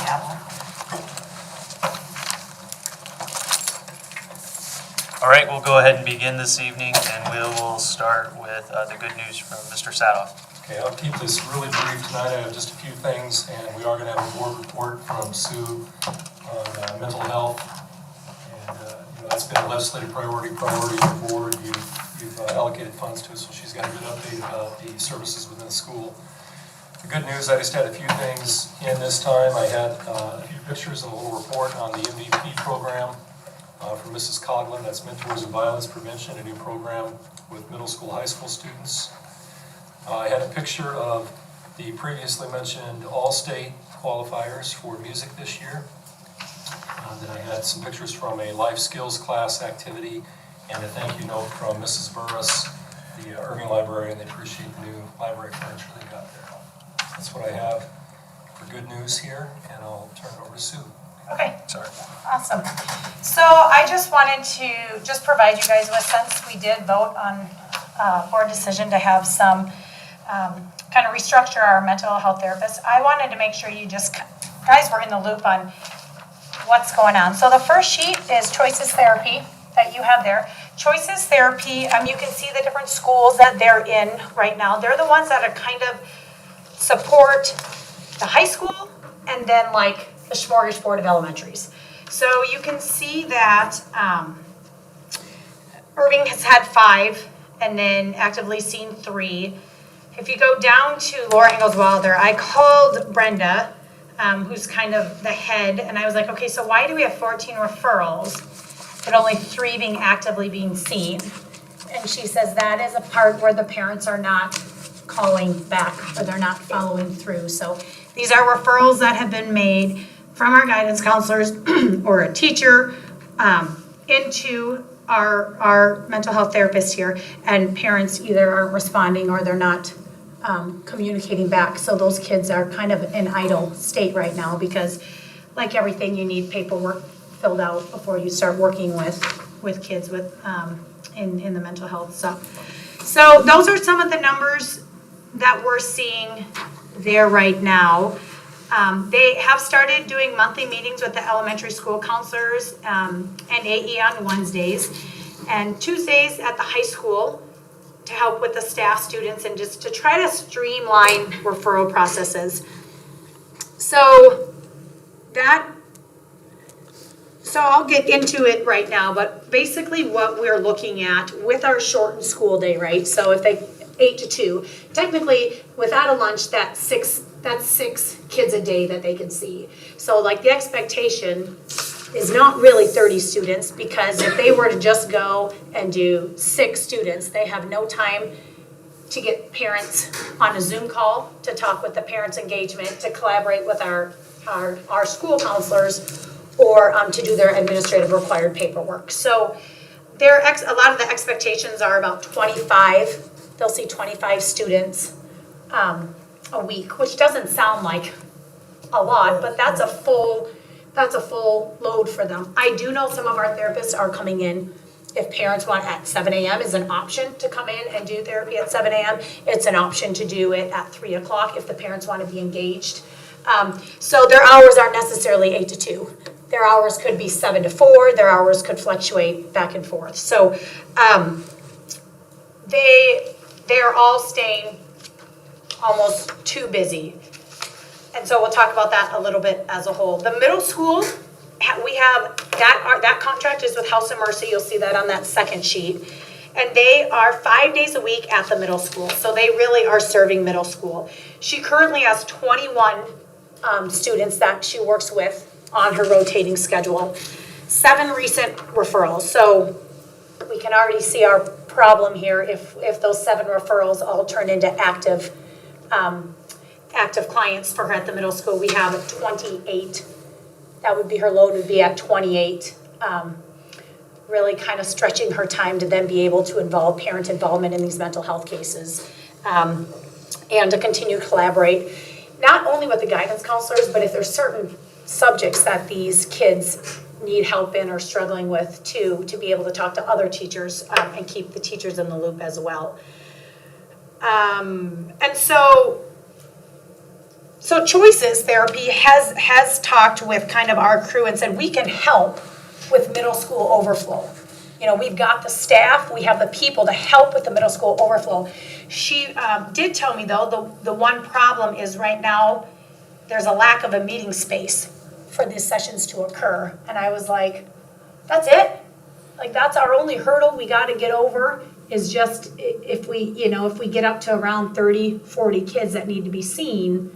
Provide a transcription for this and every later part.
have one. All right, we'll go ahead and begin this evening, and we will start with the good news from Mr. Sadoff. Okay, I'll keep this really brief tonight. I have just a few things, and we are going to have a board report from Sue on mental health. And that's been a legislative priority of the board. You've allocated funds to it, so she's got a good update about the services within the school. The good news, I just had a few things in this time. I had a few pictures and a little report on the MVP program from Mrs. Coughlin. That's Mentors in Violence Prevention, a new program with middle school, high school students. I had a picture of the previously mentioned all-state qualifiers for music this year. Then I had some pictures from a life skills class activity and a thank you note from Mrs. Burris, the Irving librarian. They appreciate the new library furniture they got there. That's what I have for good news here, and I'll turn it over to Sue. Okay, Sorry. awesome. So I just wanted to just provide you guys with, since we did vote on board decision to have some kind of restructure our mental health therapists, I wanted to make sure you just guys were in the loop on what's going on. So the first sheet is Choices Therapy that you have there. Choices Therapy, you can see the different schools that they're in right now. They're the ones that are kind of support the high school and then like the smorgasbord of elementaries. So you can see that Irving has had 5 and then actively seen 3. If you go down to Laura Ingalls Wilder, I called Brenda, who's kind of the head, and I was like, okay, so why do we have 14 referrals but only 3 actively being seen? And she says that is a part where the parents are not calling back or they're not following through. So these are referrals that have been made from our guidance counselors or a teacher into our mental health therapist here, and parents either aren't responding or they're not communicating back. So those kids are kind of in idle state right now because, like everything, you need paperwork filled out before you start working with kids with in the mental health stuff. So those are some of the numbers that we're seeing there right now. They have started doing monthly meetings with the elementary school counselors and AE on Wednesdays and Tuesdays at the high school to help with the staff, students, and just to try to streamline referral processes. So I'll get into it right now, but basically what we're looking at with our shortened school day, right? So if they 8 to 2, technically without a lunch, that's 6 kids a day that they can see. So like the expectation is not really 30 students, because if they were to just go and do 6 students, they have no time to get parents on a Zoom call, to talk with the parents' engagement, to collaborate with our school counselors, or to do their administrative required paperwork. So a lot of the expectations are about 25. They'll see 25 students a week, which doesn't sound like a lot, but that's a full load for them. I do know some of our therapists are coming in. If parents want at 7 a.m. is an option to come in and do therapy at 7 a.m. It's an option to do it at 3 o'clock if the parents want to be engaged. So their hours aren't necessarily 8 to 2. Their hours could be 7 to 4. Their hours could fluctuate back and forth. So they're all staying almost too busy. And so we'll talk about that a little bit as a whole. The middle school, we have that contract is with House of Mercy. You'll see that on that second sheet. And they are 5 days a week at the middle school. So they really are serving middle school. She currently has 21 students that she works with on her rotating schedule. 7 recent referrals. So we can already see our problem here if those 7 referrals all turn into active clients for her at the middle school. We have 28. That would be her load would be at 28. Really kind of stretching her time to then be able to involve parent involvement in these mental health cases, and to continue to collaborate, not only with the guidance counselors, but if there's certain subjects that these kids need help in or struggling with too, to be able to talk to other teachers and keep the teachers in the loop as well. And so So Choices Therapy has talked with kind of our crew and said, we can help with middle school overflow. You know, we've got the staff, we have the people to help with the middle school overflow. She did tell me though, the one problem is right now, there's a lack of a meeting space for these sessions to occur. And I was like, that's it? Like, that's our only hurdle we gotta get over, is just if we get up to around 30, 40 kids that need to be seen,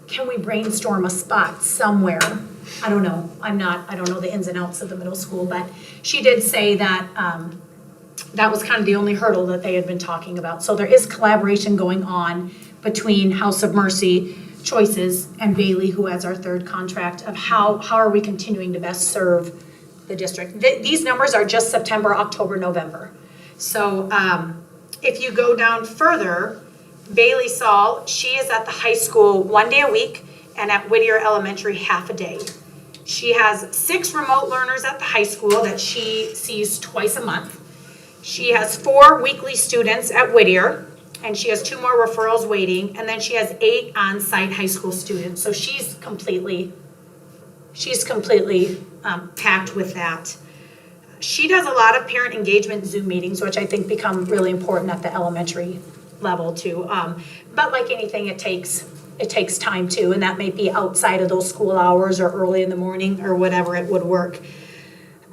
can we brainstorm a spot somewhere? I don't know. I don't know the ins and outs of the middle school, but she did say that that was kind of the only hurdle that they had been talking about. So there is collaboration going on between House of Mercy, Choices, and Bailey, who has our third contract, of how are we continuing to best serve the district. These numbers are just September, October, November. So if you go down further, Bailey Saul, she is at the high school 1 day a week and at Whittier Elementary half a day. She has 6 remote learners at the high school that she sees twice a month. She has 4 weekly students at Whittier, and she has 2 more referrals waiting, and then she has 8 on-site high school students. So she's completely packed with that. She does a lot of parent engagement Zoom meetings, which I think become really important at the elementary level too. But like anything, it takes time too, and that may be outside of those school hours or early in the morning or whatever it would work.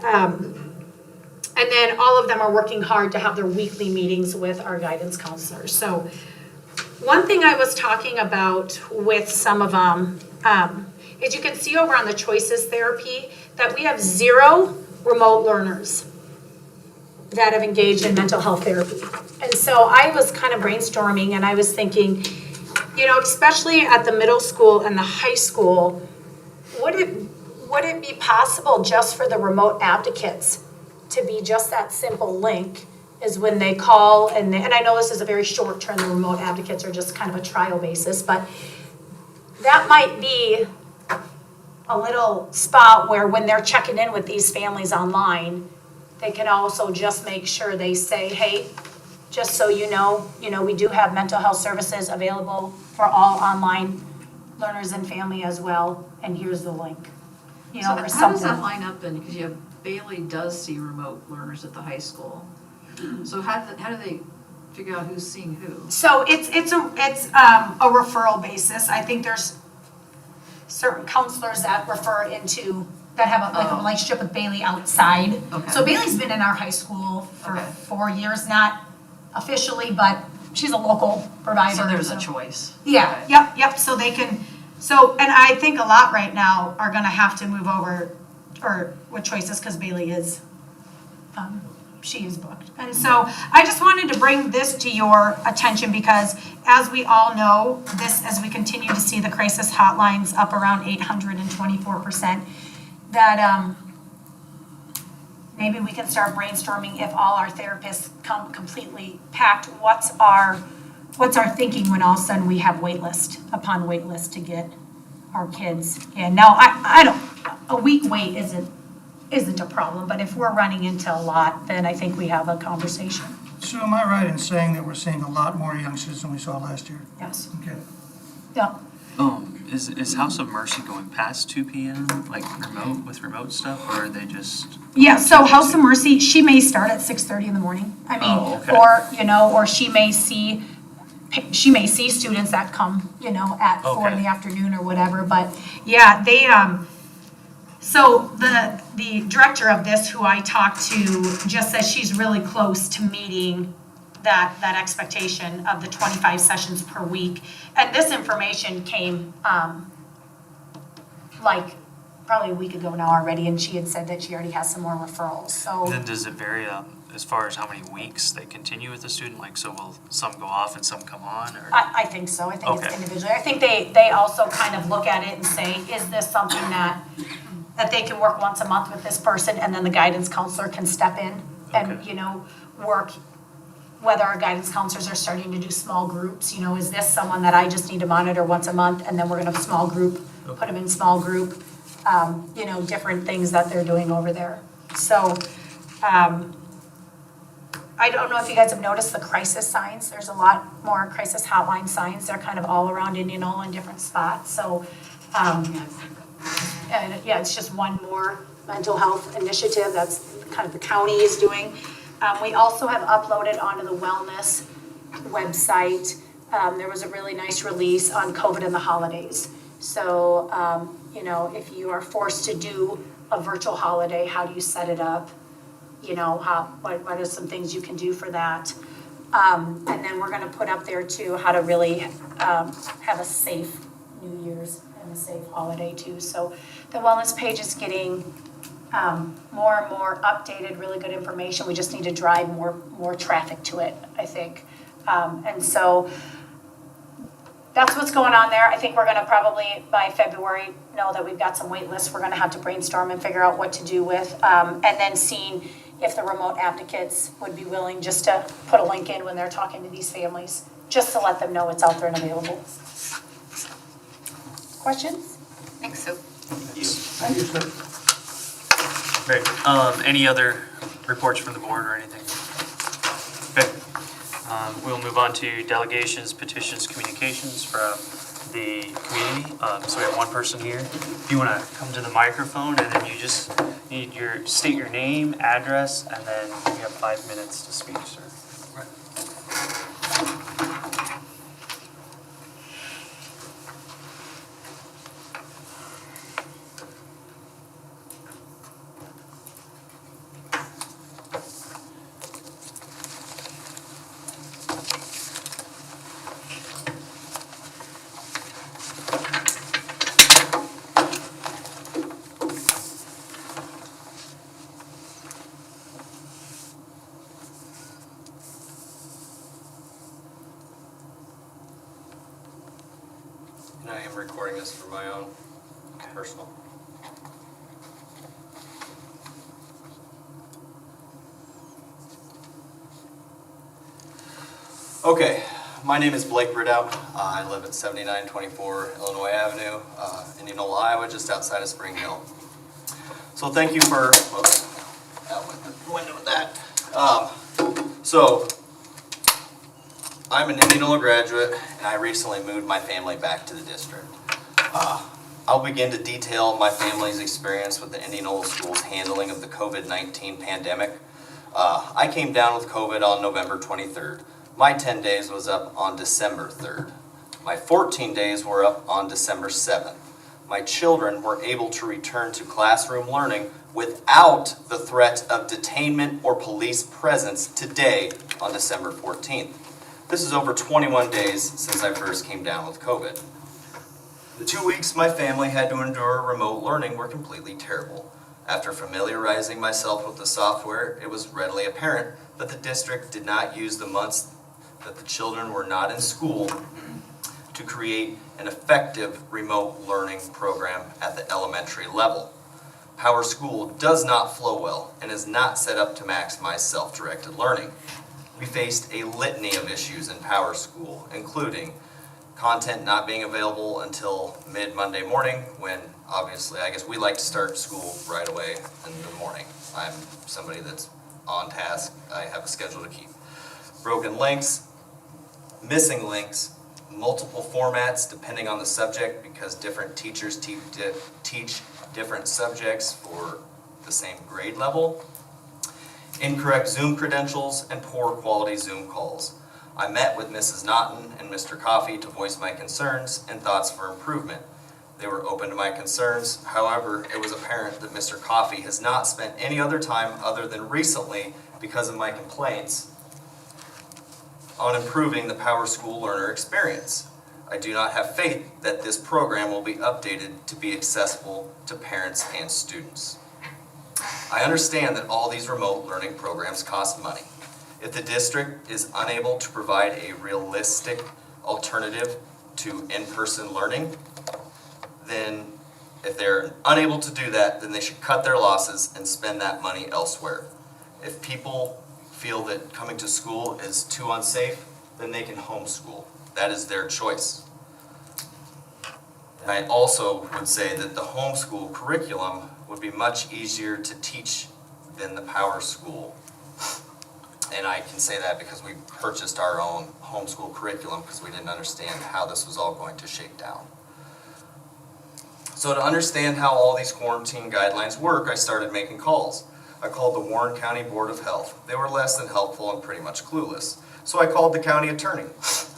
And then all of them are working hard to have their weekly meetings with our guidance counselors. So one thing I was talking about with some of them is you can see over on the Choices Therapy that we have 0 remote learners that have engaged in mental health therapy. And so I was kind of brainstorming and I was thinking, you know, especially at the middle school and the high school, would it be possible just for the remote advocates to be just that simple link, is when they call, and I know this is a very short term, the remote advocates are just kind of a trial basis, but that might be a little spot where when they're checking in with these families online, they can also just make sure they say, hey, just so you know, we do have mental health services available for all online learners and family as well, and here's the link. You know, So or how does that something. line up then? Because you have Bailey does see remote learners at the high school. So how do they figure out who's seeing who? So it's a referral basis. I think there's certain counselors that refer into, that have a Oh. relationship with Bailey outside. Okay. So Bailey's been in our high school for Okay. 4 years, not officially, but she's a local provider. So there's a choice. Yeah, Okay. yep, so they can, and I think a lot right now are gonna have to move over, or with Choices, because Bailey is, she is booked. And so I just wanted to bring this to your attention because as we all know, as we continue to see the crisis hotlines up around 824%, that maybe we can start brainstorming if all our therapists come completely packed, what's our thinking when all of a sudden we have wait list upon wait list to get our kids in. Now, I don't, a week wait isn't a problem, but if we're running into a lot, then I think we have a conversation. So am I right in saying that we're seeing a lot more youngsters than we saw last year? Yes. Okay. Yeah. Is House of Mercy going past 2 p.m., like remote stuff, or are they just? Yeah, so House of Mercy, she may start at 6:30 in the morning. I mean, Oh, okay. or she may see students that come, at 4 in Okay. the afternoon or whatever, but yeah, they, so the director of this, who I talked to, just says she's really close to meeting that expectation of the 25 sessions per week. And this information came, like, probably a week ago now already, and she had said that she already has some more referrals, so. Then does it vary as far as how many weeks they continue with the student? Like, so will some go off and some come on, or? I think so. I think it's Okay. individual. I think they also kind of look at it and say, is this something that they can work once a month with this person, and then the guidance counselor can step in and, Okay. work, whether our guidance counselors are starting to do small groups, is this someone that I just need to monitor once a month, and then we're gonna small group, put them in small group, different things that they're doing over there. So, I don't know if you guys have noticed the crisis signs. There's a lot more crisis hotline signs. They're kind of all around Indianola in different spots. So, and yeah, it's just one more mental health initiative that's kind of the county is doing. We also have uploaded onto the wellness website. There was a really nice release on COVID and the holidays. So, you know, if you are forced to do a virtual holiday, how do you set it up? You know, what are some things you can do for that? And then we're gonna put up there too, how to really have a safe New Year's and a safe holiday too. So the wellness page is getting more and more updated, really good information. We just need to drive more traffic to it, I think. And so that's what's going on there. I think we're gonna probably by February know that we've got some wait lists we're gonna have to brainstorm and figure out what to do with. And then seeing if the remote advocates would be willing just to put a link in when they're talking to these families, just to let them know it's out there and available. Questions? Thanks, Sue. Thank you, sir. Great. Any other reports from the board or anything? Okay. We'll move on to delegations, petitions, communications from the community. So we have one person here. If you want to come to the microphone, and then you just need state your name, address, and then you have 5 minutes to speak, sir. And I am recording this for my own personal. Okay, my name is Blake Ridout. I live at 7924 Illinois Avenue, Indianola, Iowa, just outside of Spring Hill. So thank you for, out with the window with that. So I'm an Indianola graduate, and I recently moved my family back to the district. I'll begin to detail my family's experience with the Indianola schools' handling of the COVID-19 pandemic. I came down with COVID on November 23rd. My 10 days was up on December 3rd. My 14 days were up on December 7th. My children were able to return to classroom learning without the threat of detainment or police presence today on December 14th. This is over 21 days since I first came down with COVID. The 2 weeks my family had to endure remote learning were completely terrible. After familiarizing myself with the software, it was readily apparent that the district did not use the months that the children were not in school to create an effective remote learning program at the elementary level. Power School does not flow well and is not set up to maximize self-directed learning. We faced a litany of issues in Power School, including content not being available until mid-Monday morning, when obviously I guess we like to start school right away in the morning. I'm somebody that's on task. I have a schedule to keep. Broken links, missing links, multiple formats depending on the subject because different teachers teach different subjects for the same grade level. Incorrect Zoom credentials, and poor quality Zoom calls. I met with Mrs. Naughton and Mr. Coffey to voice my concerns and thoughts for improvement. They were open to my concerns. However, it was apparent that Mr. Coffey has not spent any other time other than recently, because of my complaints, on improving the Power School learner experience. I do not have faith that this program will be updated to be accessible to parents and students. I understand that all these remote learning programs cost money. If the district is unable to provide a realistic alternative to in-person learning, then if they're unable to do that, then they should cut their losses and spend that money elsewhere. If people feel that coming to school is too unsafe, then they can homeschool. That is their choice. And I also would say that the homeschool curriculum would be much easier to teach than the Power School. And I can say that because we purchased our own homeschool curriculum because we didn't understand how this was all going to shake down. So to understand how all these quarantine guidelines work, I started making calls. I called the Warren County Board of Health. They were less than helpful and pretty much clueless. So I called the county attorney.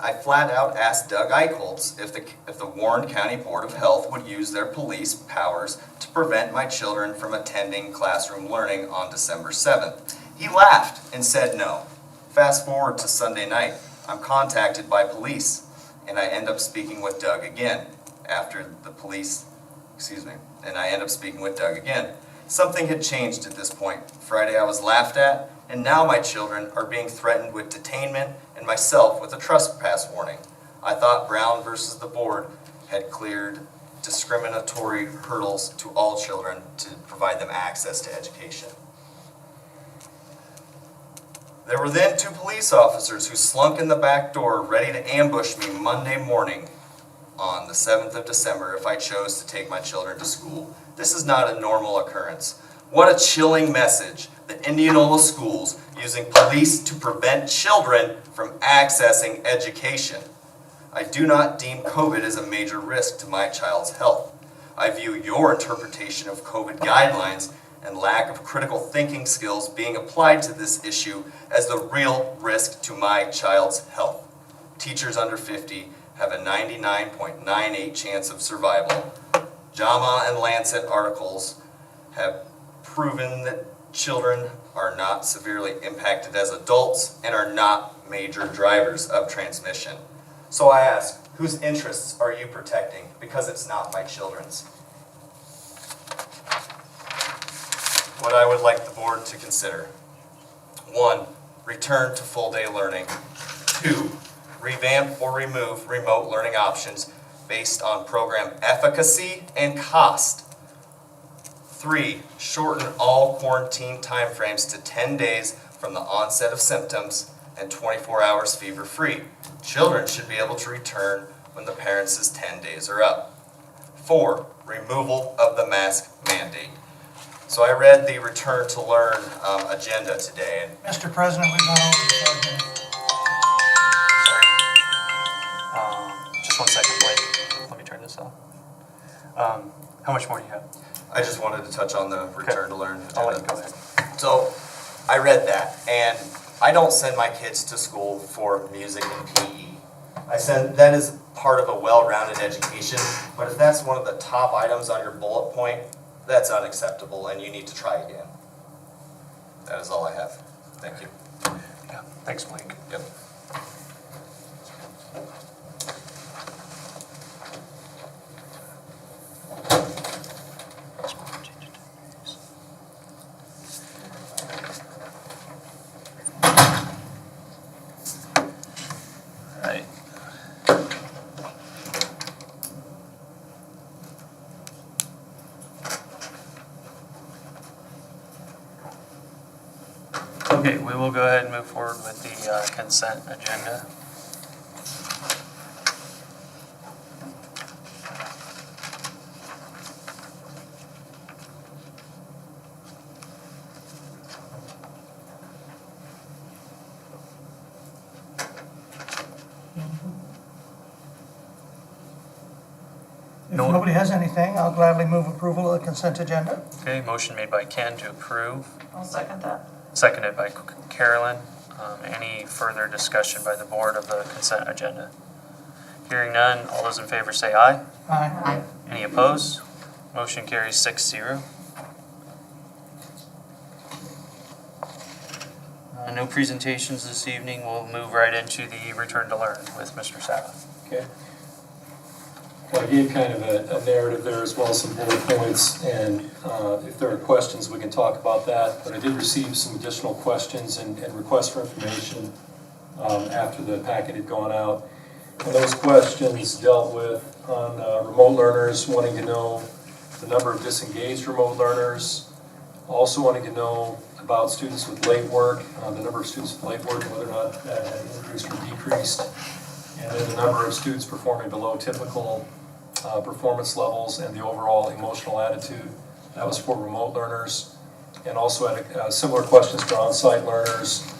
I flat out asked Doug Eichholz if the Warren County Board of Health would use their police powers to prevent my children from attending classroom learning on December 7th. He laughed and said no. Fast forward to Sunday night. I'm contacted by police, and I end up speaking with Doug again Something had changed at this point. Friday I was laughed at, and now my children are being threatened with detainment and myself with a trespass warning. I thought Brown versus the board had cleared discriminatory hurdles to all children to provide them access to education. There were then 2 police officers who slunk in the back door ready to ambush me Monday morning on the 7th of December if I chose to take my children to school. This is not a normal occurrence. What a chilling message that Indianola schools using police to prevent children from accessing education. I do not deem COVID as a major risk to my child's health. I view your interpretation of COVID guidelines and lack of critical thinking skills being applied to this issue as the real risk to my child's health. Teachers under 50 have a 99.98% chance of survival. JAMA and Lancet articles have proven that children are not severely impacted as adults and are not major drivers of transmission. So I ask, whose interests are you protecting? Because it's not my children's. What I would like the board to consider. 1, return to full-day learning. 2, revamp or remove remote learning options based on program efficacy and cost. 3, shorten all quarantine timeframes to 10 days from the onset of symptoms and 24 hours fever-free. Children should be able to return when the parents' 10 days are up. 4, removal of the mask mandate. So I read the Return to Learn agenda today. And Mr. President, we've gone over the 5 minutes. Just 1 second, Blake. Let me turn this off. How much more do you have? I just wanted to touch on the Return to Learn agenda. I'll let you go ahead. So I read that, and I don't send my kids to school for music and PE. That is part of a well-rounded education, but if that's one of the top items on your bullet point, that's unacceptable, and you need to try again. That is all I have. Thank you. Yeah, thanks, Blake. Yep. Right. Okay, we will go ahead and move forward with the consent agenda. If No. nobody has anything, I'll gladly move approval of the consent agenda. Okay, motion made by Ken to approve, I'll second that. seconded by Carolyn. Any further discussion by the board of the consent agenda? Hearing none, all those in favor say aye. Aye. Any opposed? Motion carries 6-0. No presentations this evening. We'll move right into the return to learn with Mr. Sabbath. Okay. Well, I gave kind of a narrative there as well as some bullet points, and if there are questions, we can talk about that. But I did receive some additional questions and requests for information after the packet had gone out. And those questions dealt with on remote learners, wanting to know the number of disengaged remote learners, also wanting to know about students with late work, the number of students with late work, whether or not that had increased or decreased, and then the number of students performing below typical performance levels and the overall emotional attitude. That was for remote learners. And also had similar questions for on-site learners,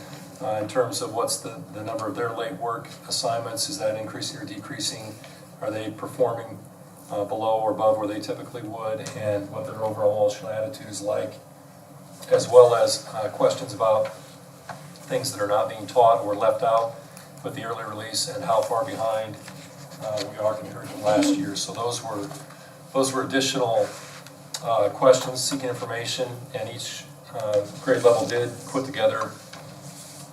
in terms of what's the number of their late work assignments. Is that increasing or decreasing? Are they performing below or above where they typically would, and what their overall emotional attitude is like, as well as questions about things that are not being taught or left out with the early release, and how far behind we are compared to last year. So those were additional questions seeking information, and each grade level did put together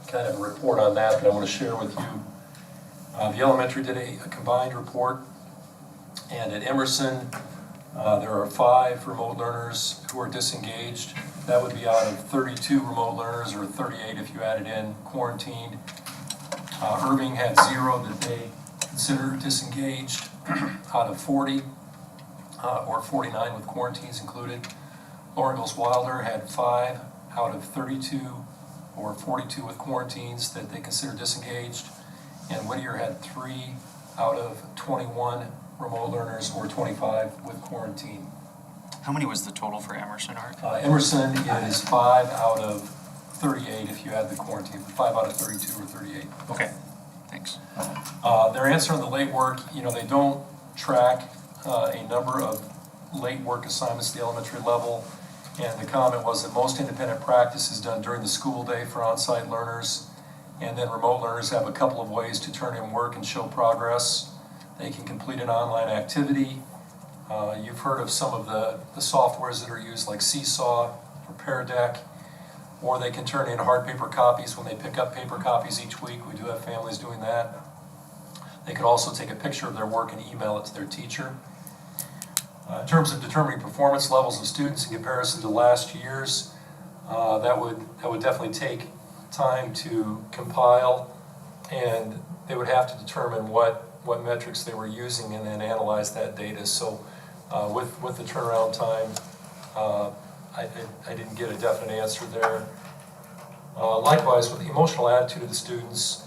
kind of a report on that I want to share with you. The elementary did a combined report, and at Emerson, there are 5 remote learners who are disengaged. That would be out of 32 remote learners, or 38 if you added in quarantined. Irving had 0 that they consider disengaged out of 40, or 49 with quarantines included. Laura Ingalls Wilder had 5 out of 32, or 42 with quarantines that they consider disengaged. And Whittier had 3 out of 21 remote learners, or 25 with quarantine. How many was the total for Emerson, Art? Emerson is 5 out of 38 if you add the quarantine, 5 out of 32 or 38. Okay, thanks. Their answer on the late work, they don't track a number of late work assignments at the elementary level, and the comment was that most independent practice is done during the school day for on-site learners, and then remote learners have a couple of ways to turn in work and show progress. They can complete an online activity. You've heard of some of the softwares that are used, like Seesaw or Pear Deck, or they can turn in hard paper copies when they pick up paper copies each week. We do have families doing that. They could also take a picture of their work and email it to their teacher. In terms of determining performance levels of students in comparison to last year's, that would definitely take time to compile, and they would have to determine what metrics they were using and then analyze that data. So with the turnaround time, I didn't get a definite answer there. Likewise, with the emotional attitude of the students,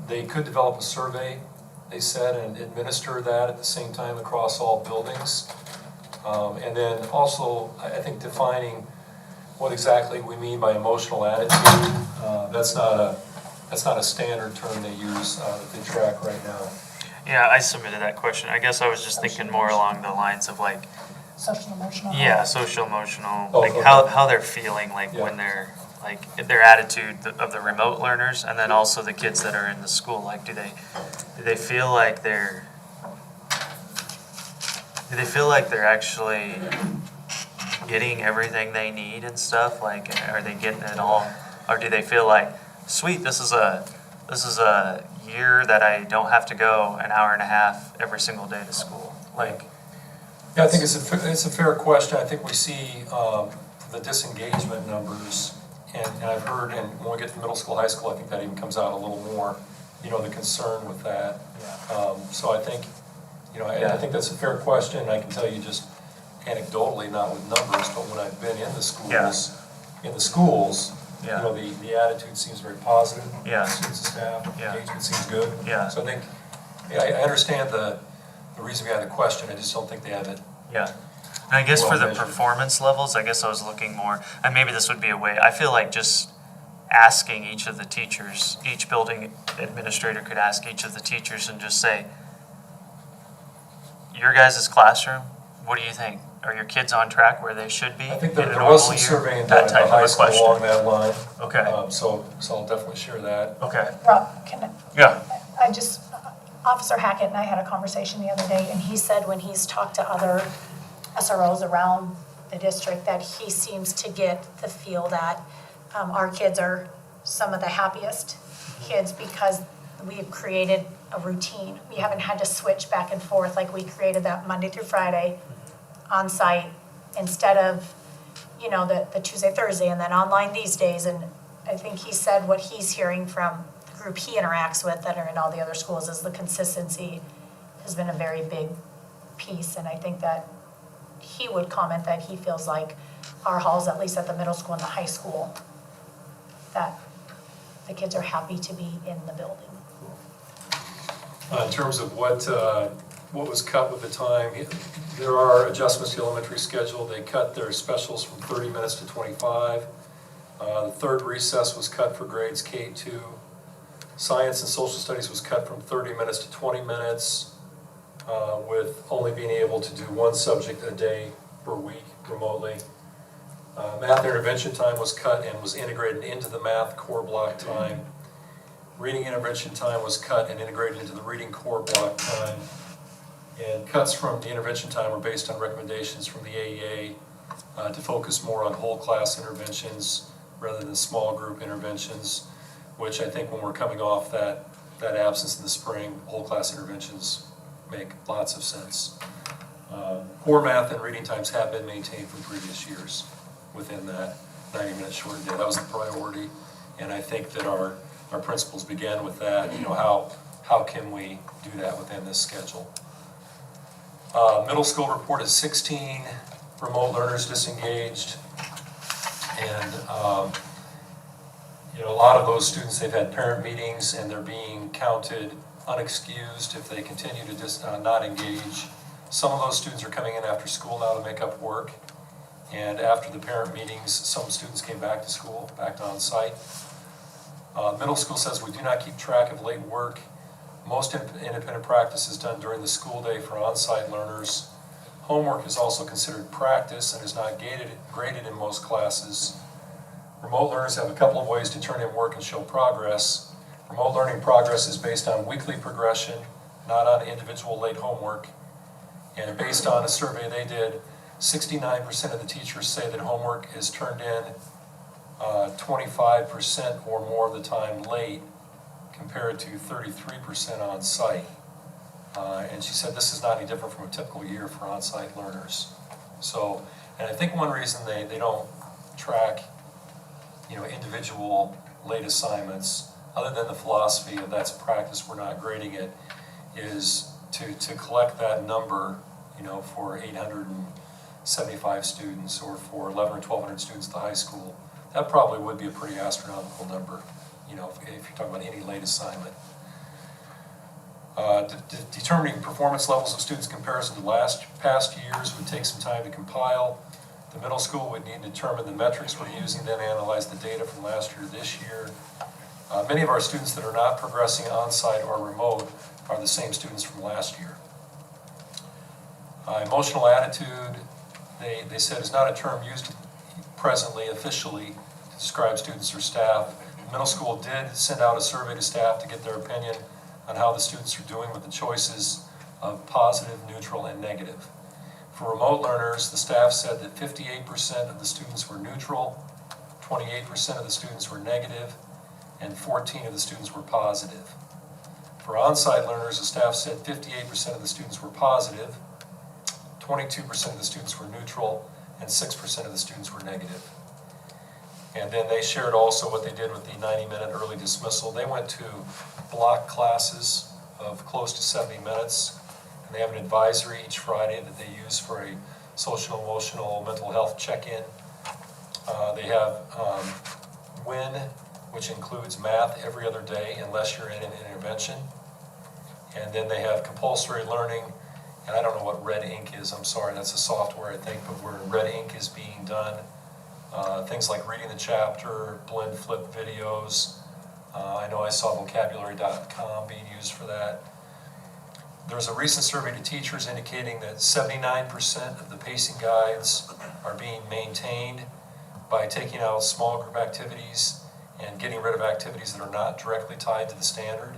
they could develop a survey, they said, and administer that at the same time across all buildings. And then also, I think defining what exactly we mean by emotional attitude, that's not a standard term they use that they track right now. Yeah, I submitted that question. I guess I was just thinking more along the lines of like, Social emotional. yeah, social emotional, Oh, like okay. how they're feeling, like Yeah. when they're, like their attitude of the remote learners, and then also the kids that are in the school. Like, do they feel like they're actually getting everything they need and stuff? Like, are they getting it all, or do they feel like, sweet, this is a year that I don't have to go an hour and a half every single day to school? Like, Yeah, I think it's a fair question. I think we see the disengagement numbers, and I've heard, and when we get to middle school, high school, I think that even comes out a little more, the concern with that. So I think, I think that's a fair question. I can tell you just anecdotally, not with numbers, but when I've been in the schools, Yeah. the attitude seems very positive. Yeah. Students and staff, Yeah. engagement seems good. Yeah. So I think, I understand the reason behind the question. I just don't think they have it. yeah. And I guess for Well the measured. performance levels, I guess I was looking more, and maybe this would be a way, I feel like just asking each of the teachers, each building administrator could ask each of the teachers and just say, your guys' classroom, what do you think? Are your kids on track where they should be? I think in there a was normal some year? surveying That done at type the of high a school question. along that line. Okay, So I'll definitely share that. okay, Rob, can yeah, Officer Hackett and I had a conversation the other day, and he said when he's talked to other SROs around the district, that he seems to get the feel that our kids are some of the happiest kids because we've created a routine. We haven't had to switch back and forth like we created that Monday through Friday on site instead of, the Tuesday, Thursday, and then online these days. And I think he said what he's hearing from the group he interacts with that are in all the other schools is the consistency has been a very big piece. And I think that he would comment that he feels like our halls, at least at the middle school and the high school, that the kids are happy to be in the building. In terms of what was cut with the time, there are adjustments to the elementary schedule. They cut their specials from 30 minutes to 25. The third recess was cut for grades K-2. Science and social studies was cut from 30 minutes to 20 minutes, with only being able to do one subject a day per week remotely. Math intervention time was cut and was integrated into the math core block time. Reading intervention time was cut and integrated into the reading core block time. And cuts from the intervention time were based on recommendations from the AEA to focus more on whole class interventions rather than small group interventions, which I think when we're coming off that absence in the spring, whole class interventions make lots of sense. Core math and reading times have been maintained from previous years within that 90-minute shortened day. That was the priority, and I think that our principals began with that. How can we do that within this schedule? Middle school reported 16 remote learners disengaged, and a lot of those students, they've had parent meetings and they're being counted unexcused if they continue to not engage. Some of those students are coming in after school now to make up work, and after the parent meetings, some students came back to school, back to on-site. Middle school says we do not keep track of late work. Most independent practice is done during the school day for on-site learners. Homework is also considered practice and is not graded in most classes. Remote learners have a couple of ways to turn in work and show progress. Remote learning progress is based on weekly progression, not on individual late homework. And based on a survey they did, 69% of the teachers say that homework is turned in 25% or more of the time late, compared to 33% on site. And she said this is not any different from a typical year for on-site learners. So, and I think one reason they don't track, individual late assignments, other than the philosophy of that's practice, we're not grading it, is to collect that number, for 875 students or for 1,100 or 1,200 students at the high school. That probably would be a pretty astronomical number, if you're talking about any late assignment. Determining performance levels of students in comparison to past years would take some time to compile. The middle school would need to determine the metrics we're using, then analyze the data from last year to this year. Many of our students that are not progressing on-site or remote are the same students from last year. Emotional attitude, they said, is not a term used presently officially to describe students or staff. The middle school did send out a survey to staff to get their opinion on how the students are doing with the choices of positive, neutral, and negative. For remote learners, the staff said that 58% of the students were neutral, 28% of the students were negative, and 14% of the students were positive. For on-site learners, the staff said 58% of the students were positive, 22% of the students were neutral, and 6% of the students were negative. And then they shared also what they did with the 90-minute early dismissal. They went to block classes of close to 70 minutes, and they have an advisory each Friday that they use for a social, emotional, mental health check-in. They have WIN, which includes math every other day unless you're in an intervention. And then they have compulsory learning, and I don't know what red ink is, I'm sorry, that's a software I think, but where red ink is being done. Things like reading the chapter, blend flip videos. I know I saw vocabulary.com being used for that. There's a recent survey to teachers indicating that 79% of the pacing guides are being maintained by taking out small group activities and getting rid of activities that are not directly tied to the standard.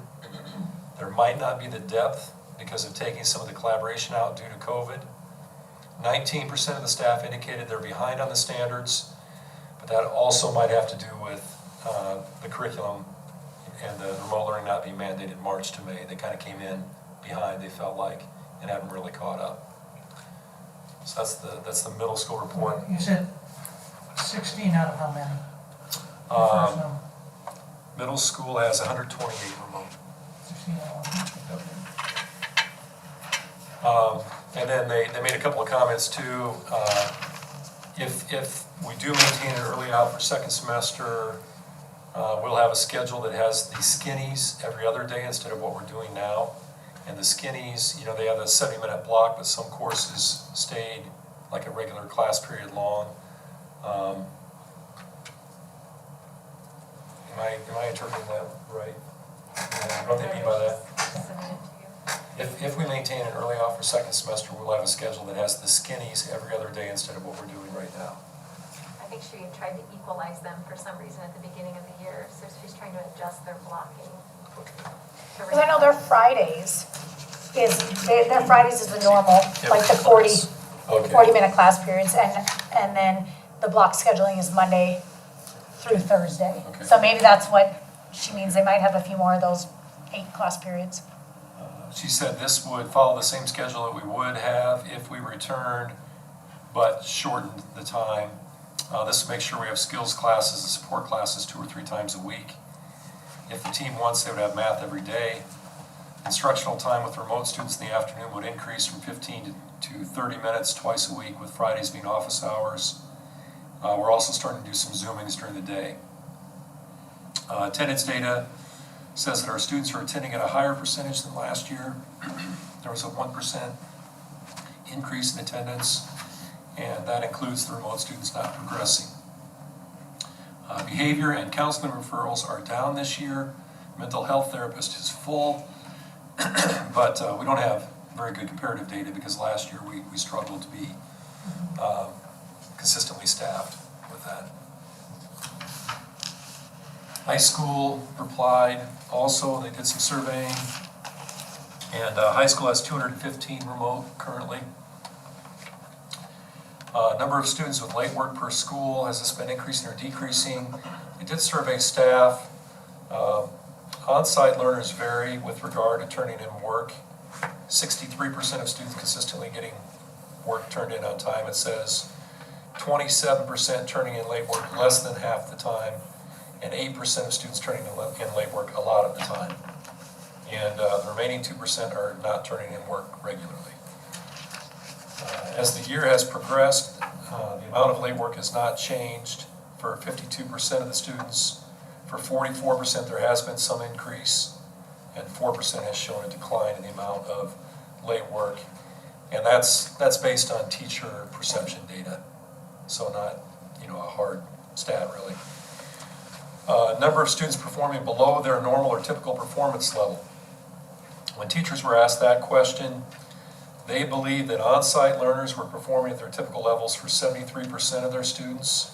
There might not be the depth because of taking some of the collaboration out due to COVID. 19% of the staff indicated they're behind on the standards, but that also might have to do with the curriculum and the remote learning not being mandated March to May. They kind of came in behind, they felt like, and haven't really caught up. So that's the middle school report. You said 16 out of how many? The first number. Middle school has 128 remote. 16 out of 100. And then they made a couple of comments too. If we do maintain it early out for second semester, we'll have a schedule that has the skinnies every other day instead of what we're doing now. And the skinnies, they have a 70-minute block, but some courses stayed like a regular class period long. Am I interpreting that right? And what they mean by that? If we maintain an early offer second semester, we'll have a schedule that has the skinnies every other day instead of what we're doing right now. I think she tried to equalize them for some reason at the beginning of the year, so she's trying to adjust their blocking. Because I know their Fridays their Fridays is the normal, like the 40 Okay. 40-minute class periods, and then the block scheduling is Monday through Thursday. Okay. So maybe that's what she means, they might have a few more of those 8 class periods. She said this would follow the same schedule that we would have if we returned, but shortened the time. This will make sure we have skills classes and support classes 2 or 3 times a week. If the team wants, they would have math every day. Instructional time with remote students in the afternoon would increase from 15 to 30 minutes twice a week, with Fridays being office hours. We're also starting to do some Zoomings during the day. Attendance data says that our students are attending at a higher percentage than last year. There was a 1% increase in attendance, and that includes the remote students not progressing. Behavior and counseling referrals are down this year. Mental health therapist is full, but we don't have very good comparative data because last year we struggled to be consistently staffed with that. High school replied also, they did some surveying, and high school has 215 remote currently. Number of students with late work per school, has this been increasing or decreasing? They did survey staff. On-site learners vary with regard to turning in work. 63% of students consistently getting work turned in on time, it says. 27% turning in late work less than half the time, and 8% of students turning in late work a lot of the time. And the remaining 2% are not turning in work regularly. As the year has progressed, the amount of late work has not changed for 52% of the students. For 44%, there has been some increase, and 4% has shown a decline in the amount of late work. And that's based on teacher perception data, so not a hard stat really. Number of students performing below their normal or typical performance level. When teachers were asked that question, they believe that on-site learners were performing at their typical levels for 73% of their students.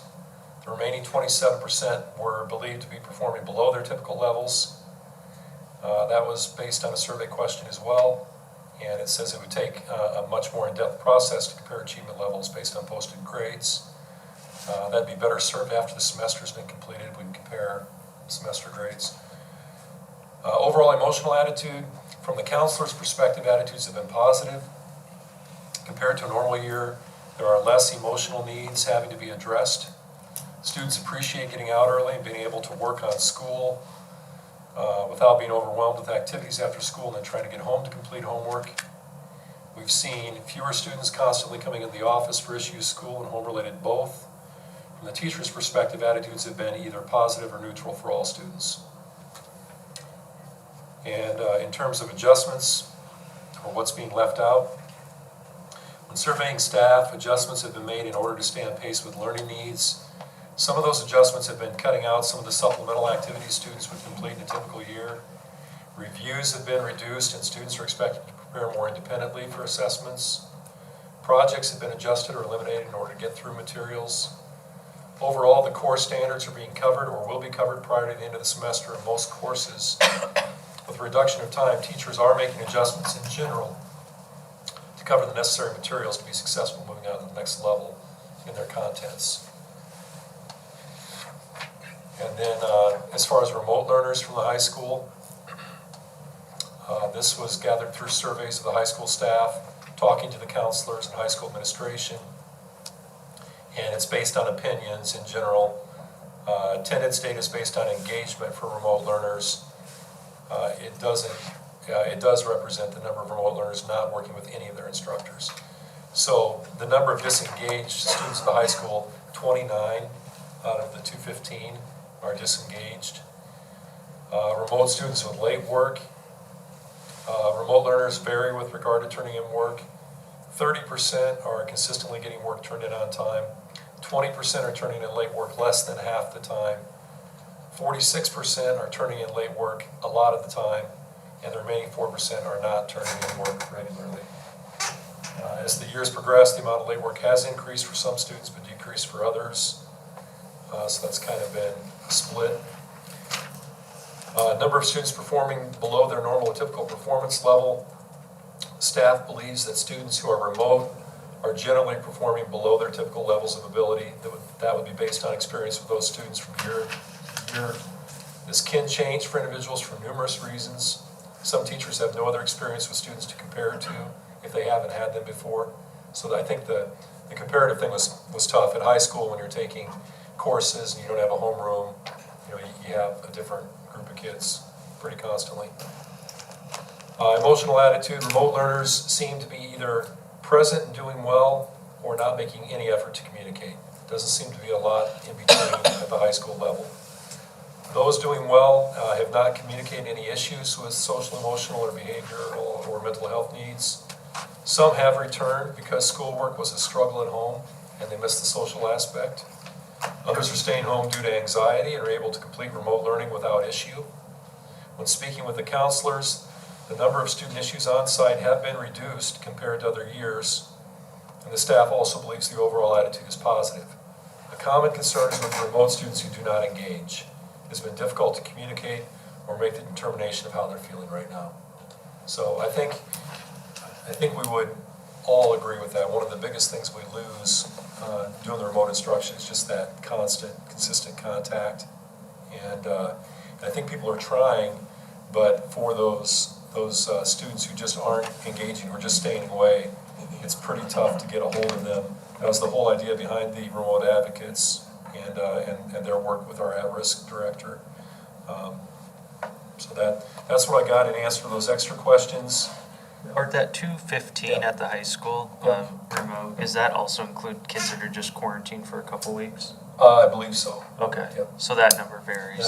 The remaining 27% were believed to be performing below their typical levels. That was based on a survey question as well, and it says it would take a much more in-depth process to compare achievement levels based on posted grades. That'd be better served after the semester's been completed. We can compare semester grades. Overall emotional attitude, from the counselor's perspective, attitudes have been positive. Compared to a normal year, there are less emotional needs having to be addressed. Students appreciate getting out early and being able to work on school without being overwhelmed with activities after school and then trying to get home to complete homework. We've seen fewer students constantly coming in the office for issues, school and home-related both. From the teacher's perspective, attitudes have been either positive or neutral for all students. And in terms of adjustments, or what's being left out, when surveying staff, adjustments have been made in order to stay on pace with learning needs. Some of those adjustments have been cutting out some of the supplemental activities students would complete in a typical year. Reviews have been reduced and students are expected to prepare more independently for assessments. Projects have been adjusted or eliminated in order to get through materials. Overall, the core standards are being covered or will be covered prior to the end of the semester in most courses. With a reduction of time, teachers are making adjustments in general to cover the necessary materials to be successful moving on to the next level in their contents. And then as far as remote learners from the high school, this was gathered through surveys of the high school staff, talking to the counselors and high school administration, and it's based on opinions in general. Attendance data is based on engagement for remote learners. It does represent the number of remote learners not working with any of their instructors. So the number of disengaged students at the high school, 29 out of the 215 are disengaged. Remote students with late work. Remote learners vary with regard to turning in work. 30% are consistently getting work turned in on time. 20% are turning in late work less than half the time. 46% are turning in late work a lot of the time, and the remaining 4% are not turning in work regularly. As the years progress, the amount of late work has increased for some students, but decreased for others. So that's kind of been split. Number of students performing below their normal or typical performance level. Staff believes that students who are remote are generally performing below their typical levels of ability. That would be based on experience with those students from year to year. This can change for individuals for numerous reasons. Some teachers have no other experience with students to compare to if they haven't had them before. So I think the comparative thing was tough. At high school, when you're taking courses and you don't have a homeroom, you have a different group of kids pretty constantly. Emotional attitude. Remote learners seem to be either present and doing well or not making any effort to communicate. Doesn't seem to be a lot in between at the high school level. Those doing well have not communicated any issues with social, emotional, or behavioral or mental health needs. Some have returned because schoolwork was a struggle at home and they missed the social aspect. Others are staying home due to anxiety and are able to complete remote learning without issue. When speaking with the counselors, the number of student issues on site have been reduced compared to other years, and the staff also believes the overall attitude is positive. A common concern is with the remote students who do not engage. It's been difficult to communicate or make the determination of how they're feeling right now. So I think we would all agree with that. One of the biggest things we lose doing the remote instruction is just that constant, consistent contact. And I think people are trying, but for those students who just aren't engaging or just staying away, it's pretty tough to get a hold of them. That was the whole idea behind the remote advocates and their work with our at-risk director. So that's what I got in answer to those extra questions. Or that 215 at the high school remote, does that also include kids that are just quarantined for a couple weeks? I believe so. Okay, Yep. so that number varies.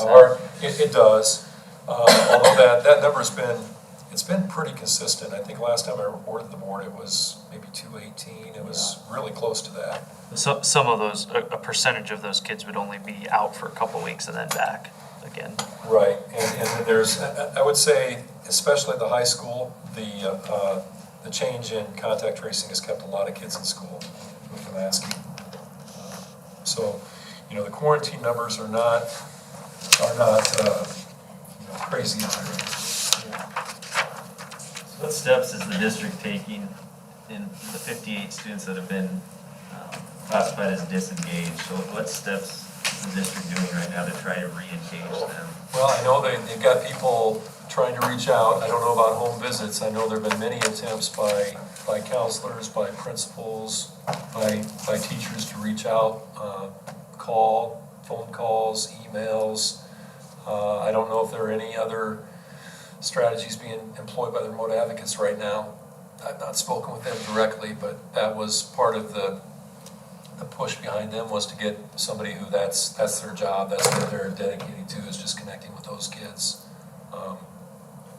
It does. Although that number's been pretty consistent. I think last time I reported the board, it was maybe 218. It was really close to that. So some of those, a percentage of those kids would only be out for a couple weeks and then back again. Right, and there's, I would say, especially at the high school, the change in contact tracing has kept a lot of kids in school with the masking. So, the quarantine numbers are not crazy either. What steps is the district taking in the 58 students that have been classified as disengaged? So what steps is the district doing right now to try to re-engage them? Well, I know they've got people trying to reach out. I don't know about home visits. I know there have been many attempts by counselors, by principals, by teachers to reach out, phone calls, emails. I don't know if there are any other strategies being employed by the remote advocates right now. I've not spoken with them directly, but that was part of the push behind them, was to get somebody who that's their job, that's what they're dedicated to, is just connecting with those kids.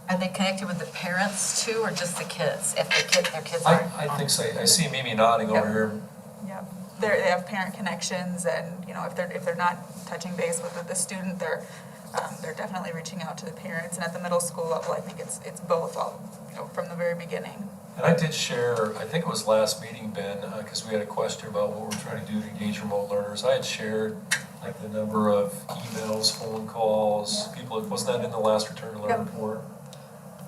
Are they connected with the parents too, or just the kids? If their kids aren't? I think so. I see Mimi nodding over here. Yeah, they have parent connections, and if they're not touching base with the student, they're definitely reaching out to the parents. And at the middle school level, I think it's both, from the very beginning. And I did share, I think it was last meeting, Ben, because we had a question about what we're trying to do to engage remote learners. I had shared like the number of emails, phone calls, people. Wasn't that in the last return to learn report?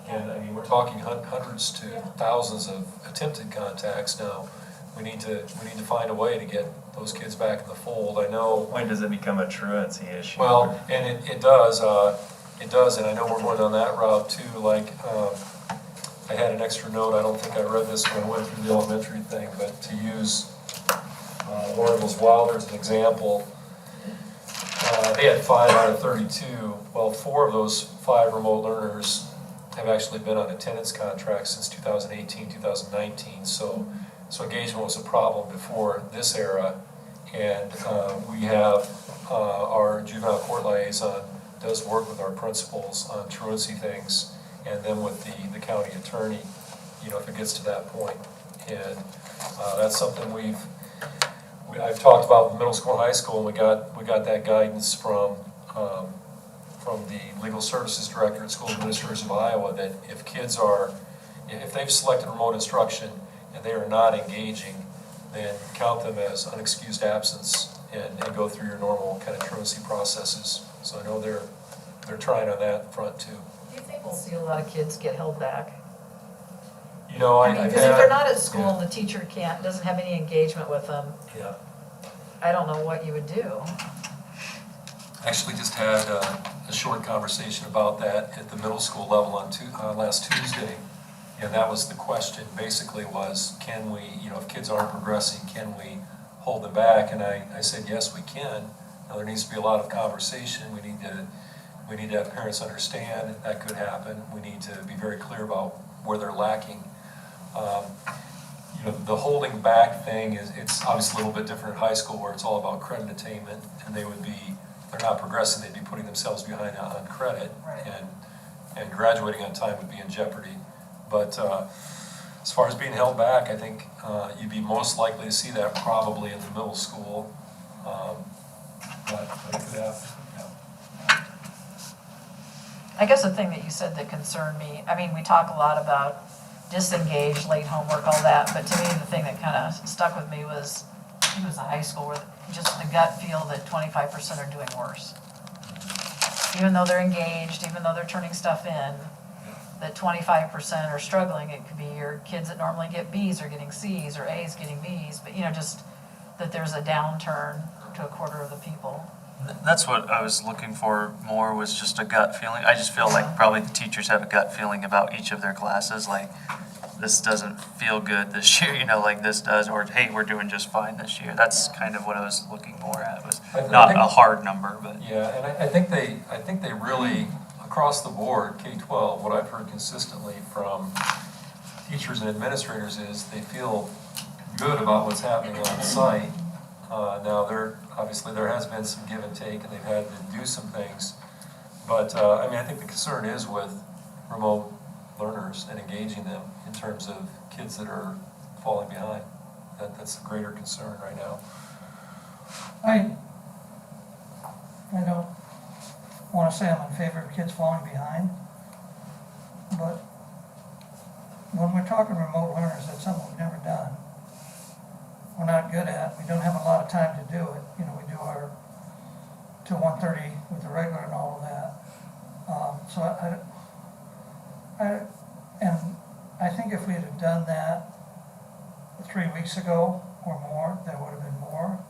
And I mean, we're talking hundreds to thousands of attempted contacts now. We need to find a way to get those kids back in the fold. I know. When does it become a truancy issue? Well, and it does, and I know we're going down that route too. Like, I had an extra note. I don't think I read this when I went through the elementary thing, but to use Laurel's Wilder as an example, they had 5 out of 32. Well, 4 of those 5 remote learners have actually been on attendance contracts since 2018, 2019. So engagement was a problem before this era, and we have our juvenile court liaison does work with our principals on truancy things, and then with the county attorney, if it gets to that point. And that's something I've talked about with middle school and high school, and we got that guidance from from the Legal Services Director at School Administrators of Iowa that if they've selected remote instruction and they are not engaging, then count them as unexcused absence and go through your normal kind of truancy processes. So I know they're trying on that front too. Do you think we'll see a lot of kids get held back? You know, I mean, I've because if they're had, not at school and the teacher doesn't have any engagement with them, yeah, I don't know what you would do. actually just had a short conversation about that at the middle school level on last Tuesday. And that was the question, basically was, can we, if kids aren't progressing, can we hold them back? And I said, yes, we can. Now, there needs to be a lot of conversation. We need to have parents understand that could happen. We need to be very clear about where they're lacking. The holding back thing it's obviously a little bit different at high school where it's all about credit attainment, and they're not progressing, they'd be putting themselves behind on credit, Right. and graduating on time would be in jeopardy. But as far as being held back, I think you'd be most likely to see that probably in the middle school. But it could happen. Yeah. I guess the thing that you said that concerned me, I mean, we talk a lot about disengaged, late homework, all that, but to me, the thing that kind of stuck with me was, I think it was the high school, where just the gut feel that 25% are doing worse. Even though they're engaged, even though they're turning stuff in, that 25% are struggling. It could be your kids that normally get B's are getting C's, or A's getting B's, but just that there's a downturn to a quarter of the people. That's what I was looking for more, was just a gut feeling. I just feel like probably the teachers have a gut feeling about each of their classes, like this doesn't feel good this year, like this does, or hey, we're doing just fine this year. That's kind of what I was looking more at, was not a hard number, but. Yeah, and I think they really, across the board, K-12, what I've heard consistently from teachers and administrators is they feel good about what's happening on site. Now, obviously there has been some give and take, and they've had to do some things. But, I think the concern is with remote learners and engaging them in terms of kids that are falling behind. That's the greater concern right now. I don't want to say I'm in favor of kids falling behind, but when we're talking remote learners, that's something we've never done. We're not good at, we don't have a lot of time to do it. We do our till 1:30 with the regular and all of that. So I think if we had done that 3 weeks ago or more, there would have been more.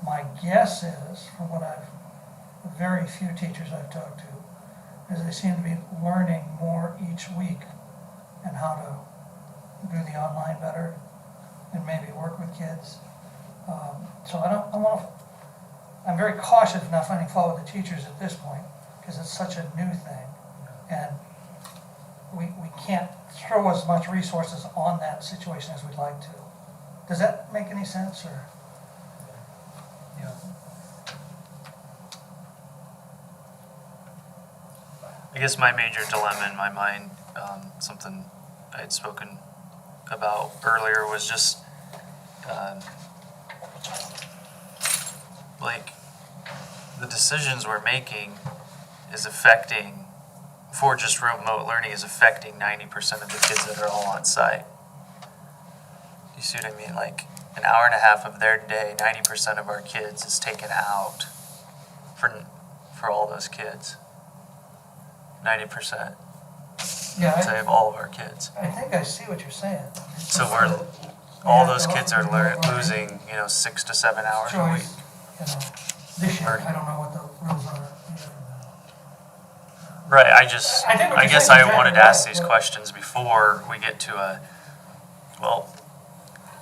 My guess is, from the very few teachers I've talked to, is they seem to be learning more each week and how to do the online better and maybe work with kids. So I'm very cautious of not finding fault with the teachers at this point, because it's such a new thing. And we can't throw as much resources on that situation as we'd like to. Does that make any sense, or? Yeah. I guess my major dilemma in my mind, something I had spoken about earlier, was just like the decisions we're making is affecting, for just remote learning, is affecting 90% of the kids that are all on site. You see what I mean? Like an hour and a half of their day, 90% of our kids is taken out for all those kids. 90%. Yeah, Say of all of our kids. I think I see what you're saying. So all those kids are losing, 6 to 7 hours a week. Choice, this year, I don't know what the rules are. Right, I think what I you're guess saying I is wanted to exactly ask right, these but- questions before we get to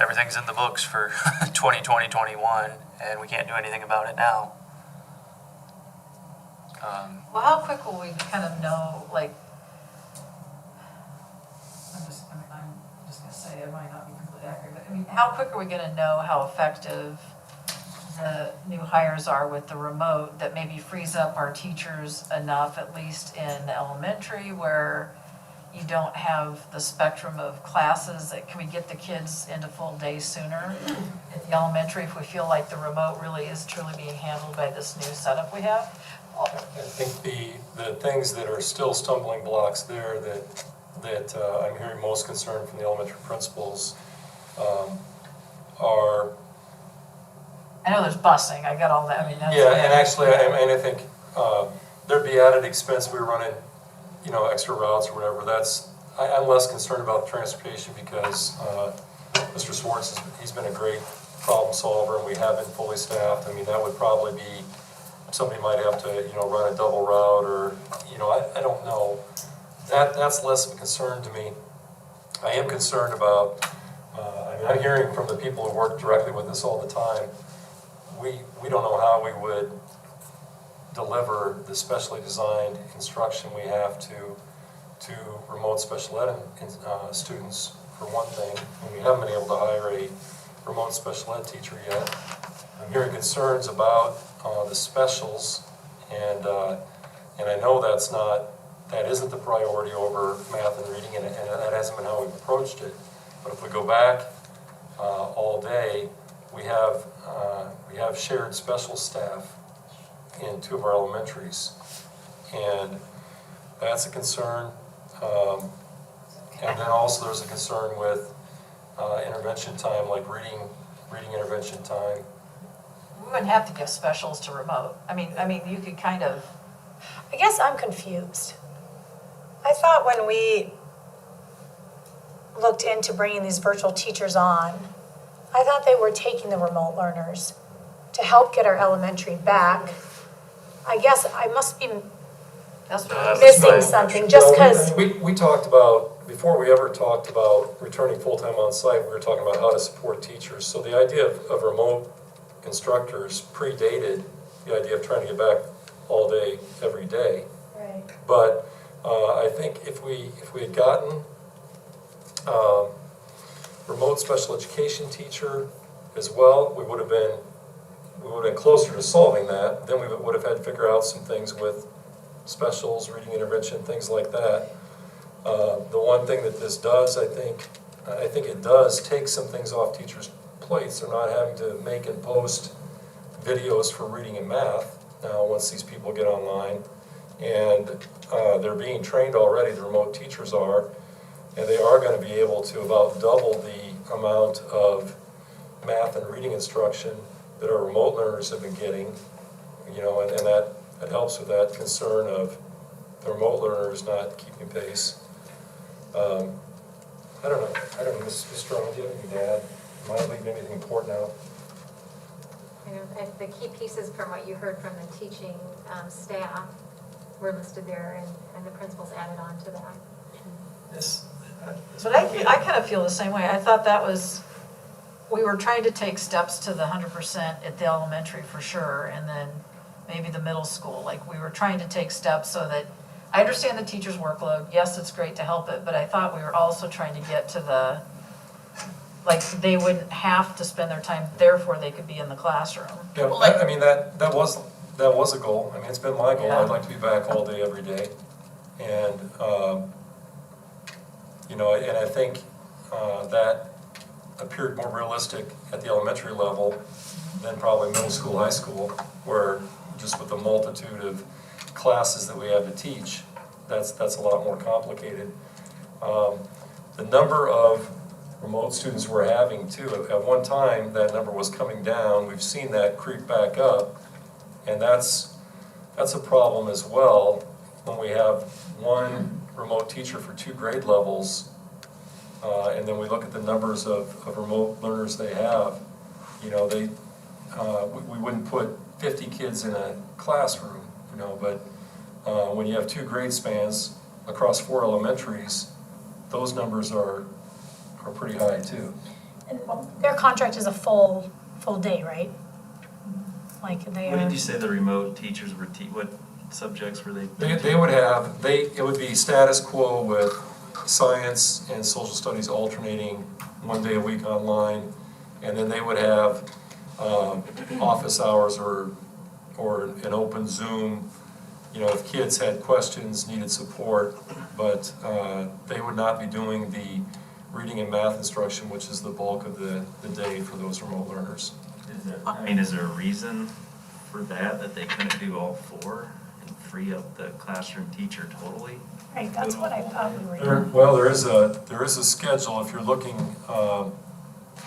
everything's in the books for 2020, 21, and we can't do anything about it now. Well, how quick will we kind of know, I'm just gonna say, it might not be completely accurate, but how quick are we gonna know how effective the new hires are with the remote, that maybe frees up our teachers enough, at least in elementary, where you don't have the spectrum of classes, that can we get the kids into full days sooner at the elementary, if we feel like the remote really is truly being handled by this new setup we have? I think the things that are still stumbling blocks there that I'm hearing most concern from the elementary principals are, I know there's busing, I got all that, I mean, that's. yeah, and actually, I think there'd be added expense, we were running, extra routes or whatever, I'm less concerned about the transportation because Mr. Swartz, he's been a great problem solver, and we have been fully staffed. I mean, that would probably be, somebody might have to, run a double route, or, I don't know. That's less of a concern to me. I am concerned about, I'm hearing from the people who work directly with us all the time, we don't know how we would deliver the specially designed instruction we have to remote special ed students, for one thing, and we haven't been able to hire a remote special ed teacher yet. I'm hearing concerns about the specials, and I know that isn't the priority over math and reading, and that hasn't been how we've approached it. But if we go back all day, we have shared special staff in 2 of our elementaries, and that's a concern. And then also there's a concern with intervention time, like reading intervention time. We wouldn't have to give specials to remote. I mean, you could kind of, I guess I'm confused. I thought when we looked into bringing these virtual teachers on, I thought they were taking the remote learners to help get our elementary back. I guess I must be that's what missing something, just because. We talked about, before we ever talked about returning full-time on-site, we were talking about how to support teachers. So the idea of remote instructors predated the idea of trying to get back all day, every day. Right. But I think if we had gotten remote special education teacher as well, we would have been closer to solving that. Then we would have had to figure out some things with specials, reading intervention, things like that. The one thing that this does, I think it does take some things off teachers' plates. They're not having to make and post videos for reading and math now once these people get online. And they're being trained already, the remote teachers are, and they are going to be able to about double the amount of math and reading instruction that our remote learners have been getting, and that helps with that concern of the remote learners not keeping pace. I don't know, Ms. Strong, do you have anything to add? Am I leaving anything important out? The key pieces from what you heard from the teaching staff were listed there, and the principals added on to that. But I kind of feel the same way. I thought that was, we were trying to take steps to the 100% at the elementary for sure, and then maybe the middle school. Like, we were trying to take steps so that, I understand the teacher's workload. Yes, it's great to help it, but I thought we were also trying to get to the, like, they wouldn't have to spend their time, therefore they could be in the classroom. Yeah, I mean, that was a goal. I mean, it's been my goal. Yeah. I'd like to be back all day, every day. And, and I think that appeared more realistic at the elementary level than probably middle school, high school, where just with the multitude of classes that we have to teach, that's a lot more complicated. The number of remote students we're having too, at one time that number was coming down. We've seen that creep back up, and that's a problem as well when we have one remote teacher for 2 grade levels, and then we look at the numbers of remote learners they have. We wouldn't put 50 kids in a classroom, but when you have 2 grade spans across 4 elementaries, those numbers are pretty high too. And their contract is a full day, right? Like they What are. did you say the remote teachers were, what subjects were they? It would be status quo with science and social studies alternating 1 day a week online, and then they would have office hours or an open Zoom, if kids had questions, needed support, but they would not be doing the reading and math instruction, which is the bulk of the day for those remote learners. Is there a reason for that they couldn't do all 4? and free up the classroom teacher totally? Right, that's what I thought we were doing. Well, there is a schedule if you're looking, I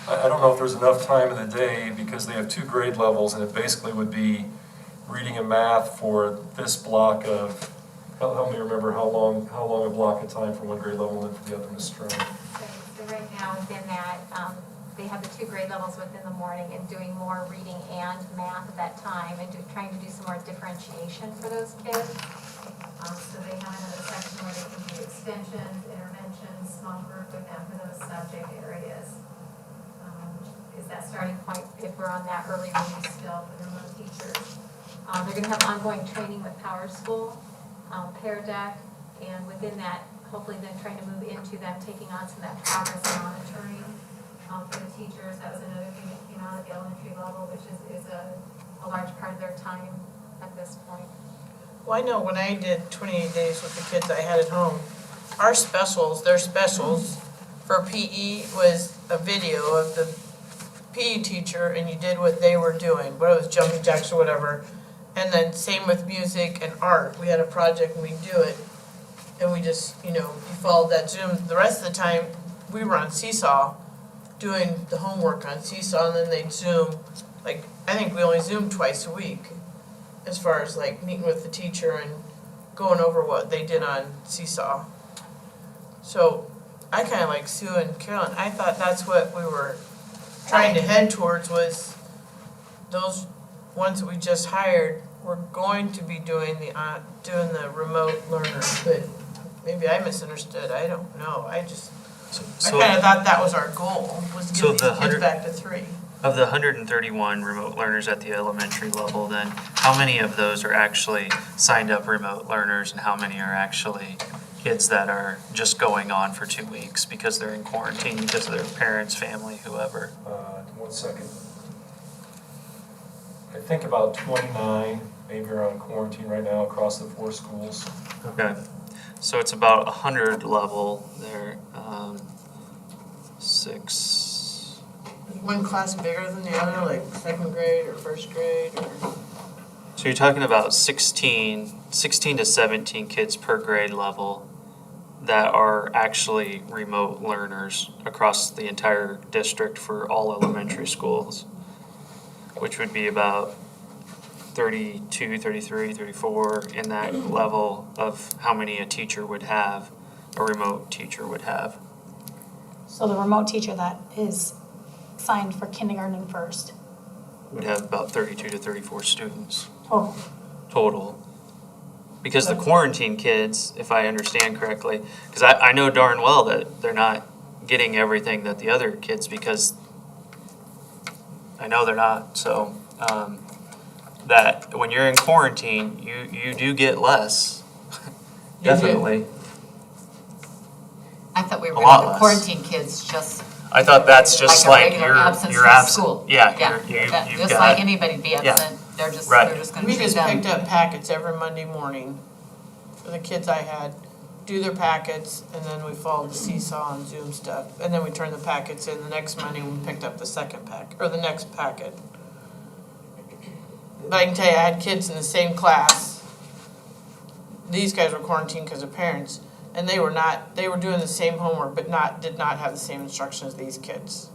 don't know if there's enough time in the day because they have 2 grade levels and it basically would be reading and math for this block of, help me remember how long a block of time from one grade level and for the other, Ms. Stern. So right now, within that, they have the 2 grade levels within the morning and doing more reading and math at that time and trying to do some more differentiation for those kids. So they have another section where they can do extensions, interventions, small group with them for those subject areas. Is that starting point if we're on that early reading still for the remote teachers. They're going to have ongoing training with Power School, Pear Deck, and within that, hopefully then trying to move into them taking on some of that progress monitoring for the teachers. That was another thing that came out at the elementary level, which is a large part of their time at this point. Well, I know when I did 28 days with the kids I had at home, our specials, their specials for PE was a video of the PE teacher and you did what they were doing, whether it was jumping jacks or whatever. And then same with music and art. We had a project and we do it. And we just, you followed that Zoom. The rest of the time, we were on Seesaw doing the homework on Seesaw and then they'd Zoom. Like, I think we only Zoomed twice a week as far as like meeting with the teacher and going over what they did on Seesaw. So I kind of like Sue and Carolyn. I thought that's what we were trying to head towards was those ones that we just hired were going to be doing the remote learners, but maybe I misunderstood. I don't know. I kind of thought that was our goal, was to get these kids back to 3. Of the 131 remote learners at the elementary level, then how many of those are actually signed up remote learners and how many are actually kids that are just going on for 2 weeks because they're in quarantine because of their parents, family, whoever? 1 second. I think about 29 maybe are on quarantine right now across the 4 schools. Okay, so it's about 100 level there, 6. One class bigger than the other, like 2nd grade or 1st grade or? So you're talking about 16 to 17 kids per grade level that are actually remote learners across the entire district for all elementary schools, which would be about 32, 33, 34 in that level of how many a teacher would have, a remote teacher would have. So the remote teacher that is signed for kindergarten and first Would have about 32 to 34 students total. Because the quarantine kids, if I understand correctly, because I know darn well that they're not getting everything that the other kids, because I know they're not. So that when you're in quarantine, you do get less. Definitely. I thought we were A going lot to less. quarantine kids just I thought that's just like a like regular you're absence you're from absent. school. Yeah, you've just got, like anybody'd be Yeah. absent, they're just Right. going to We treat just them. picked up packets every Monday morning for the kids I had, do their packets, and then we followed the Seesaw and Zoom stuff. And then we turned the packets in. The next Monday, we picked up the second pack, or the next packet. But I can tell you, I had kids in the same class. These guys were quarantined because of parents, and they were doing the same homework, but did not have the same instruction as these kids.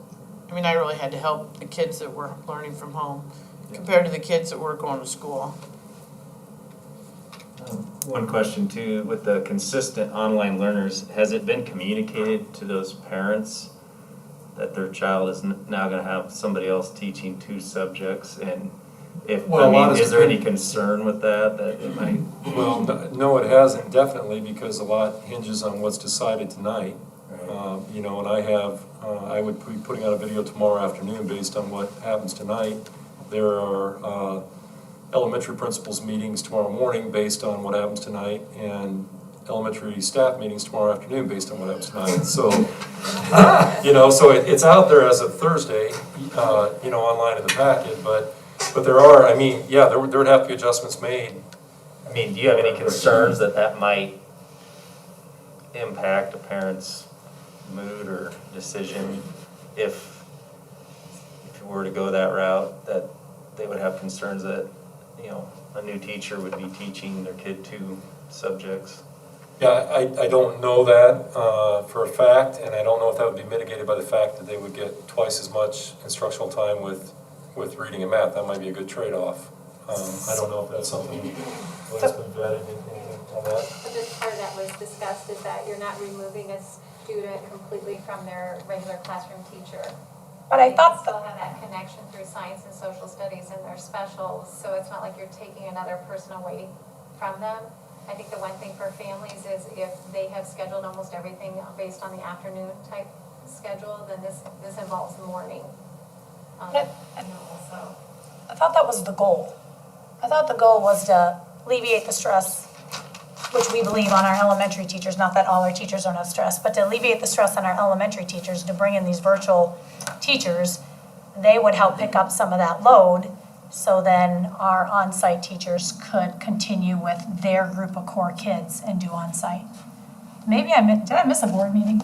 I mean, I really had to help the kids that were learning from home compared to the kids that were going to school. One question too, with the consistent online learners, has it been communicated to those parents that their child is now going to have somebody else teaching 2 subjects? And if, is there any concern with that it might? Well, no, it hasn't, definitely, because a lot hinges on what's decided tonight. And I would be putting out a video tomorrow afternoon based on what happens tonight. There are elementary principals meetings tomorrow morning based on what happens tonight, and elementary staff meetings tomorrow afternoon based on what happens tonight. So, so it's out there as of Thursday, online in the packet, but there are, there would have to be adjustments made. Do you have any concerns that might impact a parent's mood or decision if you were to go that route, that they would have concerns that, a new teacher would be teaching their kid 2 subjects? Yeah, I don't know that for a fact, and I don't know if that would be mitigated by the fact that they would get twice as much instructional time with reading and math. That might be a good trade-off. I don't know if that's something that's been vetted on that. But this part that was discussed is that you're not removing a student completely from their regular classroom teacher. But I They thought, still have that connection through science and social studies in their specials, so it's not like you're taking another person away from them. I think the one thing for families is if they have scheduled almost everything based on the afternoon type schedule, then this involves morning. So. I thought that was the goal. I thought the goal was to alleviate the stress, which we believe on our elementary teachers, not that all our teachers are not stressed, but to alleviate the stress on our elementary teachers, to bring in these virtual teachers, they would help pick up some of that load, so then our on-site teachers could continue with their group of core kids and do on-site. Maybe did I miss a board meeting?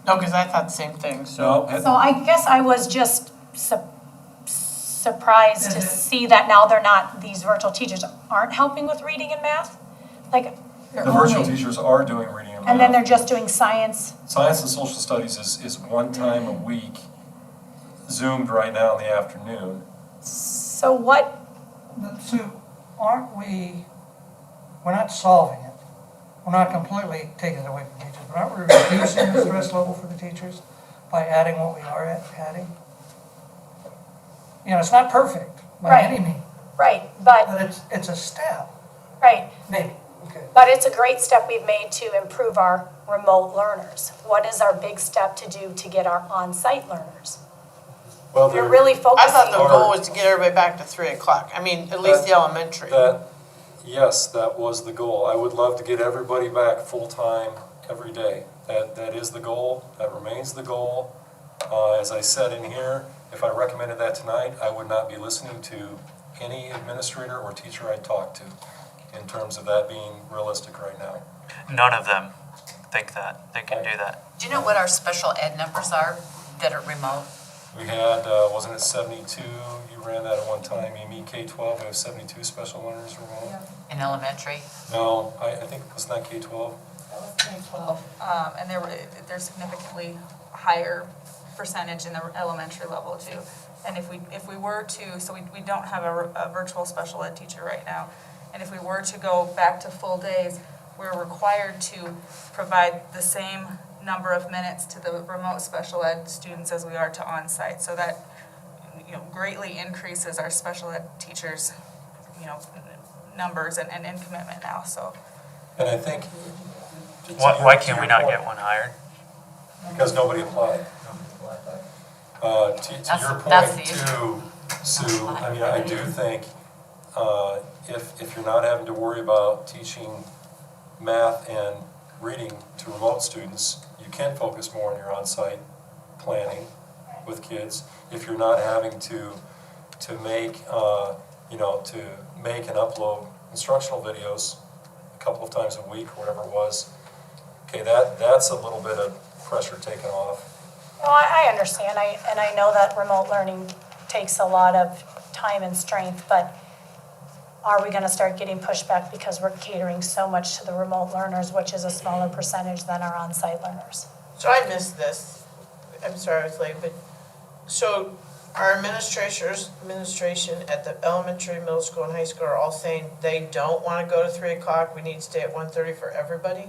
No, because I thought the same thing, so. No, So I guess I was just surprised to see that now these virtual teachers aren't helping with reading and math. Like, the virtual teachers are doing reading and math. and then they're just doing science. Science and social studies is one time a week, Zoomed right now in the afternoon. So what, Sue, we're not solving it. We're not completely taking it away from teachers, but aren't we reducing the stress level for the teachers by adding what we are adding? You know, it's not perfect by Right. any means, right, but, but it's a step, right, maybe, okay. but it's a great step we've made to improve our remote learners. What is our big step to do to get our on-site learners? Well, We're there- really I thought the focusing, goal was to get everybody back to 3 o'clock. I mean, at least the elementary. Yes, that was the goal. I would love to get everybody back full-time every day. That is the goal, that remains the goal. As I said in here, if I recommended that tonight, I would not be listening to any administrator or teacher I talk to in terms of that being realistic right now. None of them think that, they can do that. Do you know what our special ed numbers are that are remote? We had, wasn't it 72? You ran that at one time, Amy, K-12, we have 72 special learners remote. In elementary? No, I think, wasn't that K-12? And they're significantly higher percentage in the elementary level too. And if we were to, so we don't have a virtual special ed teacher right now, and if we were to go back to full days, we're required to provide the same number of minutes to the remote special ed students as we are to on-site. So that, greatly increases our special ed teachers, numbers and in commitment now, so. And I think. Why can't we not get one hired? Because nobody applied. To your That's point the issue. too, Sue, I mean, I do think if you're not having to worry about teaching math and reading to remote students, you can focus more on your on-site planning with kids. If you're not having to make, to make and upload instructional videos a couple of times a week or whatever it was, okay, that's a little bit of pressure taken off. well, I understand, and I know that remote learning takes a lot of time and strength, but are we gonna start getting pushback because we're catering so much to the remote learners, which is a smaller percentage than our on-site learners? So I missed this. I'm sorry I was late, but, so our administration at the elementary, middle school, and high school are all saying they don't want to go to 3 o'clock, we need to stay at 1:30 for everybody?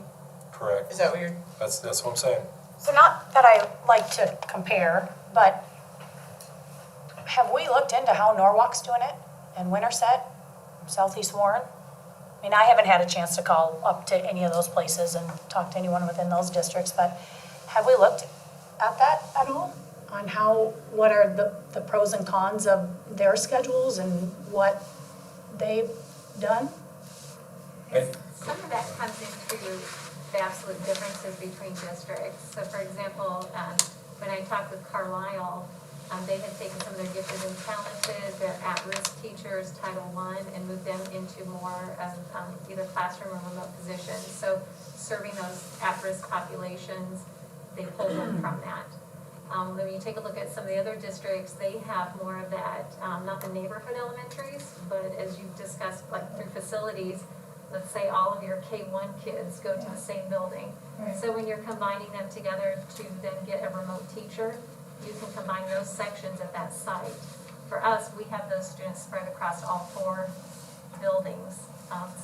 Correct. Is that what you're, That's what I'm saying. So not that I like to compare, but have we looked into how Norwalk's doing it and Winterset, Southeast Warren? I mean, I haven't had a chance to call up to any of those places and talk to anyone within those districts, but have we looked at that at all? On what are the pros and cons of their schedules and what they've done? Some of that comes into the absolute differences between districts. So for example, when I talked with Carlisle, they had taken some of their gifted and talented, their at-risk teachers, Title I, and moved them into more of either classroom or remote positions. So serving those at-risk populations, they pulled them from that. When you take a look at some of the other districts, they have more of that, not the neighborhood elementaries, but as you've discussed, like through facilities, let's say all of your K-1 kids go to the same building. Right. So when you're combining them together to then get a remote teacher, you can combine those sections at that site. For us, we have those students spread across all 4 buildings.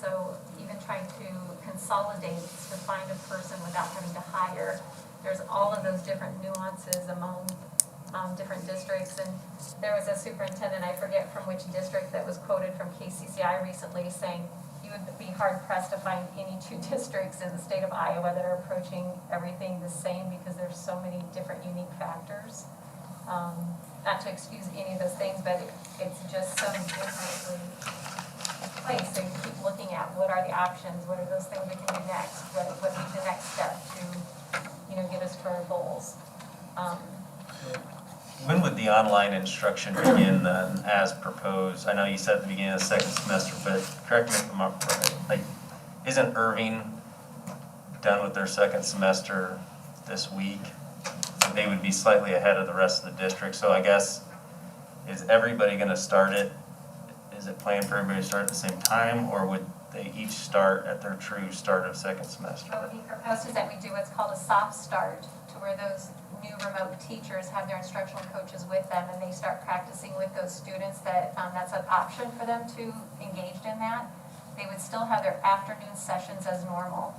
So even trying to consolidate to find a person without having to hire, there's all of those different nuances among different districts. And there was a superintendent, I forget from which district, that was quoted from KCCI recently saying, you would be hard pressed to find any 2 districts in the state of Iowa that are approaching everything the same because there's so many different unique factors. Not to excuse any of those things, but it's just so differently placed. So you keep looking at what are the options, what are those things we can do next, what would be the next step to, get us to our goals. When would the online instruction begin then, as proposed? I know you said at the beginning of the second semester, but correct me if I'm wrong, like, isn't Irving done with their second semester this week? So they would be slightly ahead of the rest of the district, so I guess, is everybody gonna start it? Is it planned for everybody to start at the same time, or would they each start at their true start of second semester? What we proposed is that we do what's called a soft start, to where those new remote teachers have their instructional coaches with them, and they start practicing with those students that, that's an option for them to engage in that. They would still have their afternoon sessions as normal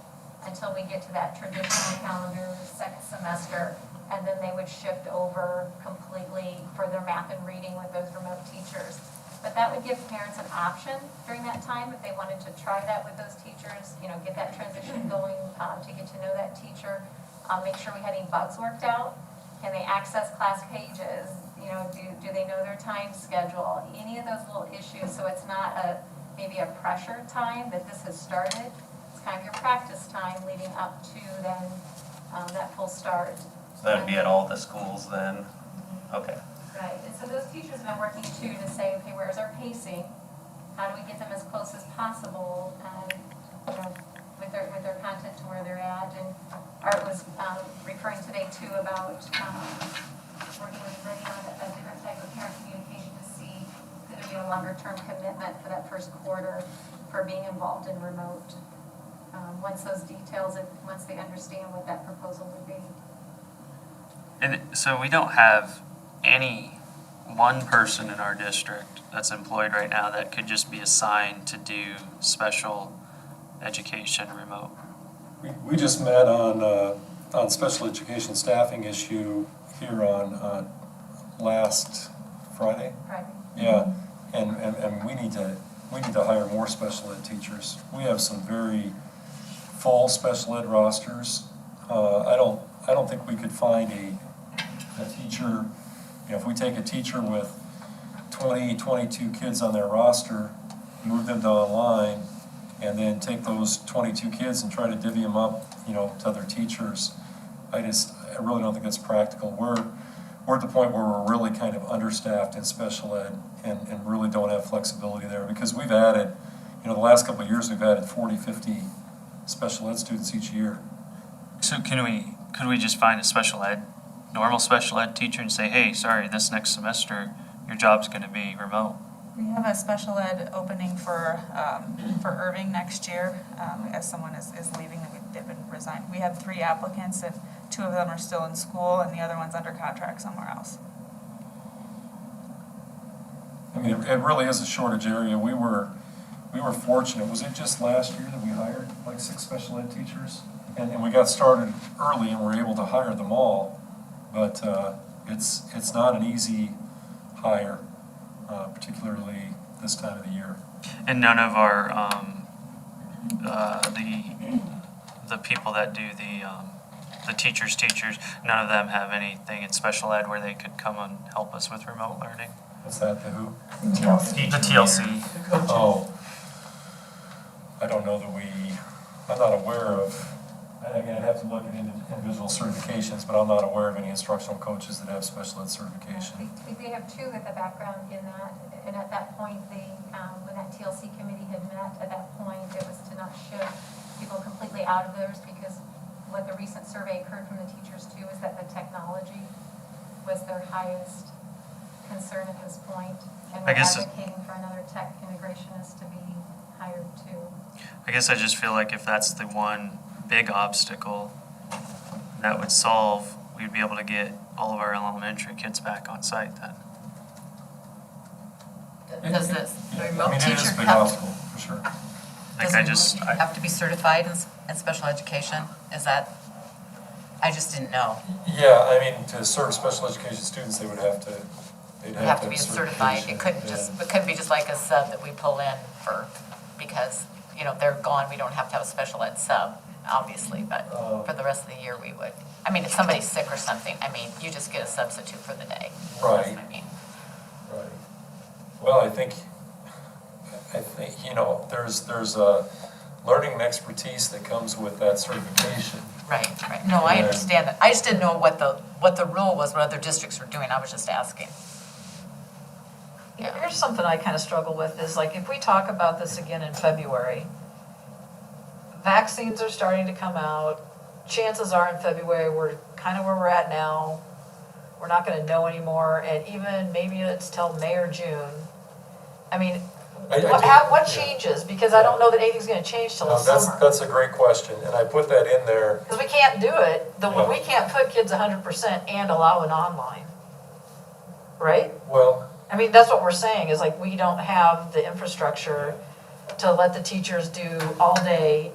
until we get to that traditional calendar second semester, and then they would shift over completely for their math and reading with those remote teachers. But that would give parents an option during that time if they wanted to try that with those teachers, get that transition going, to get to know that teacher, make sure we had any bugs worked out. Can they access class pages? Do they know their time schedule? Any of those little issues, so it's not maybe a pressure time that this has started. It's kind of your practice time leading up to then that full start. So that'd be at all the schools then? Okay. Right, and so those teachers have been working too to say, okay, where's our pacing? How do we get them as close as possible, with their content to where they're at? And Art was referring today too about working with Brittany on a different type of parent communication to see could there be a longer term commitment for that first quarter for being involved in remote. Once those details and once they understand what that proposal would be. And so we don't have any one person in our district that's employed right now that could just be assigned to do special education remote. We just met on special education staffing issue here on last Friday. Right. Yeah, and we need to hire more special ed teachers. We have some very full special ed rosters. I don't think we could find a teacher. If we take a teacher with 20, 22 kids on their roster, move them to online, and then take those 22 kids and try to divvy them up, to other teachers, I really don't think that's practical. We're at the point where we're really kind of understaffed in special ed and really don't have flexibility there, because we've added, the last couple of years we've added 40, 50 special ed students each year. So could we just find a normal special ed teacher and say, hey, sorry, this next semester your job's going to be remote? We have a special ed opening for Irving next year, as someone is leaving, they've been resigned. We have 3 applicants, and 2 of them are still in school, and the other one's under contract somewhere else. I mean, it really is a shortage area. We were fortunate. Was it just last year that we hired like 6 special ed teachers? And we got started early and were able to hire them all. But it's not an easy hire, particularly this time of the year. And none of our the people that do the teachers, none of them have anything in special ed where they could come and help us with remote learning. What's that, the who? The TLC. Oh, I don't know that I'm not aware of, again, I'd have to look at individual certifications, but I'm not aware of any instructional coaches that have special ed certification. They have 2 with a background in that, and at that point, when that TLC committee had met, at that point, it was to not shift people completely out of theirs, because what the recent survey heard from the teachers too is that the technology was their highest concern at this point. And I we're guess- advocating for another tech integrationist to be hired too. I guess I just feel like if that's the one big obstacle that would solve, we'd be able to get all of our elementary kids back on site then. Does the remote I mean, it is a teacher big have, obstacle, for sure. does Like the I just, remote teacher have to be certified in special education? Is that, I just didn't know. Yeah, I mean, to serve special education students, they would have to, they'd You have to be have certified. certification. It couldn't just, it couldn't be just like a sub that we pull in for, because, you know, they're gone, we don't have to have a special ed sub, obviously, but for the rest of the year, we would. I mean, if somebody's sick or something, I mean, you just get a substitute for the day. That's what Right. I mean. Right. Well, I think, you know, there's a learning and expertise that comes with that certification. Right, right. No, I Yeah. understand that. I just didn't know what the rule was, what other districts were doing. I was just asking. Yeah. Here's something I kind of struggle with is like, if we talk about this again in February, vaccines are starting to come out. Chances are in February, we're kind of where we're at now. We're not going to know anymore. And even maybe it's till May or June. I mean, what changes? Because I don't know that anything's going to change till the summer. That's a great question, and I put that in there. Because we can't do it, Yeah. we can't put kids 100% and allow an online. Right? Well, I mean, that's what we're saying, is like, we don't have the infrastructure to let the teachers do all day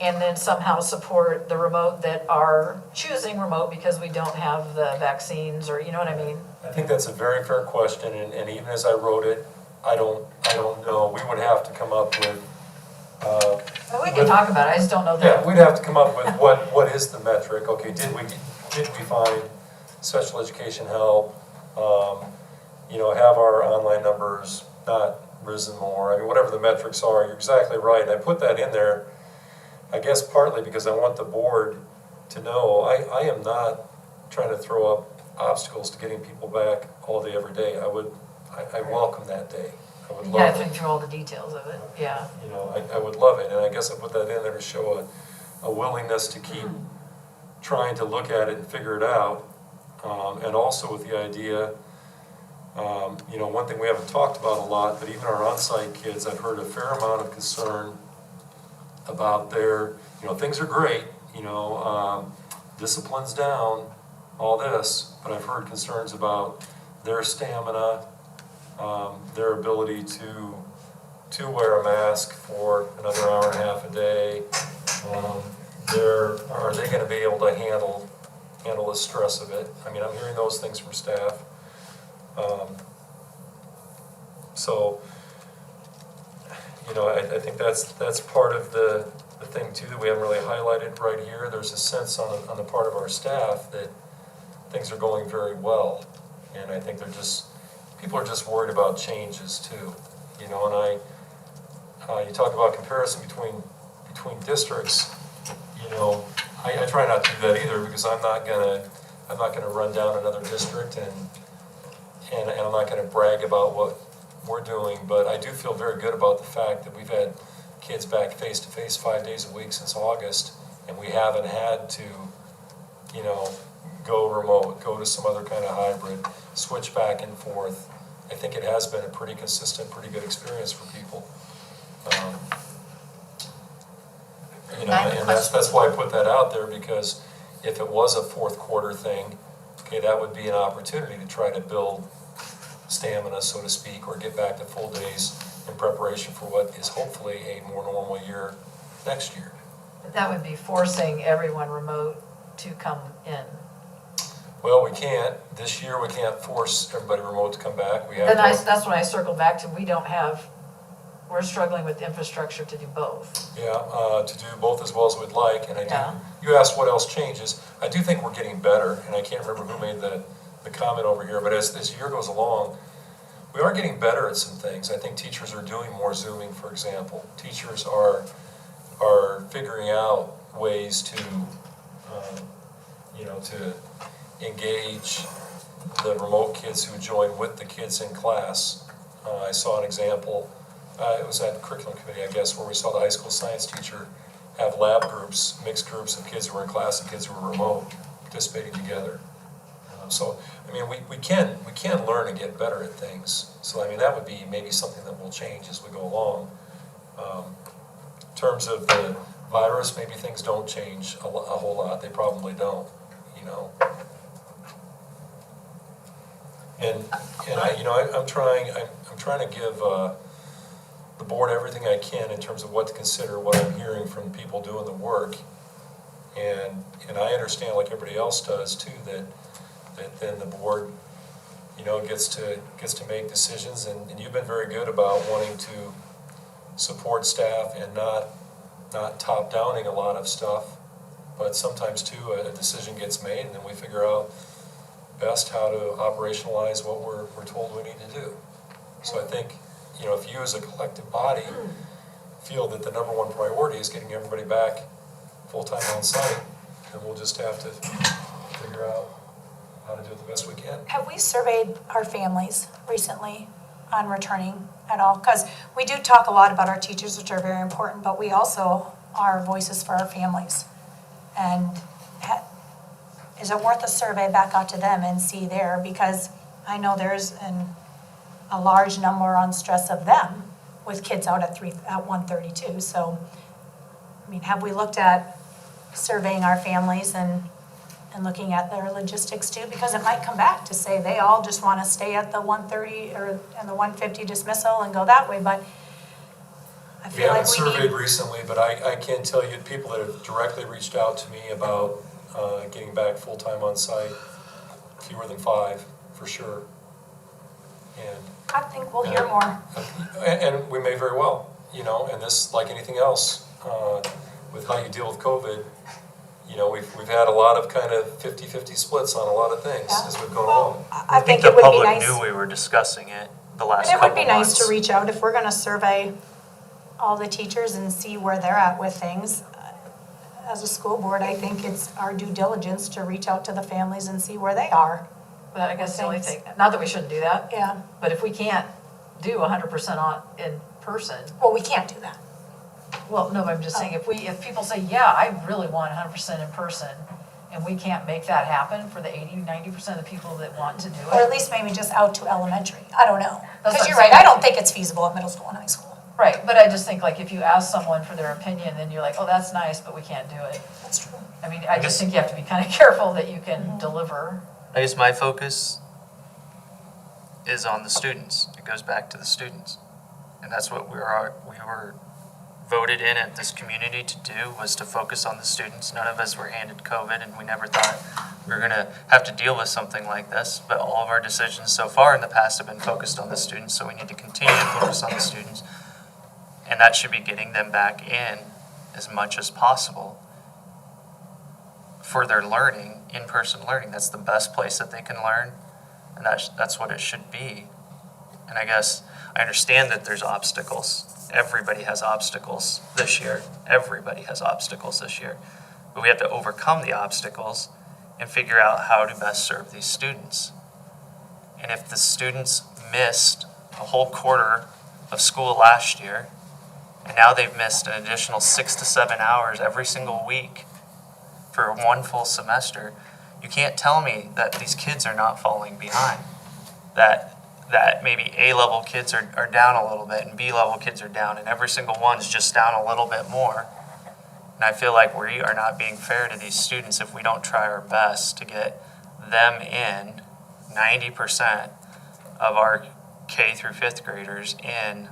and then somehow support the remote that are choosing remote because we don't have the vaccines, or, you know what I mean? I think that's a very fair question, and even as I wrote it, I don't know. We would have to come up with, Well, we can talk about it, I just don't know yeah, that. we'd have to come up with what is the metric? Okay, did we find special education help? You know, have our online numbers not risen more? I mean, whatever the metrics are, you're exactly right. I put that in there, I guess partly because I want the board to know, I am not trying to throw up obstacles to getting people back all day, every day. I welcome that day. I would You love gotta it. think through all the details of it, yeah. You know, I would love it, and I guess I put that in there to show a willingness to keep trying to look at it and figure it out. And also with the idea, you know, one thing we haven't talked about a lot, but even our on-site kids, I've heard a fair amount of concern about their, you know, things are great, you know, discipline's down, all this, but I've heard concerns about their stamina, their ability to wear a mask for another hour and a half a day. Are they gonna be able to handle the stress of it? I mean, I'm hearing those things from staff. So, you know, I think that's part of the thing too that we haven't really highlighted right here. There's a sense on the part of our staff that things are going very well. And I think people are just worried about changes too, you know, and you talk about comparison between districts, you know, I try not to do that either because I'm not gonna run down another district and I'm not gonna brag about what we're doing, but I do feel very good about the fact that we've had kids back face to face 5 days a week since August, and we haven't had to, you know, go remote, go to some other kind of hybrid, switch back and forth. I think it has been a pretty consistent, pretty good experience for people. You know, and that's why I put that out there, because if it was a fourth quarter thing, okay, that would be an opportunity to try to build stamina, so to speak, or get back to full days in preparation for what is hopefully a more normal year next year. That would be forcing everyone remote to come in. Well, we can't, this year we can't force everybody remote to come back. We have to. That's when I circle back to, we're struggling with infrastructure to do both. Yeah, to do both as well as we'd like, and Yeah. you asked what else changes. I do think we're getting better, and I can't remember who made the comment over here, but as this year goes along, we are getting better at some things. I think teachers are doing more Zooming, for example. Teachers are figuring out ways to, you know, to engage the remote kids who join with the kids in class. I saw an example, it was at the curriculum committee, I guess, where we saw the high school science teacher have lab groups, mixed groups of kids who were in class and kids who were remote, participating together. So, I mean, we can learn and get better at things. So, I mean, that would be maybe something that will change as we go along. In terms of the virus, maybe things don't change a whole lot. They probably don't, you know. And I'm trying to give the board everything I can in terms of what to consider, what I'm hearing from people doing the work. And I understand, like everybody else does too, that then the board, you know, gets to make decisions. And you've been very good about wanting to support staff and not top downing a lot of stuff. But sometimes too, a decision gets made and then we figure out best how to operationalize what we're told we need to do. So I think, you know, if you as a collective body feel that the number one priority is getting everybody back full-time on site, then we'll just have to figure out how to do it the best we can. Have we surveyed our families recently on returning at all? Because we do talk a lot about our teachers, which are very important, but we also are voices for our families. And is it worth a survey back out to them and see there? Because I know there's a large number on stress of them with kids out at 132. So, I mean, have we looked at surveying our families and looking at their logistics too? Because it might come back to say they all just want to stay at the 130 and the 150 dismissal and go that way, but I We feel like haven't we need. surveyed recently, but I can tell you people that have directly reached out to me about getting back full-time on site, fewer than 5 for sure. And I think we'll hear more. And we may very well, you know, and this, like anything else, with how you deal with COVID, you know, we've had a lot of kind of 50-50 splits on a lot of things Yeah. as we've gone along. I think the it would be public nice. knew we were discussing it the last And it couple would months. be nice to reach out if we're gonna survey all the teachers and see where they're at with things. As a school board, I think it's our due diligence to reach out to the families and see where they are. But I guess the only Thanks. thing, not that we shouldn't do that, Yeah, but if we can't do 100% in person, well, we can't do that. well, no, but I'm just saying, if people say, yeah, I really want 100% in person, and we can't make that happen for the 80-90% of the people that want to do Or at it. least maybe just out to elementary. I don't know. That's Because what you're I'm right, saying. I don't think it's feasible at middle school and high school. Right, but I just think like if you ask someone for their opinion, then you're like, oh, that's nice, but we can't do it. That's true. I mean, I just think you have to be kind of careful that you can deliver. I guess my focus is on the students. It goes back to the students. And that's what we were voted in at this community to do, was to focus on the students. None of us were handed COVID, and we never thought we were going to have to deal with something like this. But all of our decisions so far in the past have been focused on the students, so we need to continue to focus on the students. And that should be getting them back in as much as possible for their learning, in-person learning. That's the best place that they can learn, and that's what it should be. And I guess I understand that there's obstacles. Everybody has obstacles this year. Everybody has obstacles this year. But we have to overcome the obstacles and figure out how to best serve these students. And if the students missed a whole quarter of school last year, and now they've missed an additional 6 to 7 hours every single week for one full semester, you can't tell me that these kids are not falling behind. That maybe A-level kids are down a little bit and B-level kids are down, and every single one's just down a little bit more. And I feel like we are not being fair to these students if we don't try our best to get them in, 90% of our K through 5th graders in,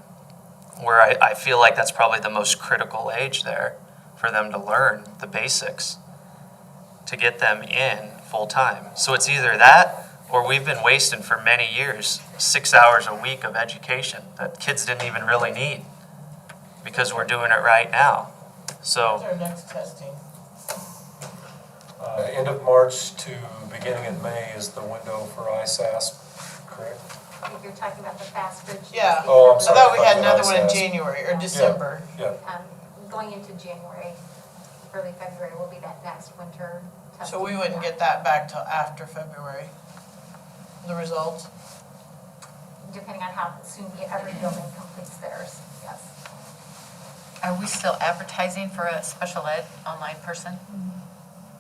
where I feel like that's probably the most critical age there for them to learn the basics, to get them in full time. So it's either that, or we've been wasting for many years 6 hours a week of education that kids didn't even really need, because we're doing it right now. What's So our next testing? End of March to beginning of May is the window for ISASP, correct? I think you're talking about the fast bridge. Yeah. testing. Oh, I'm I sorry. thought we had another one in ISAS. January or December. Yeah. Going into January, early February will be that next winter testing. So we wouldn't get that back till after February, the results? Depending on how soon every building completes theirs, yes. Are we still advertising for a special ed online person?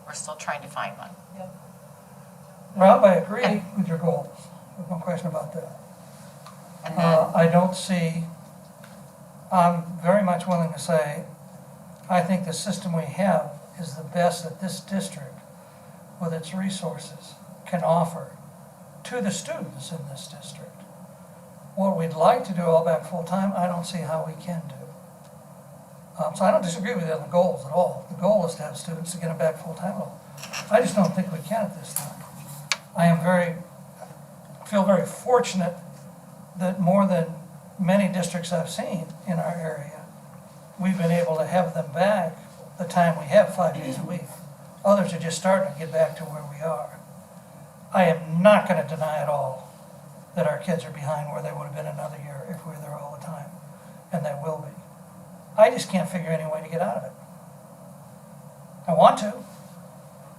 We're still trying to find one. Rob, I agree with your goals, there's no question about that. And then, I don't see, I'm very much willing to say, I think the system we have is the best that this district, with its resources, can offer to the students in this district. What we'd like to do all back full-time, I don't see how we can do. So I don't disagree with you on the goals at all. The goal is to have students to get them back full-time. I just don't think we can at this time. I feel very fortunate that more than many districts I've seen in our area, we've been able to have them back the time we have 5 days a week. Others are just starting to get back to where we are. I am not going to deny at all that our kids are behind where they would have been another year if we were there all the time, and they will be. I just can't figure any way to get out of it. I want to,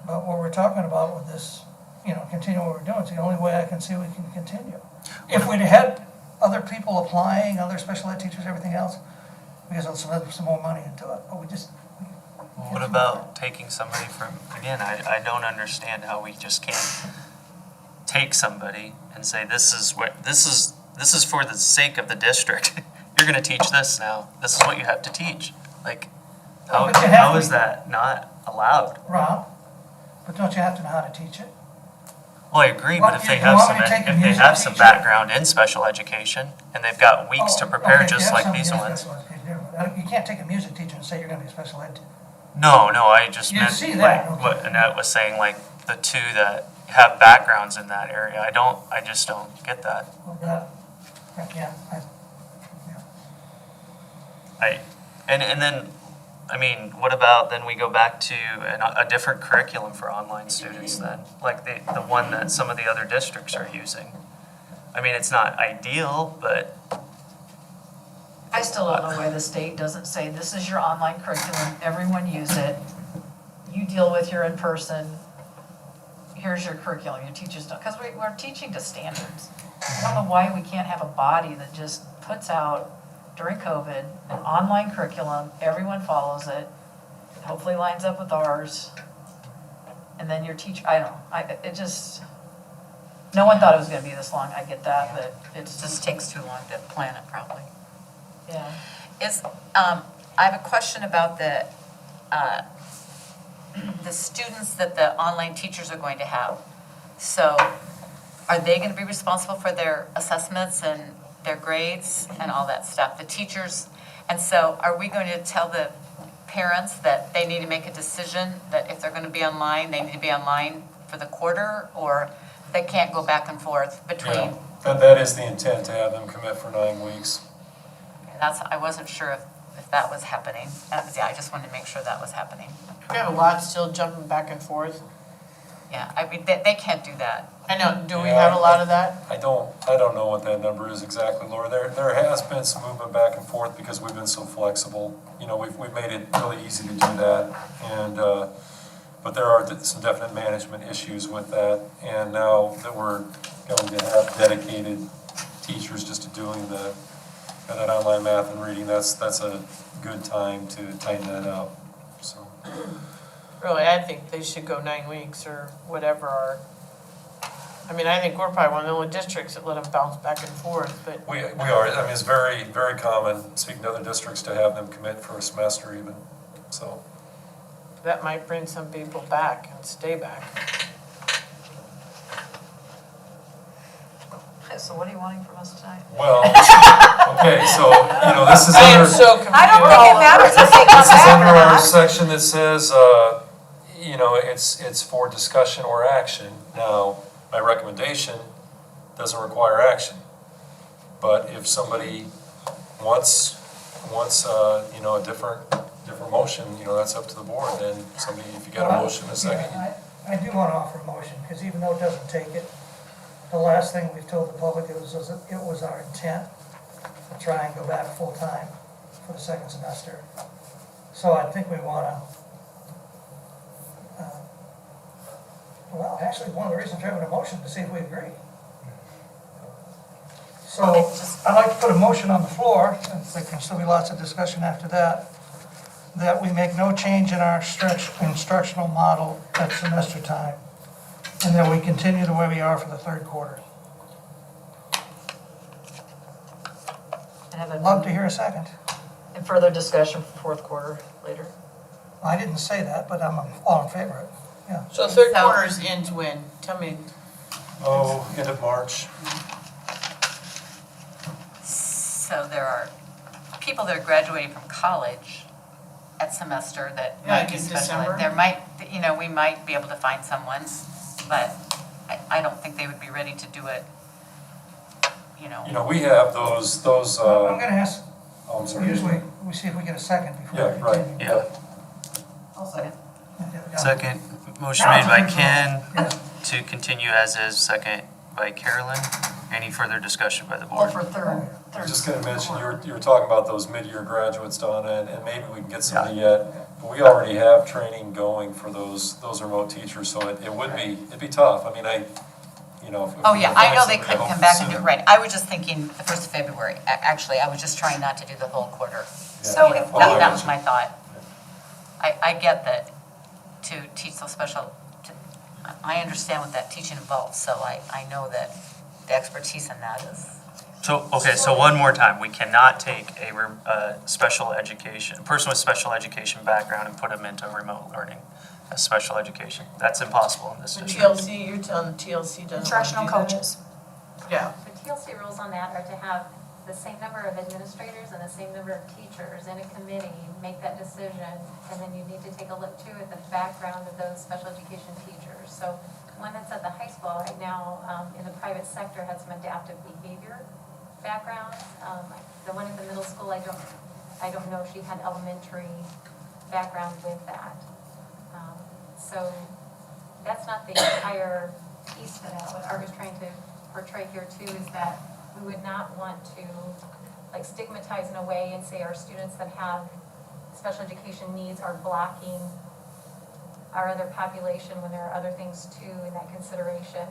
but what we're talking about with this, continue what we're doing, it's the only way I can see we can continue. If we'd had other people applying, other special ed teachers, everything else, we could some more money into it, but we just. What about taking somebody from, again, I don't understand how we just can't take somebody and say, this is for the sake of the district. You're gonna teach this now. This is what you have to teach. Like, how is that not allowed? Rob, but don't you have to know how to teach it? Well, I agree, Well, but if they you have want some, me to take a if they music have some teacher? background in special education and they've got weeks to prepare, Okay, just you have like somebody these in ones. special education, you can't take a music teacher and say you're gonna be a special ed. No, I just You meant see that, like okay. what Annette was saying, like the two that have backgrounds in that area. I just don't get that. Well, that, yeah, And then, I mean, what about then we go back to a different curriculum for online students then? Like the one that some of the other districts are using. I mean, it's not ideal, but I still don't know why the state doesn't say, this is your online curriculum, everyone use it. You deal with your in-person, here's your curriculum, your teachers don't, because we're teaching to standards. I don't know why we can't have a body that just puts out, during COVID, an online curriculum, everyone follows it, hopefully lines up with ours. And then your teacher, I don't know, it just, no one thought it was gonna be this long, I get that, but it just takes too long to plan it probably. yeah. I have a question about the students that the online teachers are going to have. So are they going to be responsible for their assessments and their grades and all that stuff, the teachers? And so are we going to tell the parents that they need to make a decision that if they're going to be online, they need to be online for the quarter, or they can't go back and forth between? Yeah, that is the intent, to have them commit for 9 weeks. I wasn't sure if that was happening. Yeah, I just wanted to make sure that was happening. We have a lot still jumping back and forth. Yeah, I mean, they can't do that. I know, do we Yeah, have a lot of that? I don't know what that number is exactly, Laura. There has been some movement back and forth because we've been so flexible. We've made it really easy to do that, and but there are some definite management issues with that. And now that we're going to have dedicated teachers just to doing that online math and reading, that's a good time to tighten that up. So. Really, I think they should go 9 weeks or whatever. I mean, I think we're probably one of the only districts that let them bounce back and forth, but. We are. I mean, it's very, very common, speaking to other districts, to have them commit for a semester even, so. That might bring some people back and stay back. So what are you wanting from us tonight? Well, okay, so, this is I am under, so confused. I don't think it matters if they come this is back under or our not. section that says, it's for discussion or action. Now, my recommendation doesn't require action. But if somebody wants, a different motion, that's up to the board. Then if you got a motion, a second. I do want to offer a motion, because even though it doesn't take it, the last thing we've told the public it was our intent to try and go back full-time for the second semester. So I think we want to, well, actually, one of the reasons we're having a motion to see if we agree. So I'd like to put a motion on the floor, since there can still be lots of discussion after that we make no change in our instructional model at semester time. and then we continue the way we are for the third quarter. Love to hear a second. And further discussion for fourth quarter later. I didn't say that, but I'm all in favor of it, yeah. So third So- quarter's ends when? Tell me. Oh, end of March. So there are people that are graduating from college at semester that might Like be in special ed. December? There might, we might be able to find someone, but I don't think they would be ready to do it, You know, we have those, I'm gonna ask, oh, I'm sorry. usually, we see if we get a second before Yeah, we right. continue. Yeah. I'll second. Yeah. Second, motion made by Ken Yeah. to continue as is, second by Carolyn. Any further discussion by the All board? for third. I was just gonna mention, you were talking about those mid-year graduates, Donna, and maybe we can get somebody yet. But we already have training going for those remote teachers, so it'd be tough. I mean, if Oh, we yeah, can I find know they somebody, couldn't I come hope back and do it soon. right. I was just thinking the 1st of February. Actually, I was just trying not to do the whole quarter. So Yeah. if Well, I That got was you. my thought. I get that to teach those I understand what that teaching involves, so I know that the expertise in that is. So, okay, so one more time, we cannot take a special education, a person with special education background and put them into remote learning as special education. That's impossible in this The district. TLC, you're telling the TLC doesn't want to instructional do that? coaches. Yeah. The TLC rules on that are to have the same number of administrators and the same number of teachers in a committee make that decision, and then you need to take a look too at the background of those special education teachers. So one that's at the high school right now, in the private sector has some adaptive behavior background. The one at the middle school, I don't know if she had elementary background with that. So that's not the entire piece to that. What Art was trying to portray here too is that we would not want to like stigmatize in a way and say our students that have special education needs are blocking our other population when there are other things too in that consideration.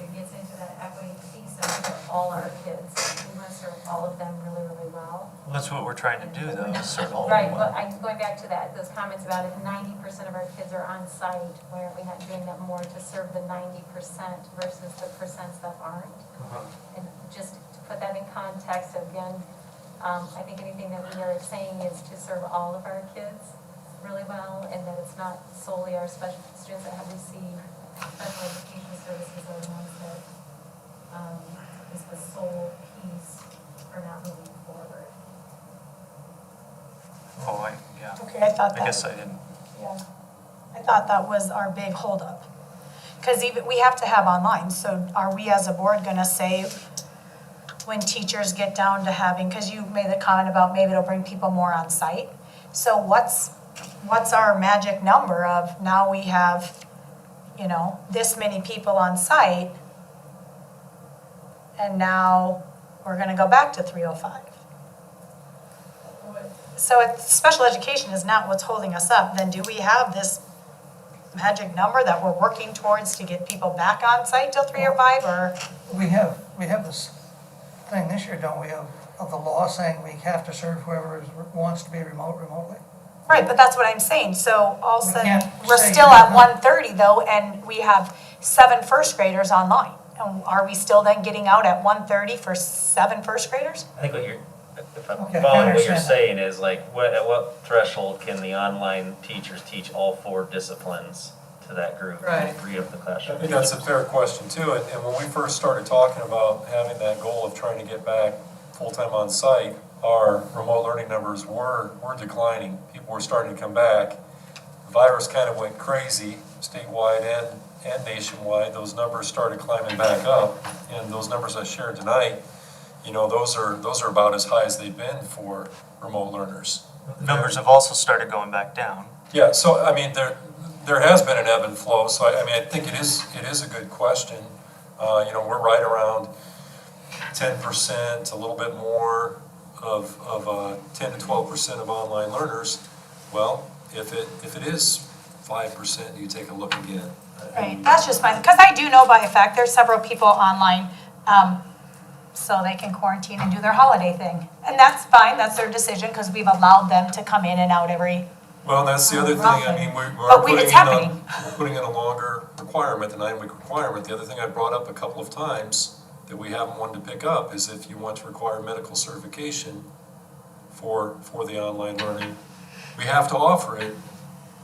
It gets into that equity piece of all our kids. We want to serve all of them really, really well. Well, that's what we're trying to do, though, is serve all of Right, them well, well. going back to that, those comments about if 90% of our kids are on site, why aren't we not doing that more to serve the 90% versus the percents that aren't? And just to put that in context, again, I think anything that we are saying is to serve all of our kids really well, and that it's not solely our special students that have received special education services are the ones that is the sole piece for not moving forward. Oh, yeah. Okay, I thought I guess that, I didn't. yeah. I thought that was our big holdup. Because even, we have to have online, so are we as a board gonna say when teachers get down to having, because you made the comment about maybe it'll bring people more on site. So what's our magic number of now we have, this many people on site, and now we're gonna go back to 305? So if special education is not what's holding us up, then do we have this magic number that we're working towards to get people back on site till 305, or? We have this thing this year, don't we, of the law saying we have to serve whoever wants to be remotely? Right, but that's what I'm saying, so all of a We sudden, can't we're say still you at don't. 130 though, and we have 7 first graders online. And are we still then getting out at 130 for 7 first graders? I think if I'm Okay, I following what you're understand. saying is like, at what threshold can the online teachers teach all 4 disciplines to that group? Right. And free up the classroom. I think that's a fair question too, and when we first started talking about having that goal of trying to get back full-time on site, our remote learning numbers were declining. People were starting to come back. The virus kind of went crazy statewide and nationwide. Those numbers started climbing back up, and those numbers I shared tonight, those are about as high as they've been for remote learners. Numbers have also started going back down. Yeah, so I mean, there has been an ebb and flow, so I mean, I think it is a good question. We're right around 10%, a little bit more of 10 to 12% of online learners. Well, if it is 5%, you take a look again. Right, that's just fine, because I do know by a fact, there's several people online, so they can quarantine and do their holiday thing. And that's fine, that's their decision, because we've allowed them to come in and out every Well, that's the other thing, I mean, we're But putting it's in happening. we're putting in a longer requirement, the 9-week requirement. The other thing I brought up a couple of times that we haven't wanted to pick up is if you want to require medical certification for the online learning, we have to offer it.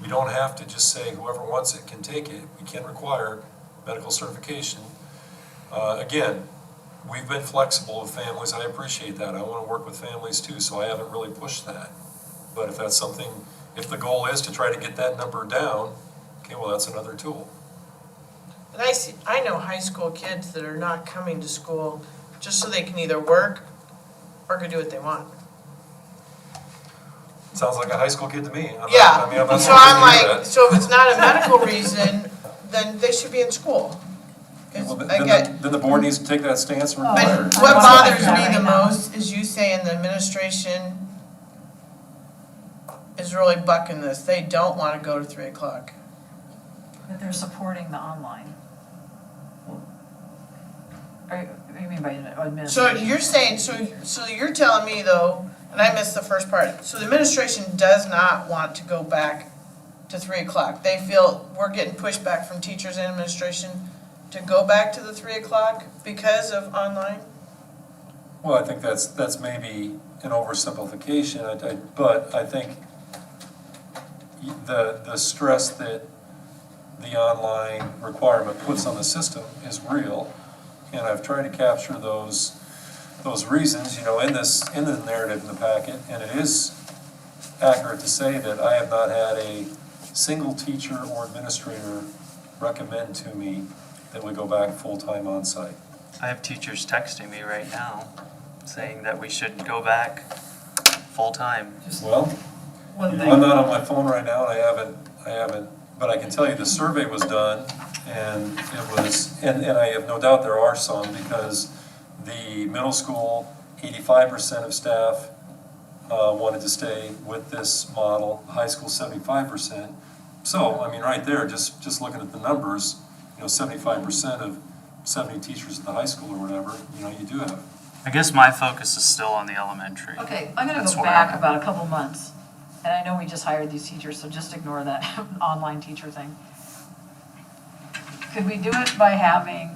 We don't have to just say whoever wants it can take it. We can require medical certification. Again, we've been flexible with families, I appreciate that. I want to work with families too, so I haven't really pushed that. But if that's something, if the goal is to try to get that number down, okay, well, that's another tool. But I know high school kids that are not coming to school just so they can either work or can do what they want. Sounds like a high school kid to me. I'm Yeah, not so I'm surprised to hear like, that. so if it's not a medical reason, then they should be in school. 'Cause Well, I get, then the board needs to take that stance and but require it. what bothers me Right the now. most is you saying the administration is really bucking this. They don't wanna go to 3 o'clock. But they're supporting the online. What do you mean by So administration? you're saying, so you're telling me though, and I missed the first part, so the administration does not want to go back to 3 o'clock. They feel we're getting pushback from teachers and administration to go back to the 3 o'clock because of online? Well, I think that's maybe an oversimplification, but I think the stress that the online requirement puts on the system is real, and I've tried to capture those reasons, in the narrative in the packet, and it is accurate to say that I have not had a single teacher or administrator recommend to me that we go back full-time on-site. I have teachers texting me right now saying that we should go back full-time. Well, One I'm not on my phone right now, and I haven't, but I can tell you the survey was done, and it was, and I have no doubt there are some, because the middle school, 85% of staff wanted to stay with this model, high school 75%. So, I mean, right there, just looking at the numbers, 75% of 70 teachers at the high school or whatever, you do have. I guess my focus is still on the elementary. Okay, I'm gonna That's go where back I'm at. about a couple months, and I know we just hired these teachers, so just ignore that online teacher thing. Could we do it by having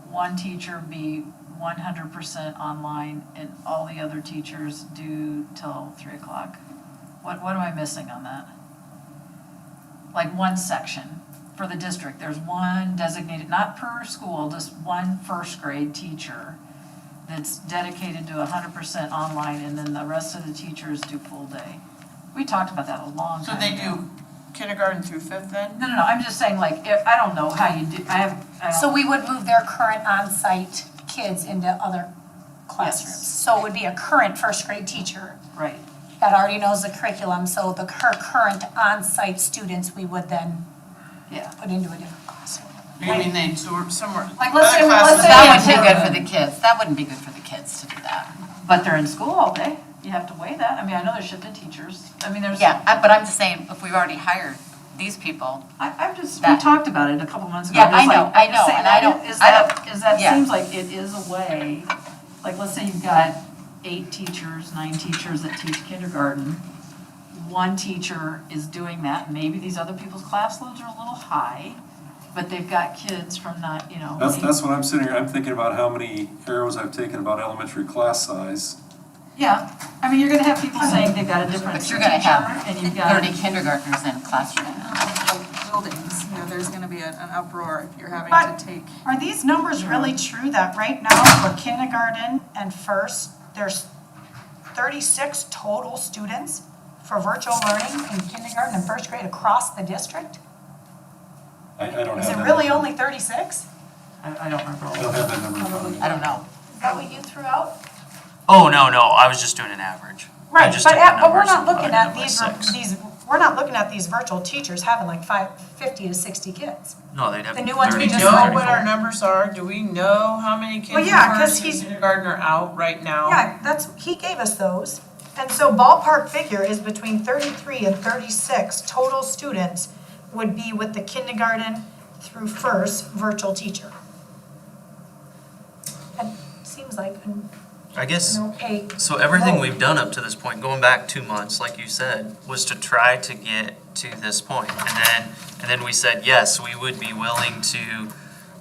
one teacher be 100% online and all the other teachers do till 3 o'clock? What am I missing on that? Like one section for the district, there's one designated, not per school, just one first grade teacher that's dedicated to 100% online, and then the rest of the teachers do full day. We talked about that a long So time they ago. do kindergarten through 5th then? No, I'm just saying, like, I don't know how you do, I don't. So we would move their current on-site kids into other classrooms. Yes. So it would be a current first grade teacher Right, that already knows the curriculum, so her current on-site students, we would then yeah. put into a different classroom. You mean they, somewhere, Like, let's say, other classes- That wouldn't be good for the kids. That wouldn't be good for the kids to do that. But they're in school all day, you have to weigh that, I mean, I know there's shifted teachers, I mean, there's. But I'm just saying, if we've already hired these people, I'm just, we That- talked about it a couple months ago. Yeah, just I know, like- I I'm just know, saying and I don't- Is that yeah. seems like it is a way, like, let's say you've got 8 teachers, 9 teachers that teach kindergarten. One teacher is doing that, maybe these other people's class loads are a little high, but they've got kids from not, That's what I'm sitting here, I'm thinking about how many arrows I've taken about elementary class size. Yeah, I mean, you're gonna have people saying they've got a different but teacher, you're gonna have and you've got. 30 kindergartners in a classroom. Buildings, there's gonna be an uproar if you're having But- to take. Are these numbers really true that right now for kindergarten and first, there's 36 total students for virtual learning in kindergarten and first grade across the district? I don't have Is it that really number. only 36? I don't remember all I don't have that number in front of me. I don't know. Is that what you threw out? Oh, no, I was just doing an average. I Right, just but, took the but we're numbers not and looking divided at it by these, 6. we're not looking at these virtual teachers having like 50 to 60 kids. No, they'd have The new ones we 30 Do we just know hired. what our numbers are? Do we know how many kids Well, in yeah, 'cause first and he's- kindergarten are out right now? Yeah, he gave us those. And so ballpark figure is between 33 and 36 total students would be with the kindergarten through first virtual teacher. That seems like I guess, an opaque. so everything load. we've done up to this point, going back 2 months, like you said, was to try to get to this point. And then we said, yes, we would be willing to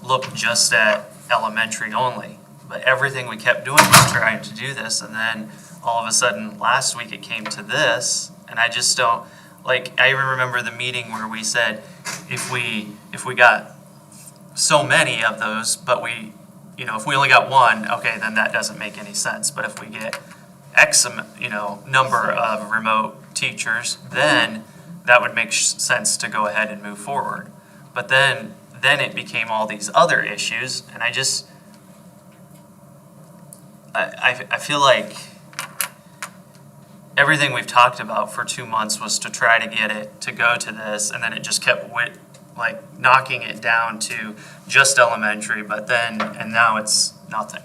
look just at elementary only. But everything we kept doing was trying to do this, and then all of a sudden, last week it came to this, and I just don't, like, I even remember the meeting where we said, if we got so many of those, but if we only got one, okay, then that doesn't make any sense. But if we get X, number of remote teachers, then that would make sense to go ahead and move forward. But then it became all these other issues, and I feel like everything we've talked about for 2 months was to try to get it to go to this, and then it just kept knocking it down to just elementary, and now it's nothing.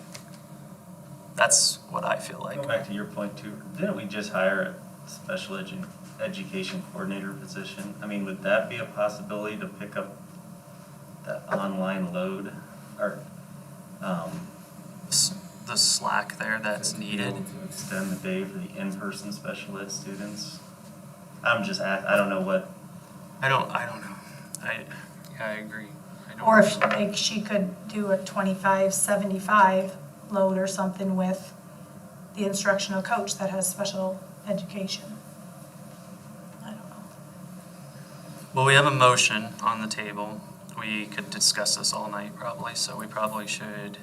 That's what I feel like. Go back to your point too, didn't we just hire a special education coordinator position? I mean, would that be a possibility to pick up that online load, or, The slack there that's needed. to extend the day for the in-person special ed students? I don't know what. I don't know. I agree. I don't Or know. if, like, she could do a 25-75 load or something with the instructional coach that has special education. I don't know. Well, we have a motion on the table. We could discuss this all night probably, so we probably should.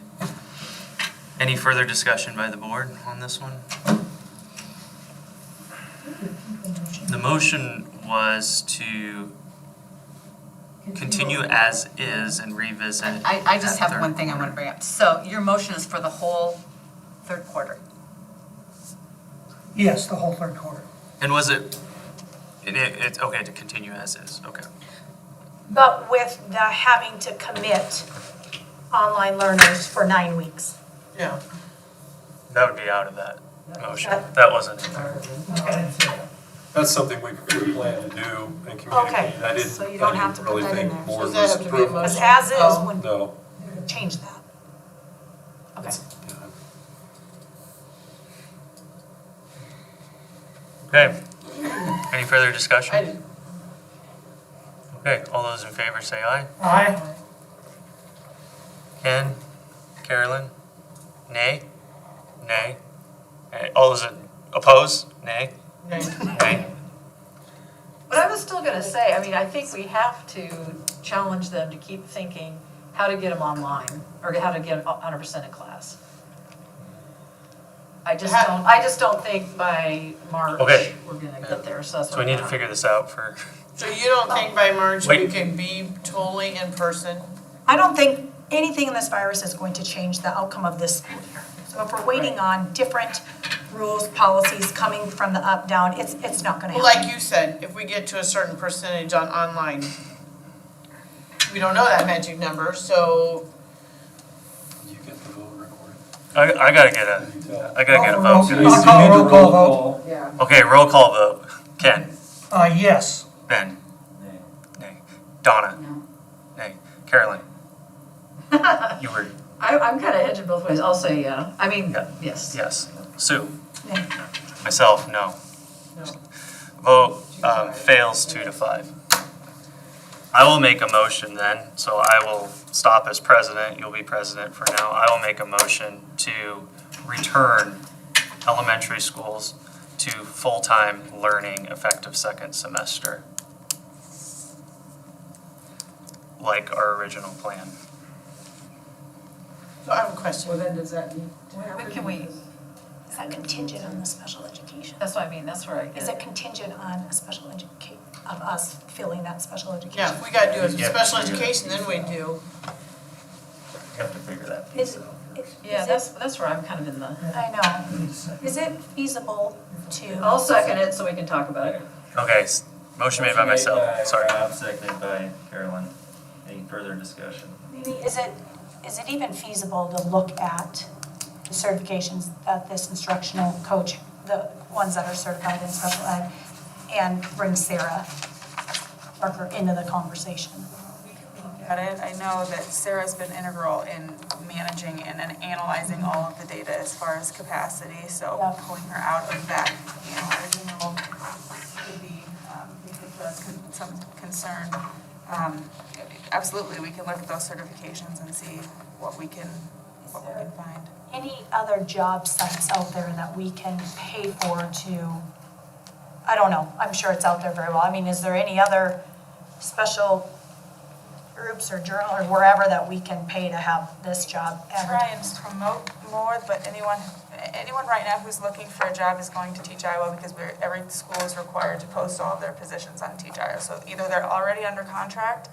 Any further discussion by the board on this one? The motion was to continue as is and revisit. I just at have one third thing I want to quarter. bring up. So your motion is for the whole third quarter. Yes, the whole third quarter. And was it's okay to continue as is, okay. But with the having to commit online learners for 9 weeks. Yeah. That would be out of that motion. That- That wasn't in there. That's something we plan to do and Okay, communicate. I so you didn't, don't I have to didn't put really that in think there. board Does that was have to be a approving. Because motion? as is Oh. wouldn't No. change that. Okay. Okay. Any further discussion? I did. Okay, all those in favor say aye. Aye. Ken? Carolyn? Nay? Nay? All those oppose? Nay? Nay? But I was still gonna say, I mean, I think we have to challenge them to keep thinking how to get them online, or how to get 100% in class. I just don't think by March Okay. we're gonna get there, so that's what So we need to I'm- figure this out for, So you don't think by March we Wait. can be totally in person? I don't think anything in this virus is going to change the outcome of this school year. So if we're waiting on different rules, policies coming from the up, down, it's not gonna Well, happen. like you said, if we get to a certain percentage on online, we don't know that magic number, so You get the vote recorded. I gotta get a vote. Roll call vote. Okay, roll call vote. Ken? Yes. Ben? Nay. Donna? Nay. Carolyn? You were, I'm kind of hedging both ways, I'll say yeah, I mean, Yeah. yes. yes. Sue? Nay. Myself, no. Vote fails 2-5. I will make a motion then, so I will stop as president, you'll be president for now. I will make a motion to return elementary schools to full-time learning effective second semester. Like our original plan. I have a question. then does that mean? When can we, Is that contingent on the special education? that's what I mean, that's where I Is get it contingent on a special of us filling that special education? Yeah, if we gotta do a Yeah. special education, then we do. You have to figure that Is, piece out. Yeah, is that's where I'm kind of in the, it, I know, is it feasible to? I'll second it so we can talk about it. Okay, motion made by myself, sorry. Rob, seconded by Carolyn. Any further discussion? Maybe, is it even feasible to look at the certifications that this instructional coach, the ones that are certified in special ed, and bring Sarah Parker into the conversation? At it, I know that Sarah's been integral in managing and then analyzing all of the data as far as capacity. So Yeah. pulling her out of that analyzing role could be, some concern. Absolutely, we can look at those certifications and see what we can find. Any other job sites out there that we can pay for to, I don't know, I'm sure it's out there very well. I mean, is there any other special groups or journal or wherever that we can pay to have this job Try advertised? and promote more, but anyone right now who's looking for a job is going to Teach Iowa because every school is required to post all of their positions on Teach Iowa. So either they're already under contract,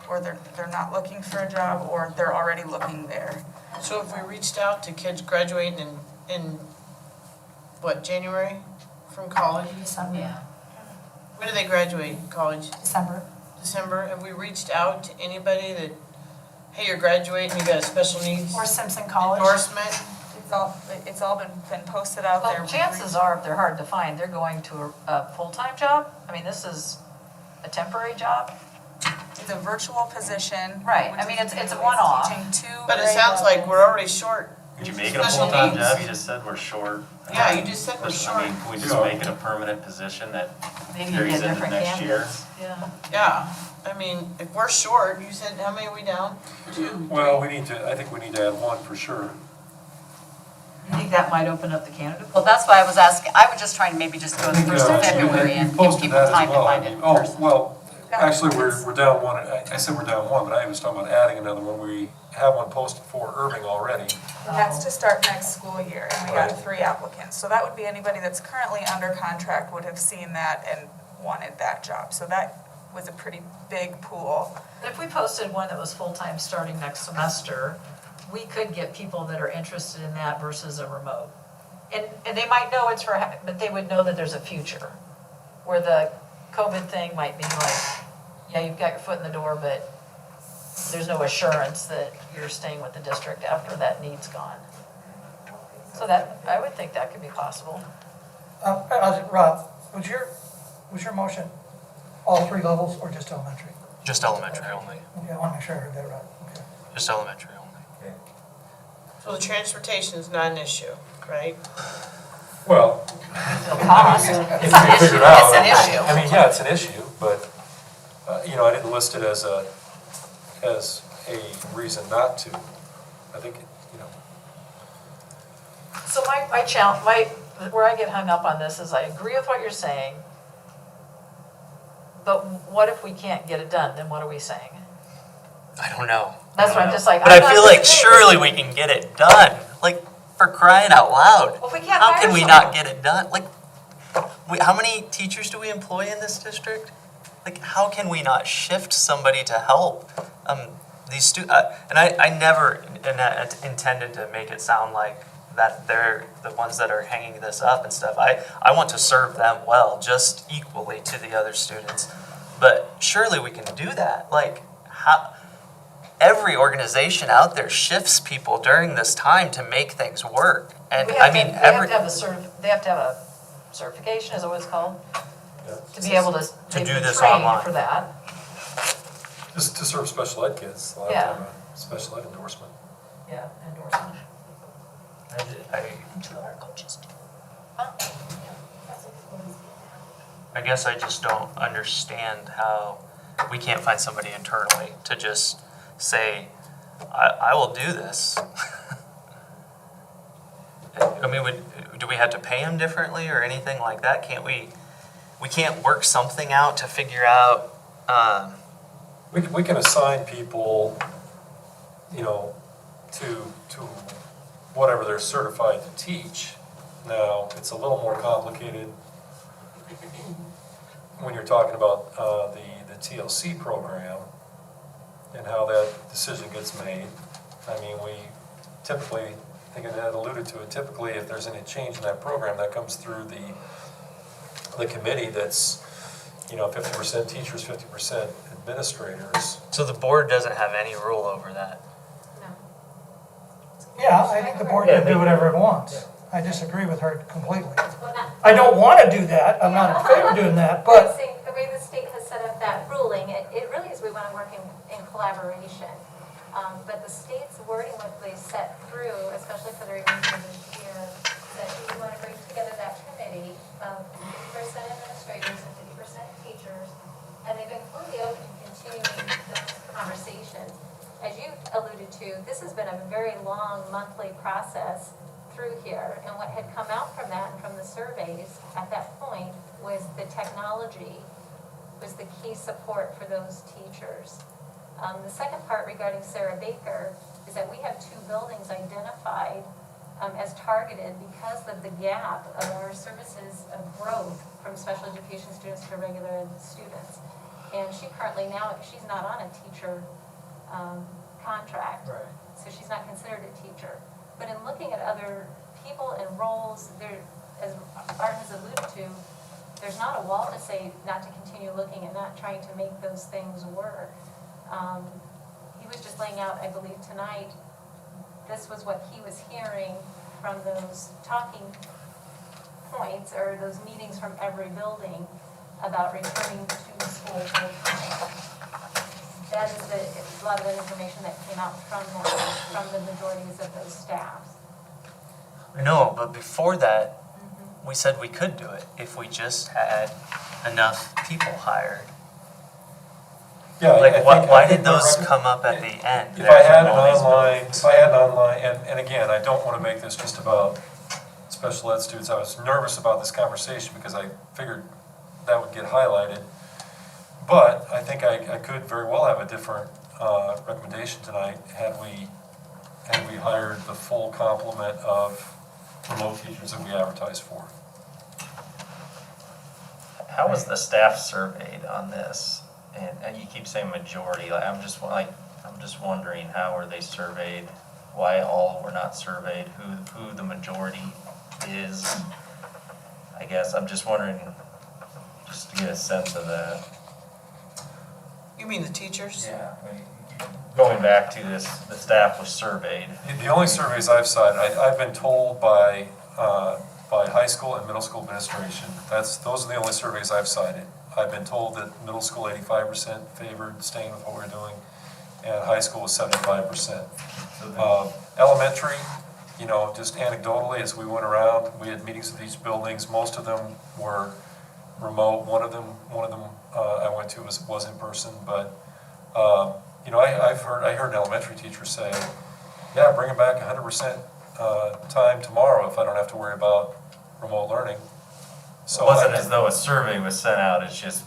or they're not looking for a job, or they're already looking there. So if we reached out to kids graduating in what, January from college? December. Yeah. When do they graduate college? December. December? Have we reached out to anybody that, hey, you're graduating, you got a special needs Or Simpson College. endorsement? It's all been posted out there. Well, chances are, if they're hard to find, they're going to a full-time job. I mean, this is a temporary job. It's a virtual position. Right. which I mean, is it's a one-off. Teaching two But it grade sounds like levels. we're already short. Could you make it a Special full-time needs. job? You just said we're short. Yeah, you just said we're I short. mean, can we just make it a permanent position that Maybe you carries get into different next year? candidates. Yeah. Yeah, I mean, if we're short, you said, how many are we down? 2? Well, I think we need to add one for sure. I think that might open up the candidate pool. Well, that's why I was asking, I was just trying to maybe just go the first of February and give Posted people that as time to well. find it. Oh, well, actually, we're down one. I said we're down one, but I was talking about adding another one. We have one posted for Irving already. And that's to start next school year, and we got Right. 3 applicants. So that would be anybody that's currently under contract would have seen that and wanted that job. So that was a pretty big pool. But if we posted one that was full-time starting next semester, we could get people that are interested in that versus a remote. And they might know it's for, but they would know that there's a future. Where the COVID thing might be like, yeah, you've got your foot in the door, but there's no assurance that you're staying with the district after that need's gone. So that, I would think that could be possible. Rob, was your motion all 3 levels or just elementary? Just elementary only, Okay, I want to make sure I heard that right. Okay. just elementary only. So the transportation is not an issue, right? Well, The cost, if it's we an issue, figure it out. it's an issue. I mean, yeah, it's an issue, but, I didn't list it as a reason not to. I think, So my challenge, where I get hung up on this is I agree with what you're saying, but what if we can't get it done, then what are we saying? I don't know. That's what I'm just like. But I'm I not feel like disagreeing. surely we can get it done, like, for crying out loud. Well, if we can't How hire can we someone. not get it done? Like, how many teachers do we employ in this district? Like, how can we not shift somebody to help? These and I never intended to make it sound like that they're the ones that are hanging this up and stuff. I want to serve them well, just equally to the other students. But surely we can do that. Like, how? Every organization out there shifts people during this time to make things work. And We I have to- mean, they have to have a certification, is that what it's called? To be able to, they've do been this trained online. for that. just to serve special ed kids, they'll have to have a special ed endorsement. Yeah, endorsement. I guess I just don't understand how we can't find somebody internally to just say, I will do this. I mean, do we have to pay them differently or anything like that? Can't we can't work something out to figure out, We can assign people, to whatever they're certified to teach. Now, it's a little more complicated when you're talking about the TLC program and how that decision gets made. I mean, we typically, I think I alluded to it, typically if there's any change in that program, that comes through the committee that's, 50% teachers, 50% administrators. so the board doesn't have any rule over that? Yeah, I think the board can do whatever it wants. I disagree with her completely. I don't want to do that, I'm not in favor of doing that, but The way the state has set up that ruling, it really is, we want to work in collaboration. But the state's wording, what they set through, especially for the remainder of this year, that we want to bring together that committee of 50% administrators and 50% teachers, and they've been completely open to continuing those conversations. As you alluded to, this has been a very long monthly process through here, and what had come out from that and from the surveys at that point was the technology was the key support for those teachers. The second part regarding Sarah Baker is that we have 2 buildings identified as targeted because of the gap of our services of growth from special education students to regular ed students. And she currently now, she's not on a teacher contract, so she's not considered a teacher. But in looking at other people and roles, there, as Art has alluded to, there's not a wall to say not to continue looking and not trying to make those things work. He was just laying out, I believe tonight, this was what he was hearing from those talking points or those meetings from every building about returning to school full time. That is a lot of the information that came out from the majorities of those staffs. No, but before that, we said we could do it if we just had enough people hired. Yeah, Like, I why think did my those recommend- come up at the end? If there I had from an all these online, buildings? if I had an online, and again, I don't want to make this just about special ed students. I was nervous about this conversation because I figured that would get highlighted. But I think I could very well have a different recommendation tonight had we hired the full complement of remote teachers that we advertised for. How was the staff surveyed on this? And you keep saying majority, I'm just wondering, how were they surveyed? Why all were not surveyed? Who the majority is? I guess I'm just wondering, just to get a sense of that. You mean the teachers? Yeah. Going back to this, the staff was surveyed. The only surveys I've cited, I've been told by high school and middle school administration, those are the only surveys I've cited. I've been told that middle school 85% favored staying with what we're doing, and high school was 75%. Elementary, just anecdotally, as we went around, we had meetings with each buildings. Most of them were remote. One of them I went to was in person, but I heard an elementary teacher say, "Yeah, bring them back 100% time tomorrow if I don't have to worry about remote learning." So It wasn't as though a survey was sent out, it's just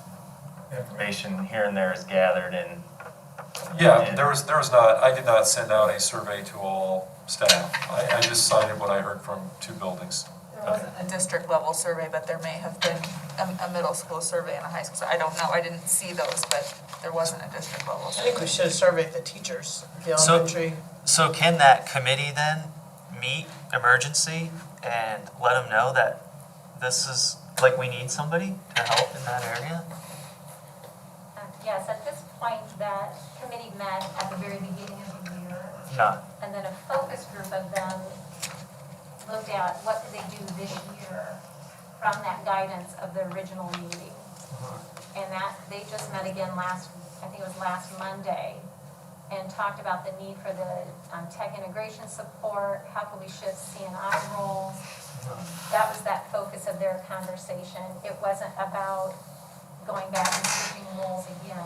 information here and there is gathered and. Yeah, there was not, I did not send out a survey to all staff. I just cited what I heard from 2 buildings. There wasn't a district level survey, but there may have been a middle school survey and a high school, I don't know, I didn't see those, but there wasn't a district level I survey. think we should have surveyed the teachers, the So- elementary. So can that committee then meet emergency and let them know that this is, like, we need somebody to help in that area? Yes, at this point, that committee met at the very beginning of the year, No. and then a focus group of them looked at what could they do this year from that guidance of the original meeting. And that, they just met again I think it was last Monday, and talked about the need for the tech integration support, how can we shift C&I roles. That was that focus of their conversation. It wasn't about going back and switching roles again.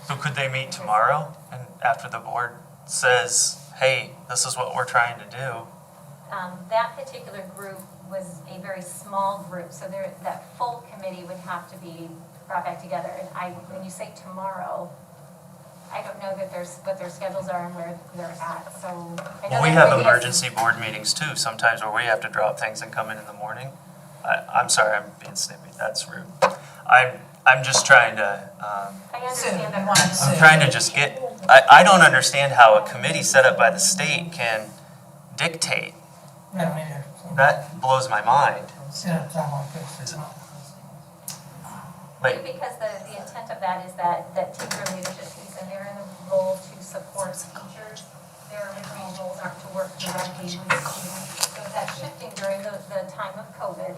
So could they meet tomorrow and after the board says, hey, this is what we're trying to do? That particular group was a very small group, so that full committee would have to be brought back together. And when you say tomorrow, I don't know that what their schedules are and where they're at, so. I know Well, we that have maybe emergency board meetings too, sometimes where we have to drop things and come in the morning. I'm sorry, I'm being snippy, that's rude. I'm just trying to, I understand Sue, that. you wanted to I'm say. trying to just get, I don't understand how a committee set up by the state can dictate. Yeah, I mean, That blows my mind. in a time like this. Is it- Maybe because the intent of that is that teacher leadership piece, and they're in the role to support teachers. Their original roles aren't to work directly with students. So that shifting during the time of COVID,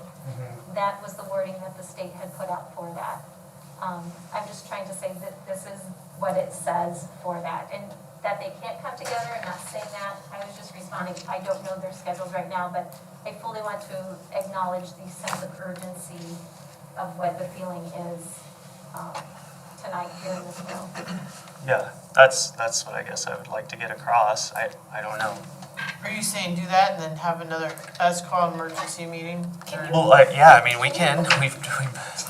that was the wording that the state had put out for that. I'm just trying to say that this is what it says for that. And that they can't come together, I'm not saying that, I was just responding, I don't know their schedules right now, but I fully want to acknowledge the sense of urgency of what the feeling is tonight here in this room. Yeah, that's what I guess I would like to get across. I don't know. Are you saying do that and then have another, us call emergency meeting? Or- Well, yeah, I mean, we can. We've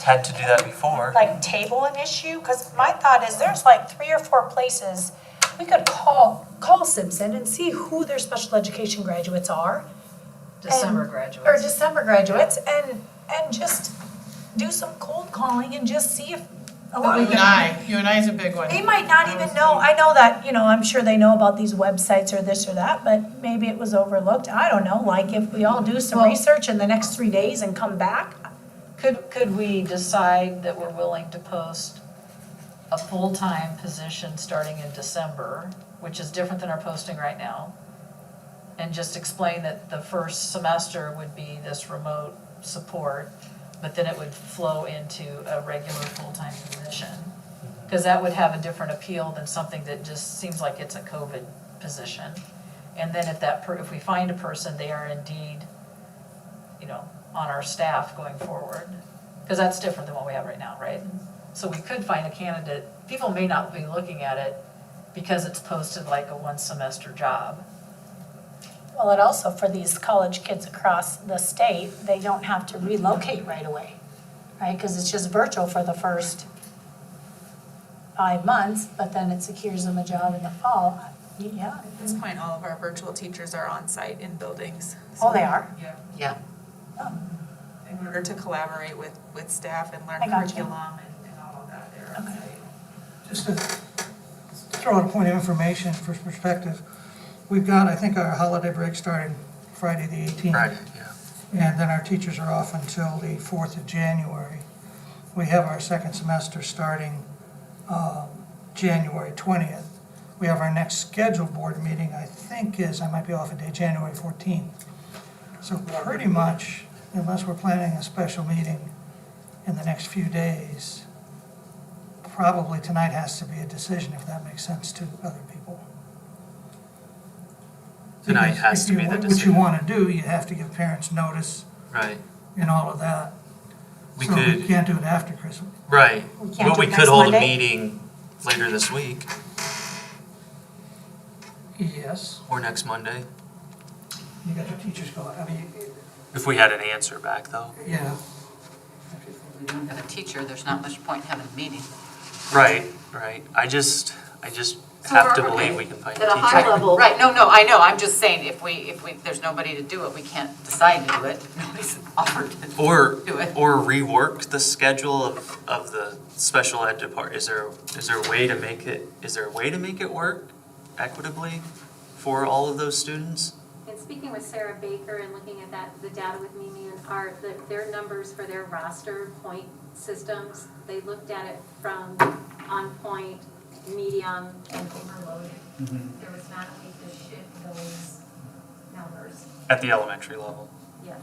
had to do that before. Like table an issue? Because my thought is there's like 3 or 4 places we could call Simpson and see who their special education graduates are. December Or graduates. December graduates and just do some cold calling and just see if a lot of them. UNI is a big one. They might not even know, I know that, I'm sure they know about these websites or this or that, but maybe it was overlooked. I don't know, like if we all do some Well- research in the next 3 days and come back. Could we decide that we're willing to post a full-time position starting in December, which is different than our posting right now? And just explain that the first semester would be this remote support, but then it would flow into a regular full-time position. Because that would have a different appeal than something that just seems like it's a COVID position. And then if we find a person, they are indeed, on our staff going forward. Because that's different than what we have right now, right? So we could find a candidate, people may not be looking at it because it's posted like a 1-semester job. Well, it also, for these college kids across the state, they don't have to relocate right away, right? Because it's just virtual for the first 5 months, but then it secures them a job in the fall. Yeah. At this point, all of our virtual teachers are on site in buildings. Oh, they are? Yeah. Yeah. In order to collaborate with staff and learn I got you. curriculum and all of that, they're on Okay. site. Just to throw out a point of information for perspective, we've got, I think, our holiday break starting Friday the 18th. Right, yeah. And then our teachers are off until the 4th of January. We have our second semester starting January 20th. We have our next scheduled board meeting, I think I might be off a day, January 14th. So pretty much, unless we're planning a special meeting in the next few days, probably tonight has to be a decision, if that makes sense to other people. Tonight Because has if to you be the want- decision. What you want to do, you have to give parents notice Right. and all of that. We So we could, can't do it after Christmas. right. We can't But do we it could next hold a Monday? meeting later this week Yes, or next Monday. you got your teachers going, If we had an answer back, though. yeah. If we don't have a teacher, there's not much point in having a meeting. Right, right. I just have to believe we can find a At a high teacher. level. Right, no, I know, I'm just saying, if there's nobody to do it, we can't decide to do it, nobody's offered to do it. Or rework the schedule of the special ed department. Is there a way to make it work equitably for all of those students? And speaking with Sarah Baker and looking at the data with Mimi and Art, their numbers for their roster point systems, they looked at it from on point, medium, and overloaded. There was not a need to shift those numbers. At the elementary level. Yeah.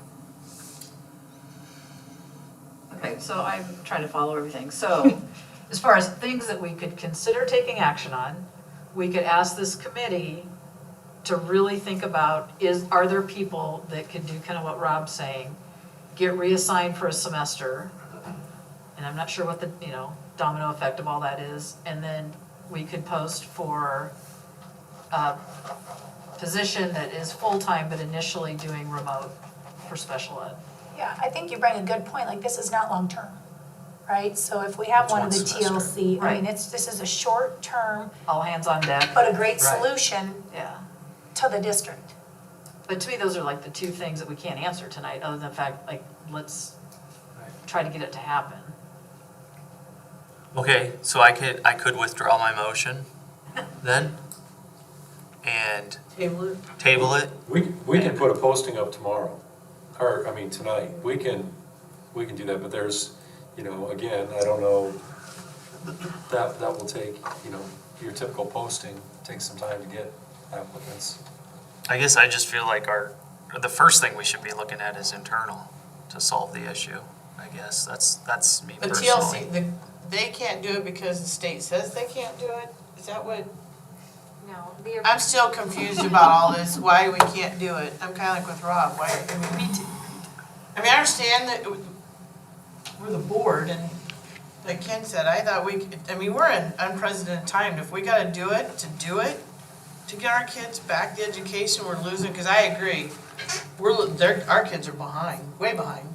Okay, so I'm trying to follow everything. So, as far as things that we could consider taking action on, we could ask this committee to really think about, are there people that could do kind of what Rob's saying, get reassigned for a semester, and I'm not sure what the, domino effect of all that is, and then we could post for a position that is full-time but initially doing remote for special ed. Yeah, I think you bring a good point, like this is not long-term, right? So if we have It's one of one the semester. TLC, I mean, Right. this is a short-term, All hands on deck. but a great Right. solution Yeah. to the district. But to me, those are like the two things that we can't answer tonight, other than the fact, like, let's try to get it to happen. Okay, so I could withdraw my motion then and table it. We can put a posting up tomorrow, tonight. We can do that, but there's, again, I don't know, that will take, your typical posting, takes some time to get applicants. I guess I just feel like the first thing we should be looking at is internal to solve the issue. I guess that's me The personally. TLC, they can't do it because the state says they can't do it? Is that what? No, I'm still confused about all this, why we can't do it. I'm kinda like with Rob, why, I mean, I understand that we're the board and like Ken said, I thought we're in unprecedented time. If we gotta do it, to get our kids back the education we're losing, cause I agree. Our kids are behind, way behind.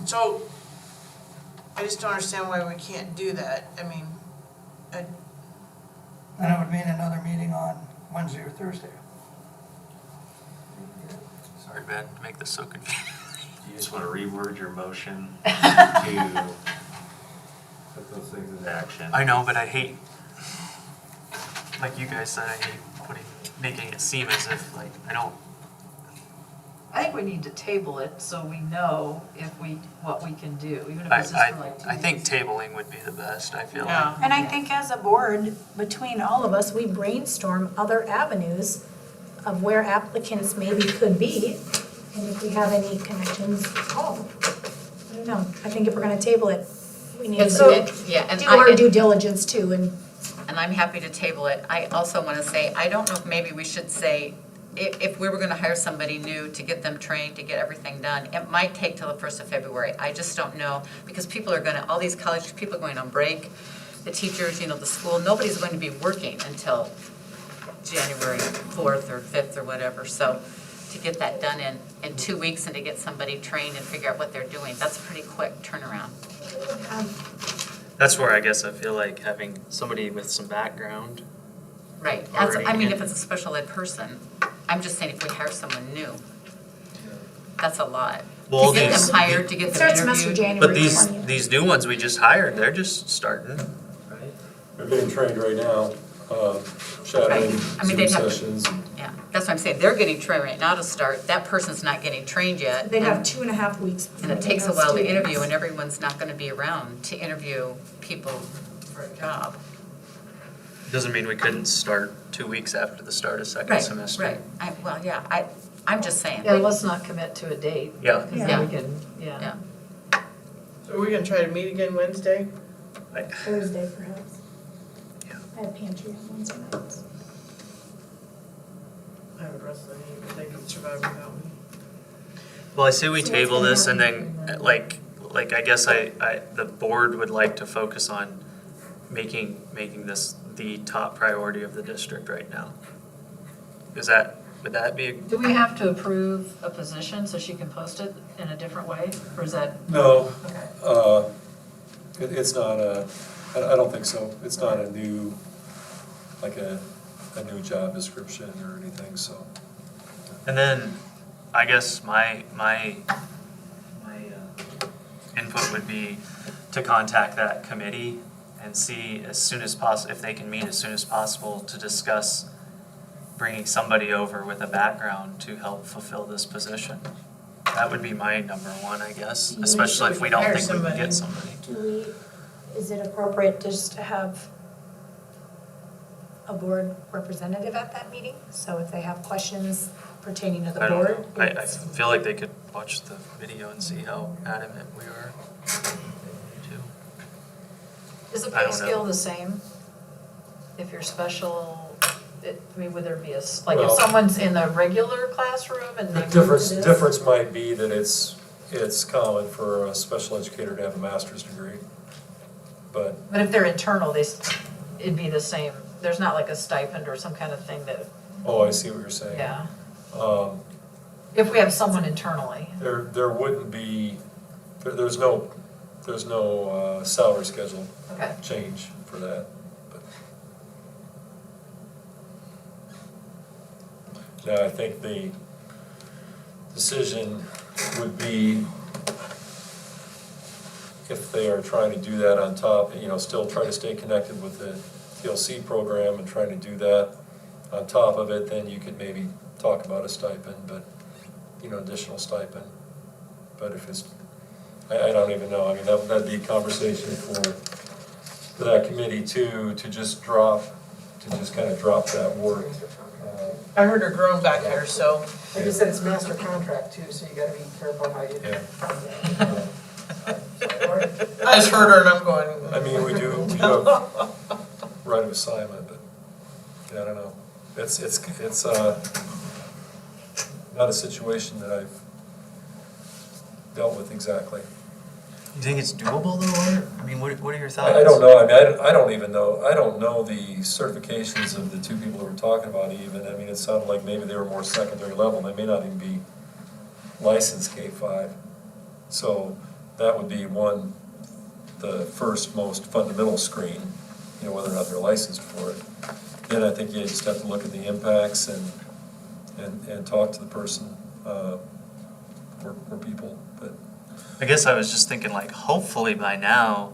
So, I just don't understand why we can't do that. I mean, Then it would mean another meeting on Wednesday or Thursday. Sorry, Ben, to make this so confusing. You just want to reword your motion to put those things into action. I know, but I hate, like you guys said, I hate making it seem as if like I don't. I think we need to table it so we know what we can do, even if it's just for like 2 I think weeks. tabling would be the best. I feel yeah. like. And I think as a board, between all of us, we brainstorm other avenues of where applicants maybe could be, and if we have any connections, call. I don't know, I think if we're gonna table it, we need to Yeah, and do our due diligence too, and I'm happy to table it. I also want to say, I don't know if maybe we should say, if we were going to hire somebody new to get them trained, to get everything done, it might take till the 1st of February. I just don't know, because people are going to, all these college people are going on break, the teachers, the school, nobody's going to be working until January 4th or 5th or whatever. So to get that done in 2 weeks and to get somebody trained and figure out what they're doing, that's a pretty quick turnaround. That's where I guess I feel like having somebody with some background. Right, Already I mean, in. if it's a special ed person, I'm just saying if we hire someone new, that's a lot. Well, To get these- them hired, to get it them starts semester interviewed. But January 20th. these new ones we just hired, they're just starting. They're getting trained right now, shadowing Right. I mean, Zoom they'd have to- sessions. Yeah, that's what I'm saying, they're getting trained right now to start, that person's not getting trained yet. they'd have 2.5 weeks. And it takes a while to interview, and everyone's not gonna be around to interview people for a job. Doesn't mean we couldn't start 2 weeks after the start of second Right, semester. right, well, yeah, I'm just saying. Yeah, let's not commit to a date. Yeah. Because Yeah. then we can, yeah. Yeah. So are we gonna try to meet again Wednesday? Thursday perhaps. Yeah. I have pantry on Wednesday nights. I have a wrestling meeting, but they can survive without me. Well, I say we So what's table gonna this and happen? then, like I guess the board would like to focus on making this the top priority of the district right now. Would that be? Do we have to approve a position so she can post it in a different way, or is that? No, Okay. it's not I don't think so. It's not a new, like a new job description or anything, so. And then, I guess my input would be to contact that committee and see as soon as possible, if they can meet as soon as possible to discuss bringing somebody over with a background to help fulfill this position. That would be my number one, I guess, Do you especially if we don't hire think we can somebody? get somebody. Do is it appropriate just to have a board representative at that meeting? So if they have questions pertaining to the I don't board, know. I it's- feel like they could watch the video and see how adamant we were. too. Is the I pay don't know. scale the same? If you're special, would there be like if Well- someone's in the regular classroom and The they move difference, to this? difference might be that it's common for a special educator to have a master's degree. But, But if they're internal, it'd be the same, there's not like a stipend or some kind of thing that, oh, I see what you're saying. yeah. Um, If we have someone internally, there wouldn't be, there's no salary schedule okay. change for that. But now, I think the decision would be if they are trying to do that on top, still try to stay connected with the TLC program and trying to do that on top of it, then you could maybe talk about a stipend, but, additional stipend. But if it's, I don't even know, I mean, that'd be a conversation for that committee too, to just kind of drop that work. I heard her groan back there, so. They just said it's master contract too, so you gotta be careful how you. Yeah. I just heard her and I'm going. I mean, we do have right of assignment, but, I don't know. It's not a situation that I've dealt with exactly. You think it's doable though, or, I mean, what are your thoughts? I don't know, I mean, I don't even know, I don't know the certifications of the two people who were talking about even. I mean, it sounded like maybe they were more secondary level, they may not even be licensed K-5. So that would be the first most fundamental screen, you know, whether or not they're licensed for it. Then I think you just have to look at the impacts and talk to the person, or people, but. I guess I was just thinking, like, hopefully by now,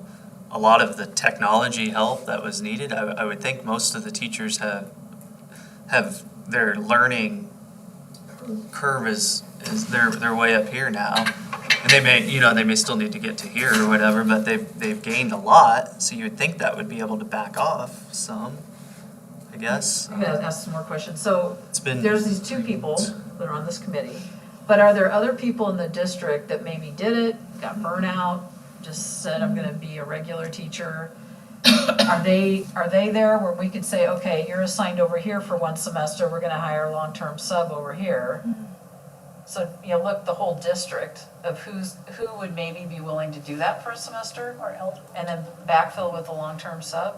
a lot of the technology help that was needed, I would think most of the teachers have their learning curve is they're way up here now. And they may still need to get to here or whatever, but they've gained a lot, so you would think that would be able to back off some, I guess. I'm gonna ask some more questions. So It's been- there's these two people that are on this committee, but are there other people in the district that maybe did it, got burnout, just said, I'm gonna be a regular teacher? Are they there where we could say, okay, you're assigned over here for one semester, we're gonna hire a long-term sub over here? So, you know, look, the whole district of who would maybe be willing to do that for a semester, and then backfill with a long-term sub?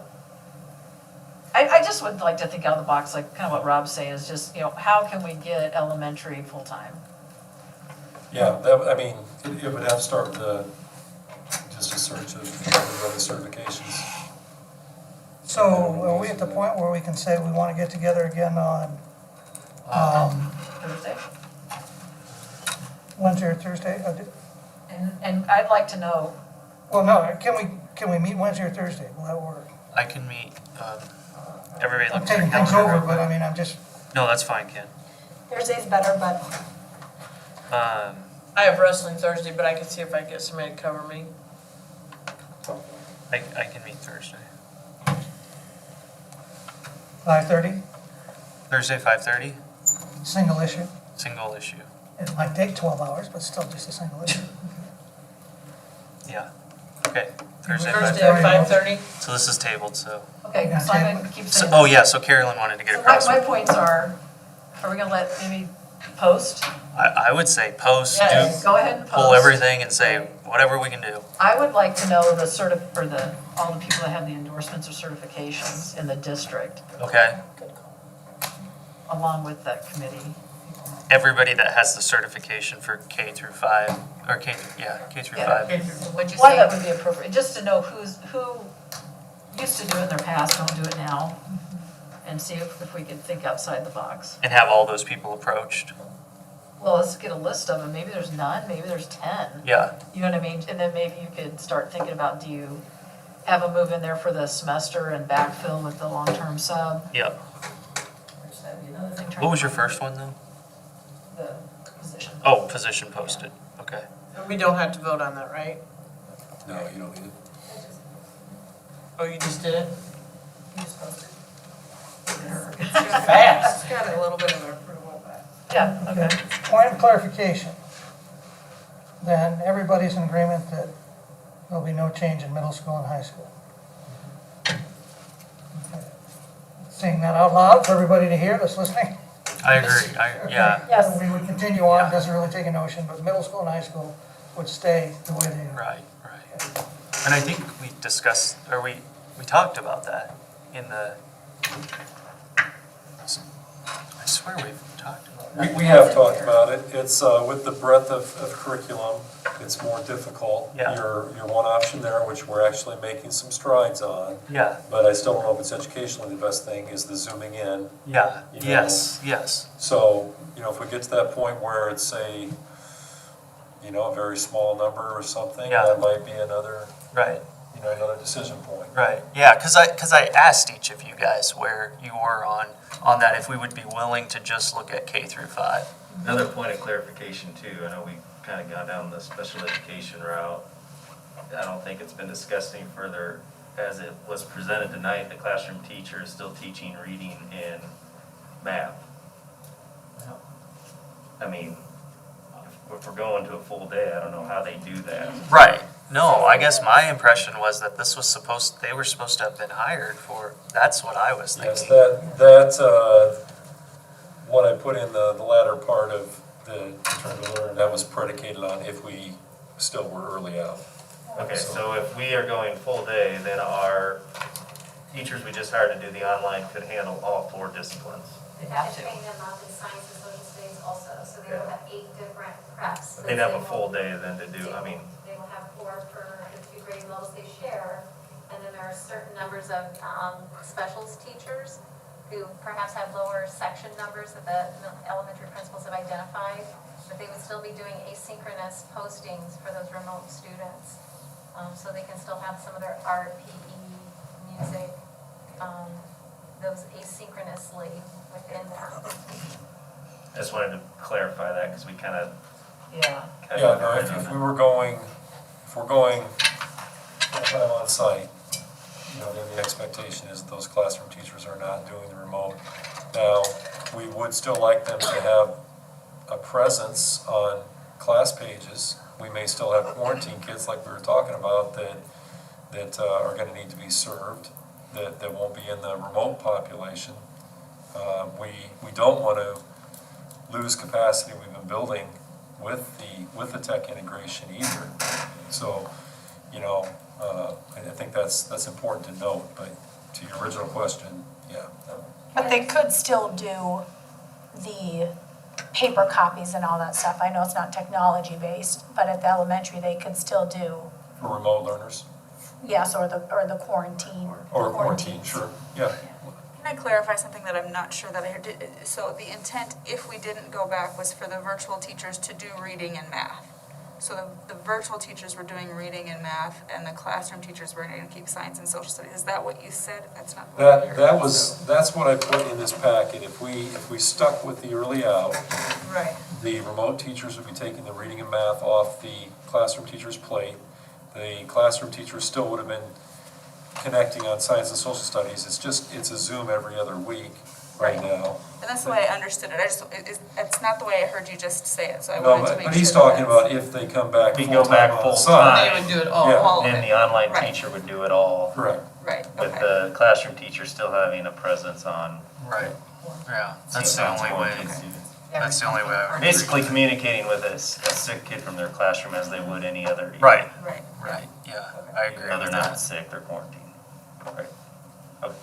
I just would like to think out of the box, like kind of what Rob's saying is just, you know, how can we get elementary full-time? Yeah, I mean, it would have to start with just a search of the certifications. So are we at the point where we can say we want to get together again on Thursday? Wednesday or Thursday? And I'd like to know, Well, no, can we meet Wednesday or Thursday? Will that work? I can meet, everybody I'm looks at their taking things calendar. over, but I mean, I'm just, No, that's fine, Ken. Thursday's better, but I have wrestling Thursday, but I can see if I get somebody to cover me. I can meet Thursday. 5:30, Thursday, 5:30, single issue. single issue. It might take 12 hours, but still just a single issue. Yeah, okay, Thursday, Thursday 5:30. at 5:30? So this is tabled, so. okay, so I'm gonna keep So, saying. oh yeah, so Carolyn wanted to get So across. my points are we gonna let maybe post? I would say post, Yes. do, Go ahead and post. pull everything and say whatever we can do. I would like to know all the people that have the endorsements or certifications in the district, Okay? along with that committee. Everybody that has the certification for K through 5, or K through 5. What'd you One that say? would be appropriate, just to know who used to do it in their past, don't do it now, and see if we could think outside the box. And have all those people approached. Well, let's get a list of them, maybe there's none, maybe there's 10. Yeah, You know what I mean? And then maybe you could start thinking about, do you have a move in there for the semester and backfill with the long-term sub? yeah. Which that'd be another thing. What was your first one though? The position. Oh, position posted, okay. We don't have to vote on that, right? No, you don't need it. Oh, you just did it? You just posted. Fast. It's got a little bit of approval, but. Yeah, okay. Point of clarification. Then everybody's in agreement that there'll be no change in middle school and high school. Okay. Saying that out loud for everybody to hear that's listening. I agree, yeah, Yes. We would continue on, doesn't really take a notion, but middle school and high school would stay the way they are. right. And I think we discussed, or we talked about that in the, I swear we've talked about it. We have talked about it. It's, with the breadth of curriculum, it's more difficult. Yeah. Your one option there, which we're actually making some strides on, Yeah, but I still don't know if it's educationally the best thing, is the zooming in. yeah, You know. yes. So, if we get to that point where it's a very small number or something, Yeah. that might be another, Right, another decision point. right. Yeah, because I asked each of you guys where you were on that, if we would be willing to just look at K through 5. Another point of clarification too, I know we kind of gone down the special education route. I don't think it's been discussed any further. As it was presented tonight, the classroom teacher is still teaching reading and math. I mean, if we're going to a full day, I don't know how they do that. Right. No, I guess my impression was that they were supposed to have been hired for, that's what I was Yes, thinking. that what I put in the latter part of the return to learn, that was predicated on if we still were early out. Okay, so if we are going full day, then our teachers we just hired to do the online could handle all 4 disciplines. They have to. Train them up in science and social studies also, so they will have 8 different preps. They'd have a full day then to do, I mean, They will have 4 for the 2 grade levels they share, and then there are certain numbers of specials teachers who perhaps have lower section numbers that the elementary principals have identified, but they would still be doing asynchronous postings for those remote students. So they can still have some of their art, PE, music, those asynchronously within that. I just wanted to clarify that because we kind of. Yeah. Yeah, no, if we were going, if we're going full-time on site, you know, then the expectation is that those classroom teachers are not doing the remote. Now, we would still like them to have a presence on class pages. We may still have quarantine kids like we were talking about that are gonna need to be served, that won't be in the remote population. We don't want to lose capacity we've been building with the tech integration either. So, you know, I think that's important to note, but to your original question, yeah. But they could still do the paper copies and all that stuff. I know it's not technology based, but at the elementary, they could still do, For remote learners, yes, or the quarantine. or quarantine, sure, yeah. Can I clarify something that I'm not sure that I heard? So the intent, if we didn't go back, was for the virtual teachers to do reading and math. So the virtual teachers were doing reading and math, and the classroom teachers were going to keep science and social studies. Is that what you said? That's not what I heard. That's what I put in this packet. If we stuck with the early out, Right. the remote teachers would be taking the reading and math off the classroom teacher's plate. The classroom teachers still would have been connecting on science and social studies. It's a Zoom every other week right now. And that's the way I understood it. It's not the way I heard you just say it, so I No, wanted to make sure. but he's that talking that's- about if they come back We go full-time back on site. full-time. They would do it all. Yeah. All of Then it. the online Right. teacher would do it all, Correct. Right, with okay. the classroom teacher still having a presence on. Right. Yeah, that's the only way, that's the only way I would. Basically communicating with a sick kid from their classroom as they would any other. Right, Right. right, yeah, I agree No, with they're not that. sick, they're quarantined. Right. Okay.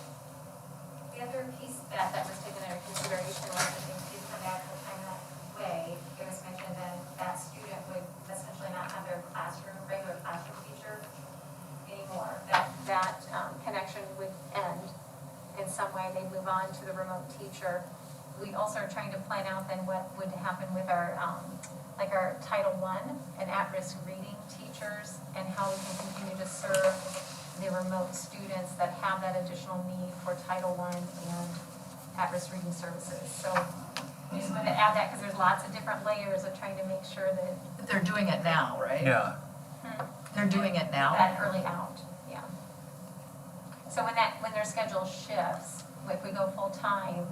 The other piece that was taken into consideration was if they did come back full-time that way, it was mentioned then that student would essentially not have their regular classroom teacher anymore. That connection would end in some way, they'd move on to the remote teacher. We also are trying to plan out then what would happen with our, like our Title I and at-risk reading teachers, and how we can continue to serve the remote students that have that additional need for Title I and at-risk reading services. So we just wanted to add that because there's lots of different layers of trying to make sure that. They're doing it now, right? Yeah, They're doing it now? That early out, yeah. So when their schedule shifts, if we go full-time,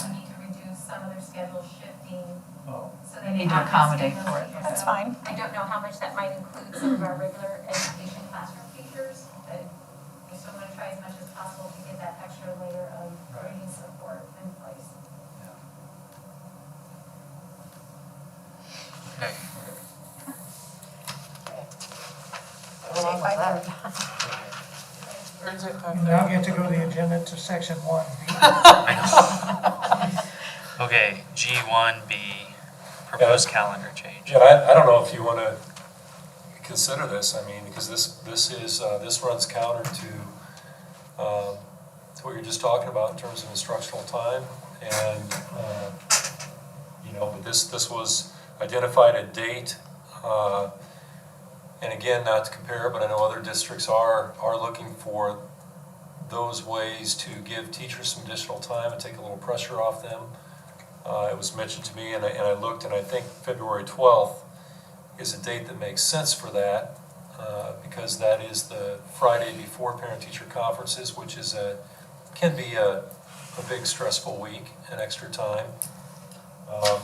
we need to reduce some of their schedule shifting. So They need to accommodate for it. That's fine. I don't know how much that might include some of our regular education classroom teachers, but we still want to try as much as possible to get that extra layer of reading support in place. okay. Where's it You come now from? get to go to the agenda to section 1B. Okay, G1B, proposed calendar change. Yeah, I don't know if you want to consider this, I mean, because this runs counter to what you're just talking about in terms of instructional time, and, you know, but this was identified a date, and again, not to compare, but I know other districts are looking for those ways to give teachers some additional time and take a little pressure off them. It was mentioned to me, and I looked, and I think February 12th is a date that makes sense for that, because that is the Friday before parent-teacher conferences, which is can be a big stressful week, and extra time.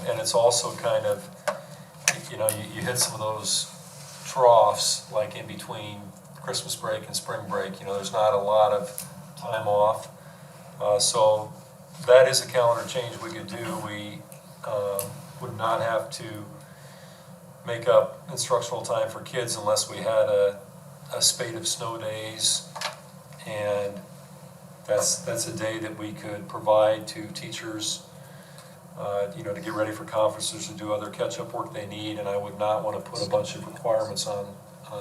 And it's also kind of, you know, you hit some of those troughs, like in between Christmas break and spring break. You know, there's not a lot of time off. So that is a calendar change we could do. We would not have to make up instructional time for kids unless we had a spate of snow days. And that's a day that we could provide to teachers, to get ready for conferences, to do other catch-up work they need. And I would not want to put a bunch of requirements on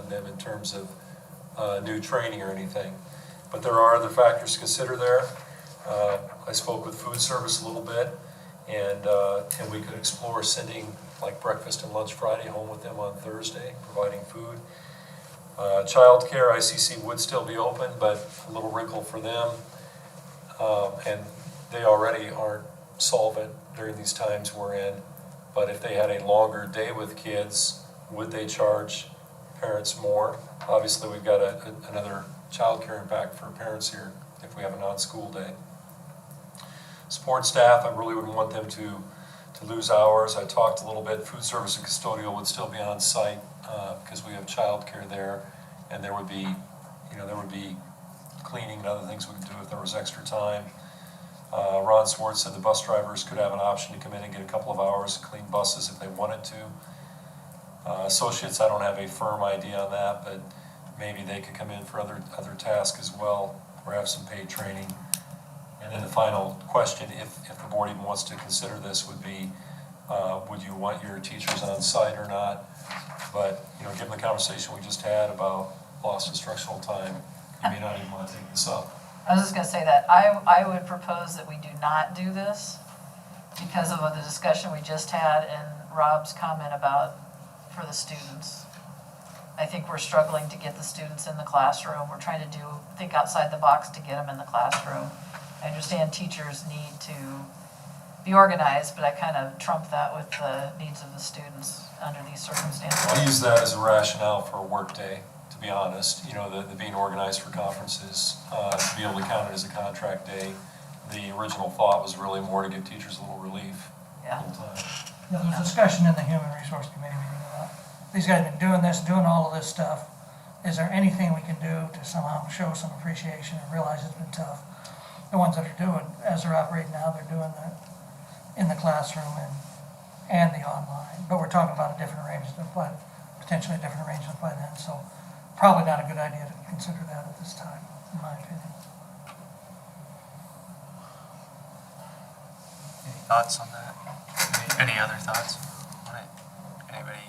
them in terms of new training or anything. But there are other factors to consider there. I spoke with food service a little bit, and we could explore sending like breakfast and lunch Friday home with them on Thursday, providing food. Childcare, ICC would still be open, but a little wrinkle for them. And they already aren't solvent during these times we're in. But if they had a longer day with kids, would they charge parents more? Obviously, we've got another childcare impact for parents here if we have a non-school day. Support staff, I really wouldn't want them to lose hours. I talked a little bit, food service and custodial would still be on site because we have childcare there, and there would be cleaning and other things we could do if there was extra time. Ron Swartz said the bus drivers could have an option to come in and get a couple of hours to clean buses if they wanted to. Associates, I don't have a firm idea on that, but maybe they could come in for other tasks as well, or have some paid training. And then the final question, if the board even wants to consider this, would be, would you want your teachers on site or not? But, given the conversation we just had about lost instructional time, you may not even want to take this up. I was just gonna say that, I would propose that we do not do this because of the discussion we just had and Rob's comment about for the students. I think we're struggling to get the students in the classroom. We're trying to think outside the box to get them in the classroom. I understand teachers need to be organized, but I kind of trump that with the needs of the students under these circumstances. I use that as a rationale for a work day, to be honest. The being organized for conferences, to be able to count it as a contract day. The original thought was really more to give teachers a little relief. Yeah. There was discussion in the Human Resource Committee meeting about, these guys have been doing all of this stuff. Is there anything we can do to somehow show some appreciation and realize it's been tough? The ones that are doing, as they're operating now, they're doing that in the classroom and the online. But we're talking about a different arrangement, potentially a different arrangement by then. So probably not a good idea to consider that at this time, in my opinion. Any thoughts on that? Any other thoughts on it? Anybody?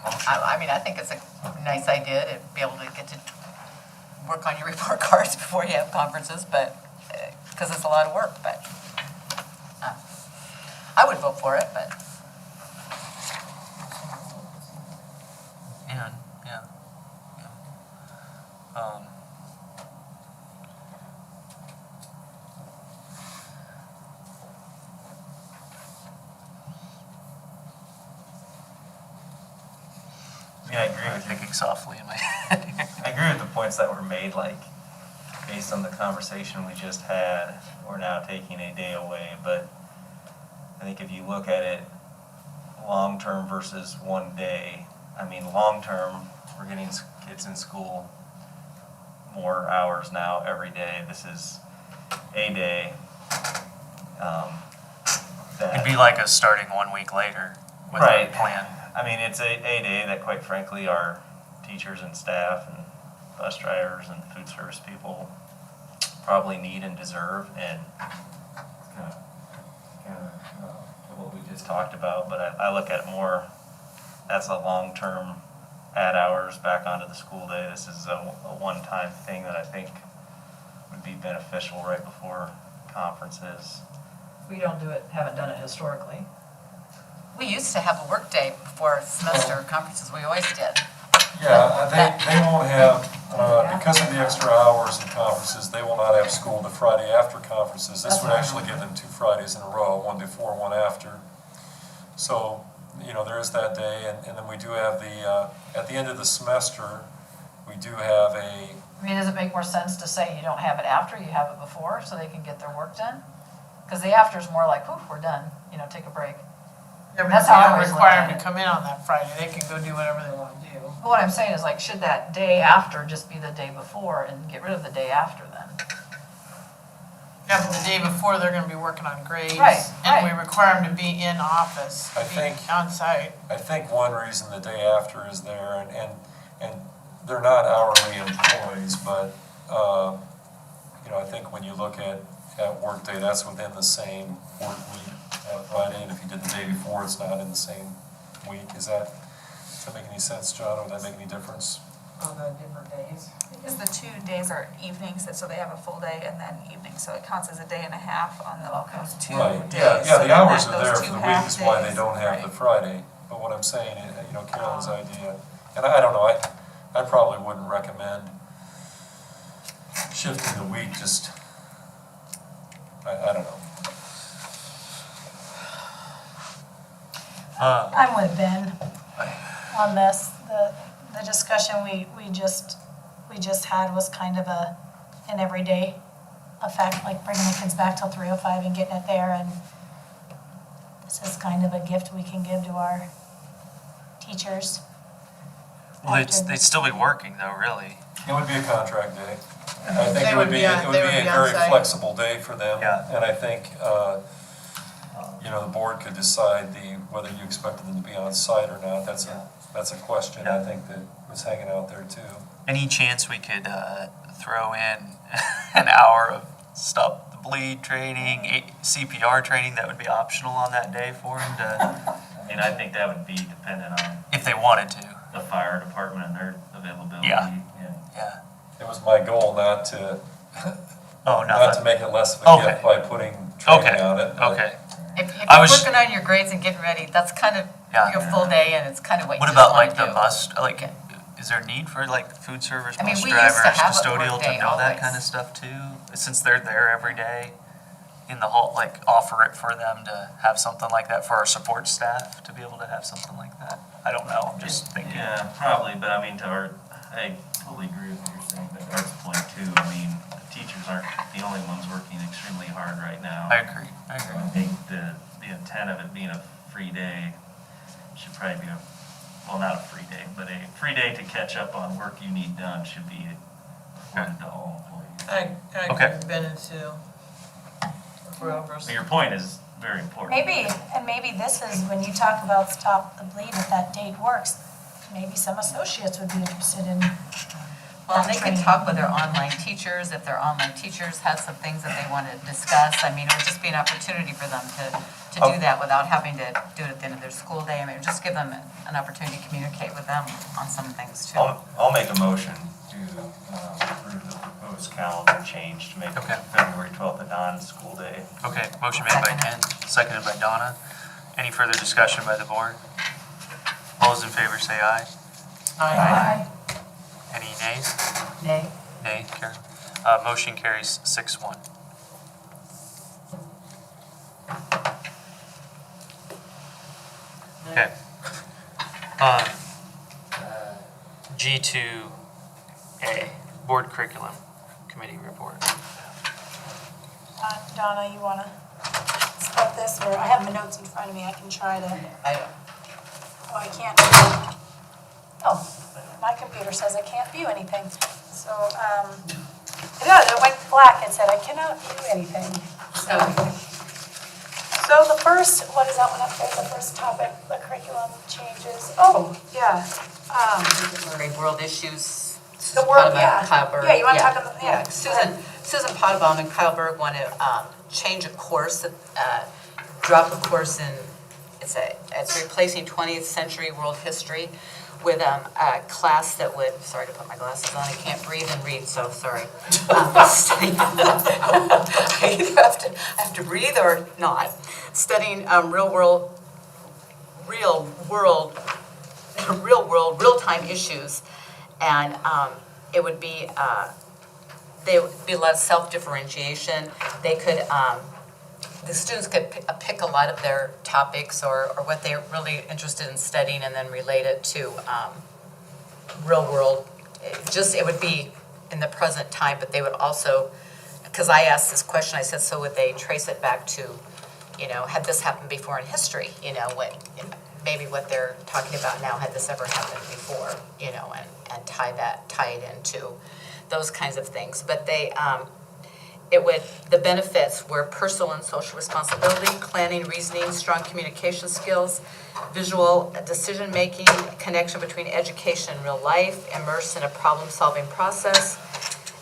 I think it's a nice idea to be able to get to work on your report cards before you have conferences, but, because it's a lot of work, but I would vote for it, but. Yeah. I agree I'm with thinking softly in my head. I agree with the points that were made, like, based on the conversation we just had, we're now taking a day away, but I think if you look at it long-term versus one day, long-term, we're getting kids in school more hours now every day. This is a day. It'd be like us starting 1 week later with Right. a plan. It's a day that, quite frankly, our teachers and staff and bus drivers and food service people probably need and deserve, and what we just talked about. But I look at it more as a long-term add hours back onto the school day. This is a one-time thing that I think would be beneficial right before conferences. We haven't done it historically. We used to have a work day before semester conferences, we always did. Yeah, they won't have, because of the extra hours and conferences, they will not have school the Friday after conferences. This would actually give them 2 Fridays in a row, one before, one after. So, there is that day, and then we do have at the end of the semester, we do have Does it make more sense to say you don't have it after, you have it before, so they can get their work done? Because the after is more like, we're done, take a break. Yeah, but That's they how I don't always look require at them it. to come in on that Friday. They can go do whatever they want to do. But what I'm saying is should that day after just be the day before and get rid of the day after then? Yeah, but the day before, they're gonna be working on grades. Right, And we right. require them to be in office, I to be think- on site. I think one reason the day after is there, and they're not hourly employees, but, you know, I think when you look at workday, that's within the same work week at Friday, and if you did the day before, it's not in the same week. Does that make any sense, John? Would that make any difference? On the different days? Because the 2 days are evenings, so they have a full day and then evening, so it counts as a day and a half on those 2 Right, days. yeah, So the then hours that- are there those for two the week is why they half don't have days, the right. Friday. But what I'm saying, you know, Carolyn's idea, and I don't know, I probably wouldn't recommend shifting the week, just, I don't know. I'm with Ben on this. The discussion we just had was kind of an everyday effect, like bringing the kids back till 3:05 and getting it there, and this is kind of a gift we can give to our teachers. Well, they'd still be working though, really. It would be a contract day. I think They it would would be, be on- it would they be would a be on very site. flexible day for them. Yeah. And I think, you know, the board could decide whether you expected them to be on site or not. That's a question I think that was hanging out there too. Any chance we could throw in an hour of stop the bleed training, CPR training that would be optional on that day for them to, I mean, I think that would be dependent on if they wanted to? the fire department and their availability. Yeah. And Yeah. It was my goal not to Oh, not to nothing. make it less of a Okay. gift by putting training Okay. on it. but- Okay. If I you're was- working on your grades and getting ready, that's kind of Yeah. your full day and it's kind of what you What just about want like to the do. bus? Like, is there a need for like food service, I mean, bus we used drivers, to have a custodial workday to know that always. kind of stuff too? Since they're there every day in the hall, like offer it for them to have something like that for our support staff to be able to have something like that. I don't know. I'm just thinking. Yeah, probably, but I mean, I totally agree with what you're saying, but Art's point too, I mean, the teachers aren't the only ones working extremely hard right now. I agree. I So agree. I think the intent of it being a free day should probably be well, not a free day, but a free day to catch up on work you need done should be afforded to all employees. I agree Okay. with Ben and Sue. But your point is very important. Maybe this is, when you talk about stop the bleed, if that date works, maybe some associates would be interested in Well, and they training. could talk with their online teachers, if their online teachers had some things that they want to discuss. I mean, it would just be an opportunity for them to do that without having to do it at the end of their school day. I mean, it would just give them an opportunity to communicate with them on some things too. I'll make a motion to approve the proposed calendar change to make Okay. February 12th a non-school day. Okay. Motion made by Ken, seconded by Donna. Any further discussion by the board? All those in favor say aye. Aye. Any nays? Nay. Nay, Karen. Motion carries 6-1. Okay. G2A, Board Curriculum Committee Report. Donna, you wanna start this, or I have my notes in front of me, I can try to, oh, I can't do it. Oh, my computer says I can't view anything, so, it went black, it said I cannot view anything, so. So the first, what is that one up there, the first topic, the curriculum changes, oh, yeah, World issues. The world, Potabom, yeah. Kyle Berg, Yeah, you wanna talk about, yeah. Susan Potabom and Kyle Berg want to change a course, drop a course in, it's replacing 20th century world history with a class that would, sorry to put my glasses on, I can't breathe and read, so sorry. I either have to breathe or not. Studying real-time issues. And it would be, there would be a lot of self-differentiation. They could, the students could pick a lot of their topics or what they're really interested in studying and then relate it to real world. It would be in the present time, but they would also, because I asked this question, I said, so would they trace it back to, had this happened before in history, maybe what they're talking about now, had this ever happened before, and tie it into those kinds of things. But the benefits were personal and social responsibility, planning, reasoning, strong communication skills, visual decision-making, connection between education and real life, immerse in a problem-solving process,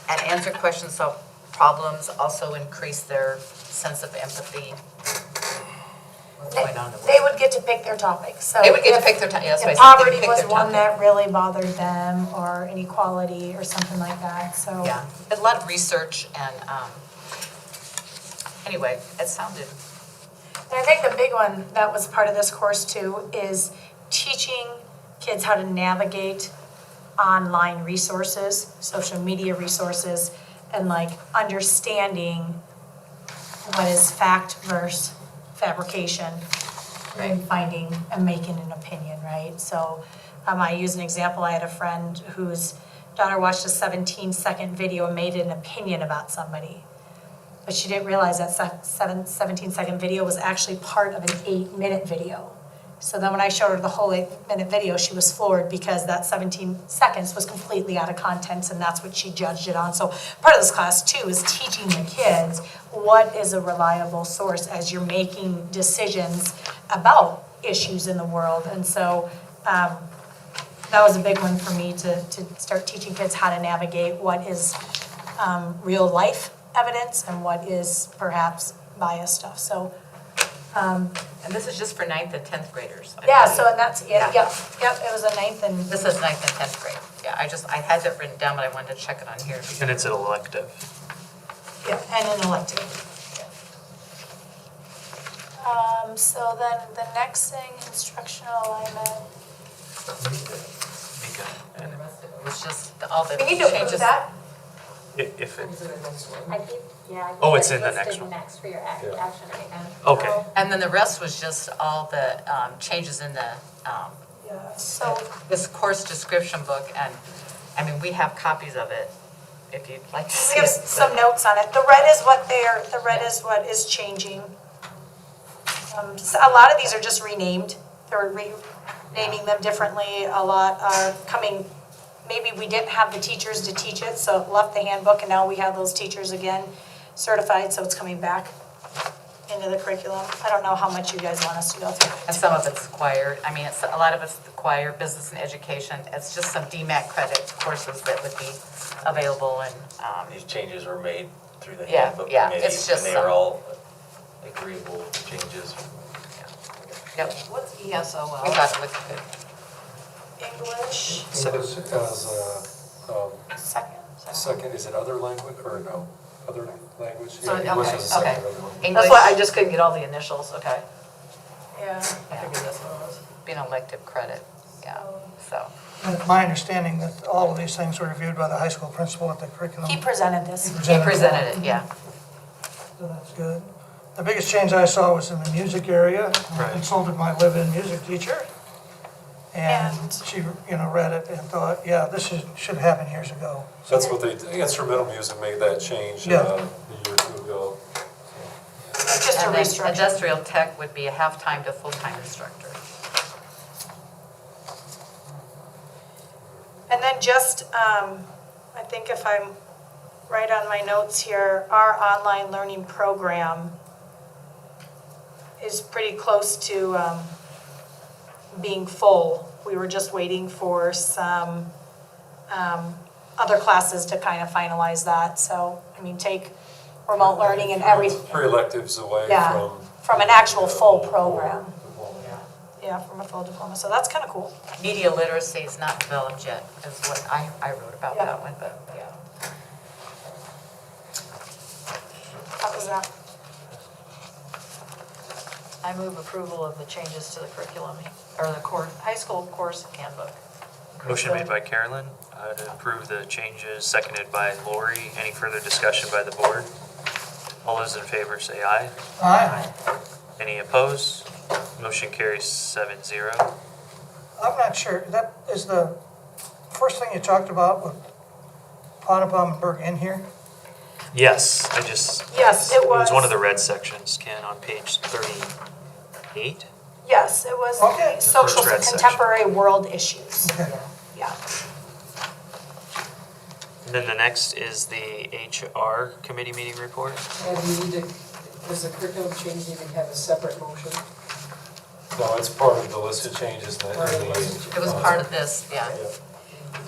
and answer questions, solve problems, also increase their sense of empathy. What's going on? They would get to pick their topic, so. They would get to if- pick their topic, that's why I If said they poverty pick was their one topic. that really bothered them, or inequality, or something like that, so. Yeah, a lot of research and, anyway, it sounded, And I think the big one that was part of this course too is teaching kids how to navigate online resources, social media resources, and like understanding what is fact versus fabrication, and finding and making an opinion, right? So I use an example. I had a friend whose daughter watched a 17-second video and made an opinion about somebody. But she didn't realize that 17-second video was actually part of an 8-minute video. So then when I showed her the whole 8-minute video, she was floored because that 17 seconds was completely out of context, and that's what she judged it on. So part of this class too is teaching the kids what is a reliable source as you're making decisions about issues in the world. And so that was a big one for me to start teaching kids how to navigate what is real life evidence and what is perhaps biased stuff. So, and this is just for 9th and 10th graders. I yeah, believe. so and that's, yep, it was a 9th and. This is 9th and 10th grade. Yeah, I had that written down, but I wanted to check it on here. And it's an elective. Yeah, and an elective. So then the next thing, instructional alignment. And the rest of it was just all the We need to approve changes. that. If it, I think, yeah. I think Oh, it's that's in the listed next one. Next for your action right now. okay. And then the rest was just all the changes in the, Yeah, so, this course description book. And, I mean, we have copies of it if you'd like to see we have it. some notes on it. The red is what is is changing. So a lot of these are just renamed. They're renaming them differently. A lot are coming, maybe we didn't have the teachers to teach it, so it left the handbook, and now we have those teachers again certified, so it's coming back into the curriculum. I don't know how much you guys want us to go through. And some of it's choir. I mean, a lot of it's the choir, business and education. It's just some DMAT credit courses that would be available and, These changes were made through the Yeah, handbook yeah, committee, it's just and they are some- all agreeable changes. yep, What's ESOL? we thought it looked good. English, English as second. second, is it other language, or no, other language? So, Yeah, English okay, is a second okay. other language. English, That's why I just couldn't get all the initials, okay. Yeah. I figured that's what it was. being elective credit, yeah, so. And it's my understanding that all of these things were reviewed by the high school principal at the curriculum. He presented this. He presented it, yeah. So that's good. The biggest change I saw was in the music area. I Right. consulted my live-in music teacher. And she, read it and thought, yeah, should happen years ago. That's what they, instrumental music made that change Yeah. a year or two ago. It's just a And then restructure. industrial tech would be a half-time to full-time instructor. And then just, I think if I'm right on my notes here, our online learning program is pretty close to being full. We were just waiting for some other classes to kind of finalize that. So, I mean, take remote learning and everything. Three electives away Yeah, from an actual full program. Yeah, from a full diploma. So that's kind of cool. Media literacy is not developed yet, is what I wrote about Yeah. that one, but, yeah. How was that? I move approval of the changes to the curriculum, or the high school course handbook. Motion made by Carolyn to approve the changes, seconded by Lori. Any further discussion by the board? All those in favor say aye. Aye. Any opposed? Motion carries 7-0. I'm not sure, that is the first thing you talked about with Pottawatomie in here? Yes, I just. Yes, it It was one of was. the red sections, Ken, on page 38. Yes, it was Okay. the social First red section. contemporary world issues. Okay. Yeah. Then the next is the HR committee meeting report. And you need to, does the curriculum change need to have a separate motion? No, it's part of the list of changes that Part of the we list need. It was part of this, yeah.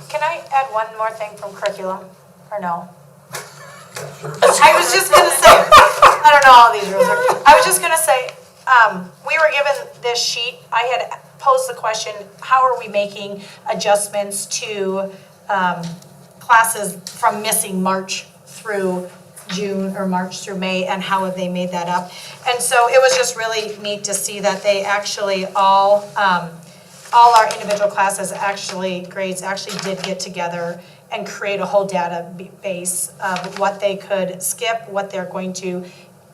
Can I add one more thing from curriculum, or no? I was just gonna say, I don't know how these rules are. I was just gonna say, we were given this sheet. I had posed the question, how are we making adjustments to classes from missing March through June or March through May, and how have they made that up? And so it was just really neat to see that they actually all our individual classes grades actually did get together and create a whole database of what they could skip, what they're going to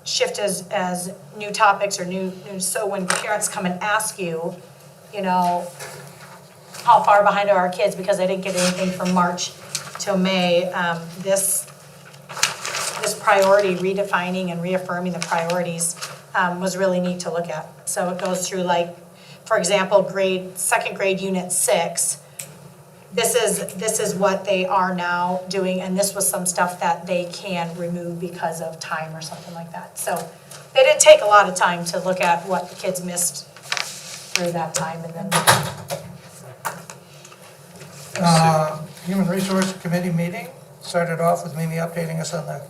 shift as new topics or new, so when parents come and ask you, you know, how far behind are our kids because they didn't get anything from March till May, this priority, redefining and reaffirming the priorities was really neat to look at. So it goes through, like, for example, second grade unit 6. This is what they are now doing, and this was some stuff that they can remove because of time or something like that. So they didn't take a lot of time to look at what the kids missed through that time, and then. Human Resource Committee meeting started off with Mimi updating us on the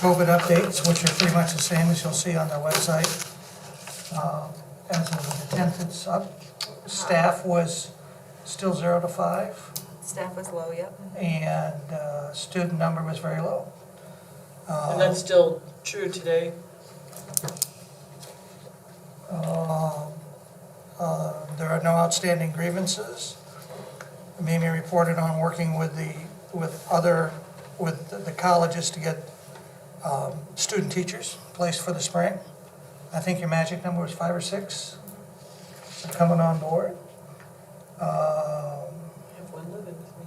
COVID updates, which are pretty much the same as you'll see on their website. As of the 10th, it's up. Staff was still 0 to 5. Staff was low, yep. And student number was very low. And that's still true today? There are no outstanding grievances. Mimi reported on working with the colleges to get student teachers placed for the spring. I think your magic number was 5 or 6 coming on board. I have one living with me.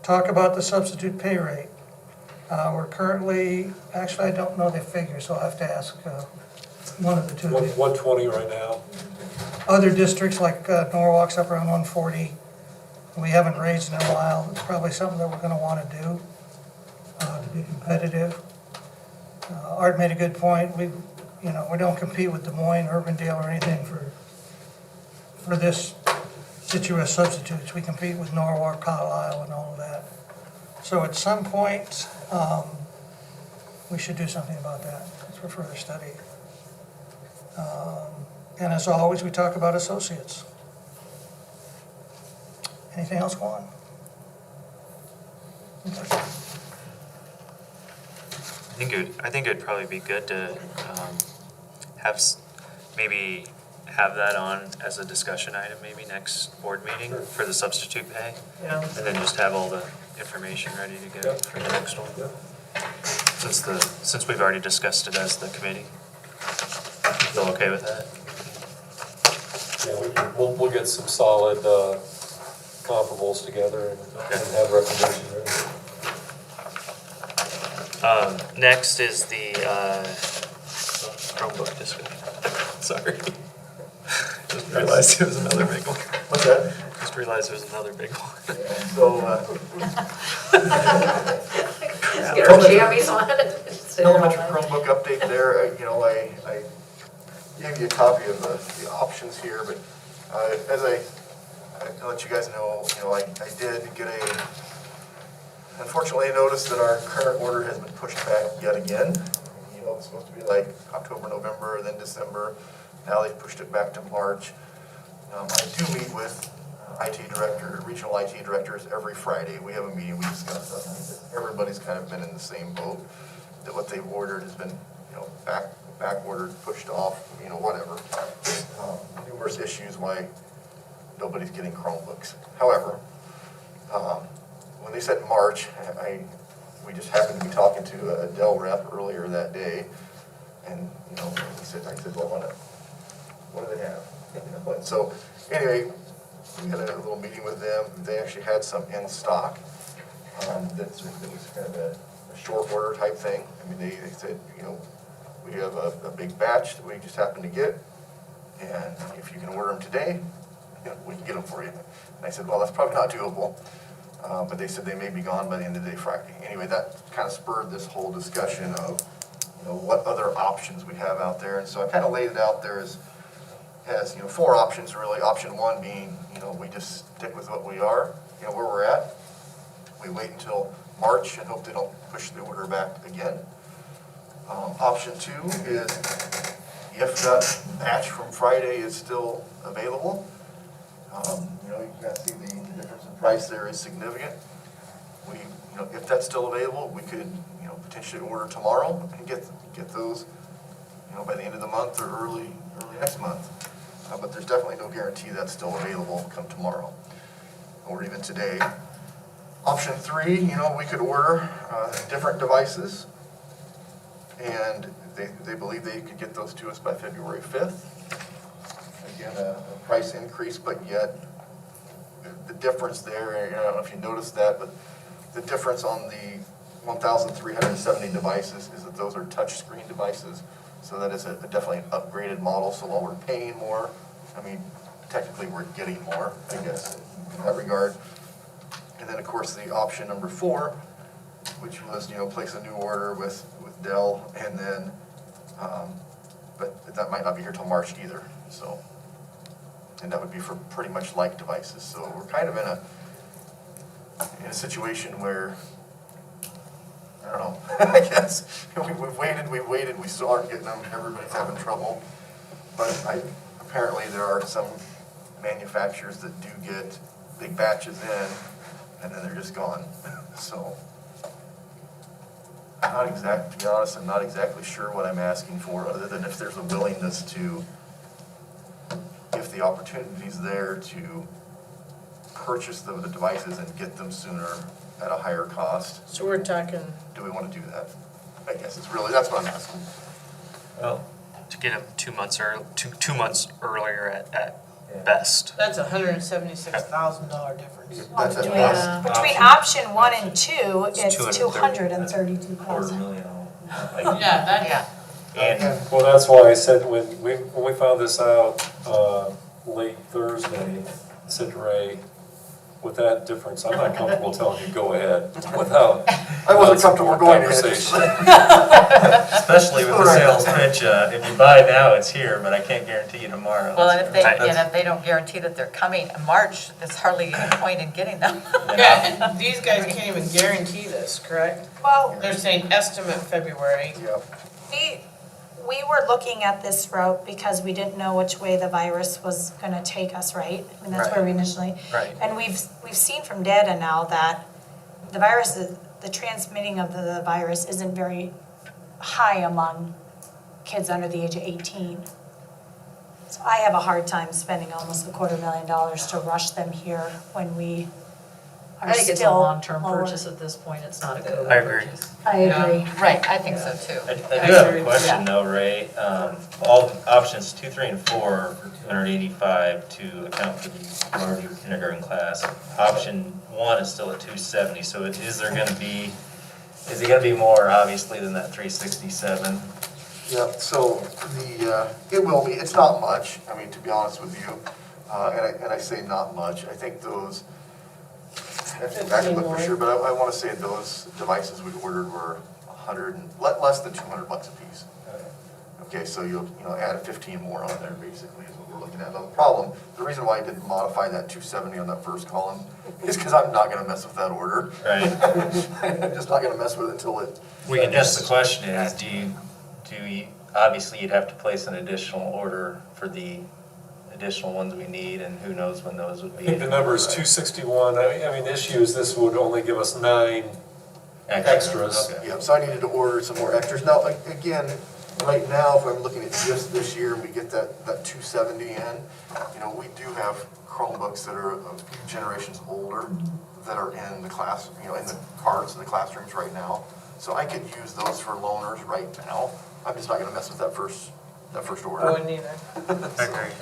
Talk about the substitute pay rate. We're currently, actually, I don't know the figure, so I'll have to ask one of the two of you. 120 right now. Other districts like Norwalk's up around 140. We haven't raised in a while. It's probably something that we're going to want to do to be competitive. Art made a good point. We don't compete with Des Moines, Urbandale, or anything for this Situate substitutes. We compete with Norwalk, Carlisle, and all of that. So at some point, we should do something about that for further study. And as always, we talk about associates. Anything else go on? Okay. I think it'd probably be good to maybe have that on as a discussion item, maybe next board meeting for the substitute pay. Yeah. And then just have all the information ready to go for the next one. Since we've already discussed it as the committee. Feel okay with that? Yeah, we'll get some solid comparables together and have recommendations ready. Next is the Chromebook discussion. Sorry. Just realized it was another big one. What's that? Just realized it was another big one. So, Get our jammies on. elementary Chromebook update there, I gave you a copy of the options here, but as I let you guys know, I did get unfortunately, I noticed that our current order has been pushed back yet again. It's supposed to be like October, November, then December. Now they've pushed it back to March. I do meet with regional IT directors every Friday. We have a meeting, we discuss stuff. Everybody's kind of been in the same boat, that what they've ordered has been, back ordered, pushed off, whatever. Numerous issues why nobody's getting Chromebooks. However, when they said March, we just happened to be talking to a Dell rep earlier that day, and I said, well, what do they have? And so anyway, we had a little meeting with them. They actually had some in stock. That was kind of a short order type thing. They said, we have a big batch that we just happened to get, and if you can order them today, we can get them for you. And I said, well, that's probably not doable. but they said they may be gone by the end of the day Friday. Anyway, that kind of spurred this whole discussion of, what other options we have out there. And so I kind of laid it out there as 4 options really. Option 1 being, we just stick with what we are, where we're at. We wait until March and hope they don't push the order back again. Option 2 is if that batch from Friday is still available, you can see the difference in price there is significant. We, if that's still available, we could, potentially order tomorrow and get those, by the end of the month or early next month. But there's definitely no guarantee that's still available come tomorrow or even today. Option 3, we could order different devices, and they believe they could get those to us by February 5th. Again, a price increase, but yet the difference there, I don't know if you noticed that, but the difference on the 1,370 devices is that those are touchscreen devices. So that is definitely an upgraded model. So while we're paying more, technically we're getting more, I guess, in that regard. And then, of course, the option number 4, which was, place a new order with Dell, and then, but that might not be here till March either. So, and that would be for pretty much like devices. So we're kind of in a situation where, I don't know, I guess, we've waited, we still aren't getting them, everybody's having trouble. But apparently there are some manufacturers that do get big batches in, and then they're just gone. So, to be honest, I'm not exactly sure what I'm asking for, other than if there's a willingness to, if the opportunity's there to purchase the devices and get them sooner at a higher cost. So we're talking, Do we want to do that? I guess that's what I'm asking. Well, To get them 2 months two months earlier at best. that's $176,000 difference. That's at Between best. between option 1 and 2, it's $232,000. 232,000. $250,000. Yeah, that, Yeah. And Well, that's why I said when we found this out late Thursday, I said to Ray, with that difference, I'm not comfortable telling you go ahead without. I wasn't comfortable going ahead. Conversation. especially with the sales pitch, if you buy now, it's here, but I can't guarantee you tomorrow. Well, and if they don't guarantee that they're coming in March, there's hardly any point in getting them. yeah, and these guys can't even guarantee this, correct? Well, They're saying estimate February. Yep. we were looking at this route because we didn't know which way the virus was gonna take us, right? And that's where we initially. Right. And we've seen from data now that the virus, the transmitting of the virus isn't very high among kids under the age of 18. So I have a hard time spending almost $250,000 to rush them here when we are I think it's a still long-term lower. purchase at this point, it's not a COVID I agree. purchase. I agree. Right, I think so too. I do have a question though, Ray. All options 2, 3, and 4 are for $285 to account for the larger kindergarten class. Option 1 is still at $270, so is it gonna be more obviously than that $367? Yep, so it will be, it's not much, to be honest with you, and I say not much, I think those, I have to go back and look for sure, but I want to say those devices we ordered were less than $200 a piece. Okay, so you'll add 15 more on there basically is what we're looking at. Now the problem, the reason why I didn't modify that 270 on that first column is because I'm not going to mess with that order. Right. I'm just not going to mess with it until it. I guess the question is, do you, obviously you'd have to place an additional order for the additional ones we need, and who knows when those would I be. think the number is 261. I mean, the issue is this would only give us 9 extras. Okay. Yeah, so I needed to order some more extras. Now, again, right now, if I'm looking at just this year, we get that 270 in. We do have Chromebooks that are a few generations older that are in the class, in the carts in the classrooms right now. So I could use those for loaners right now. I'm just not gonna mess with that first order. I wouldn't either. I agree.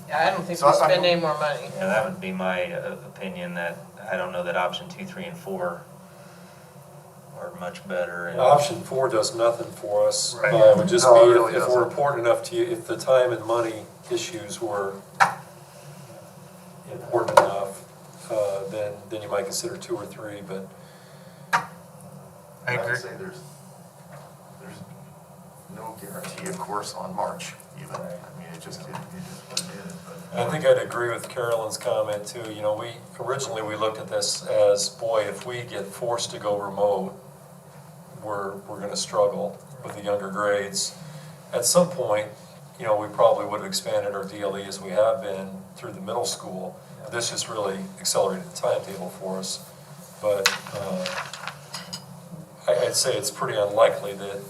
Yeah, I don't think So we I'm- spend any more money. Yeah, that would be my opinion, that I don't know that option 2, 3, and 4 are much better. And Option 4 does nothing for us. Right. It would just No, it be really if we're doesn't. important enough to you, if the time and money issues were important enough, then then you might consider 2 or 3, but I would agree. say there's no guarantee, of course, on March even. I mean, it just what it is, but. I think I'd agree with Carolyn's comment too. You know, we originally looked at this as, boy, if we get forced to go remote, we're gonna struggle with the younger grades. At some point, you know, we probably would have expanded our DLE as we have been through the middle school. This just really accelerated the timetable for us. But I'd say it's pretty unlikely that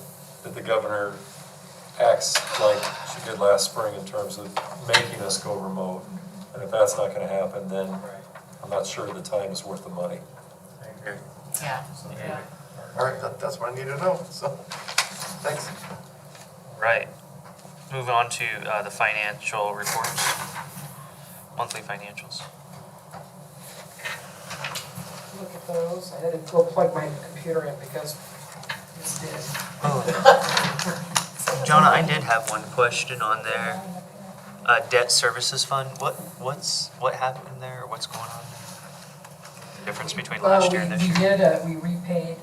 the governor acts like she did last spring in terms of making us go remote. And if that's not gonna happen, then I'm not sure the time is worth the money. I agree. Yeah. All right, that's what I need to know, so, thanks. Right. Moving on to the financial reports, monthly financials. Look at those. I had to go plug my computer in because it's dead. Jonah, I did have one question on there. Debt services fund, what happened there, or what's going on? The difference between last year and this year? We repaid,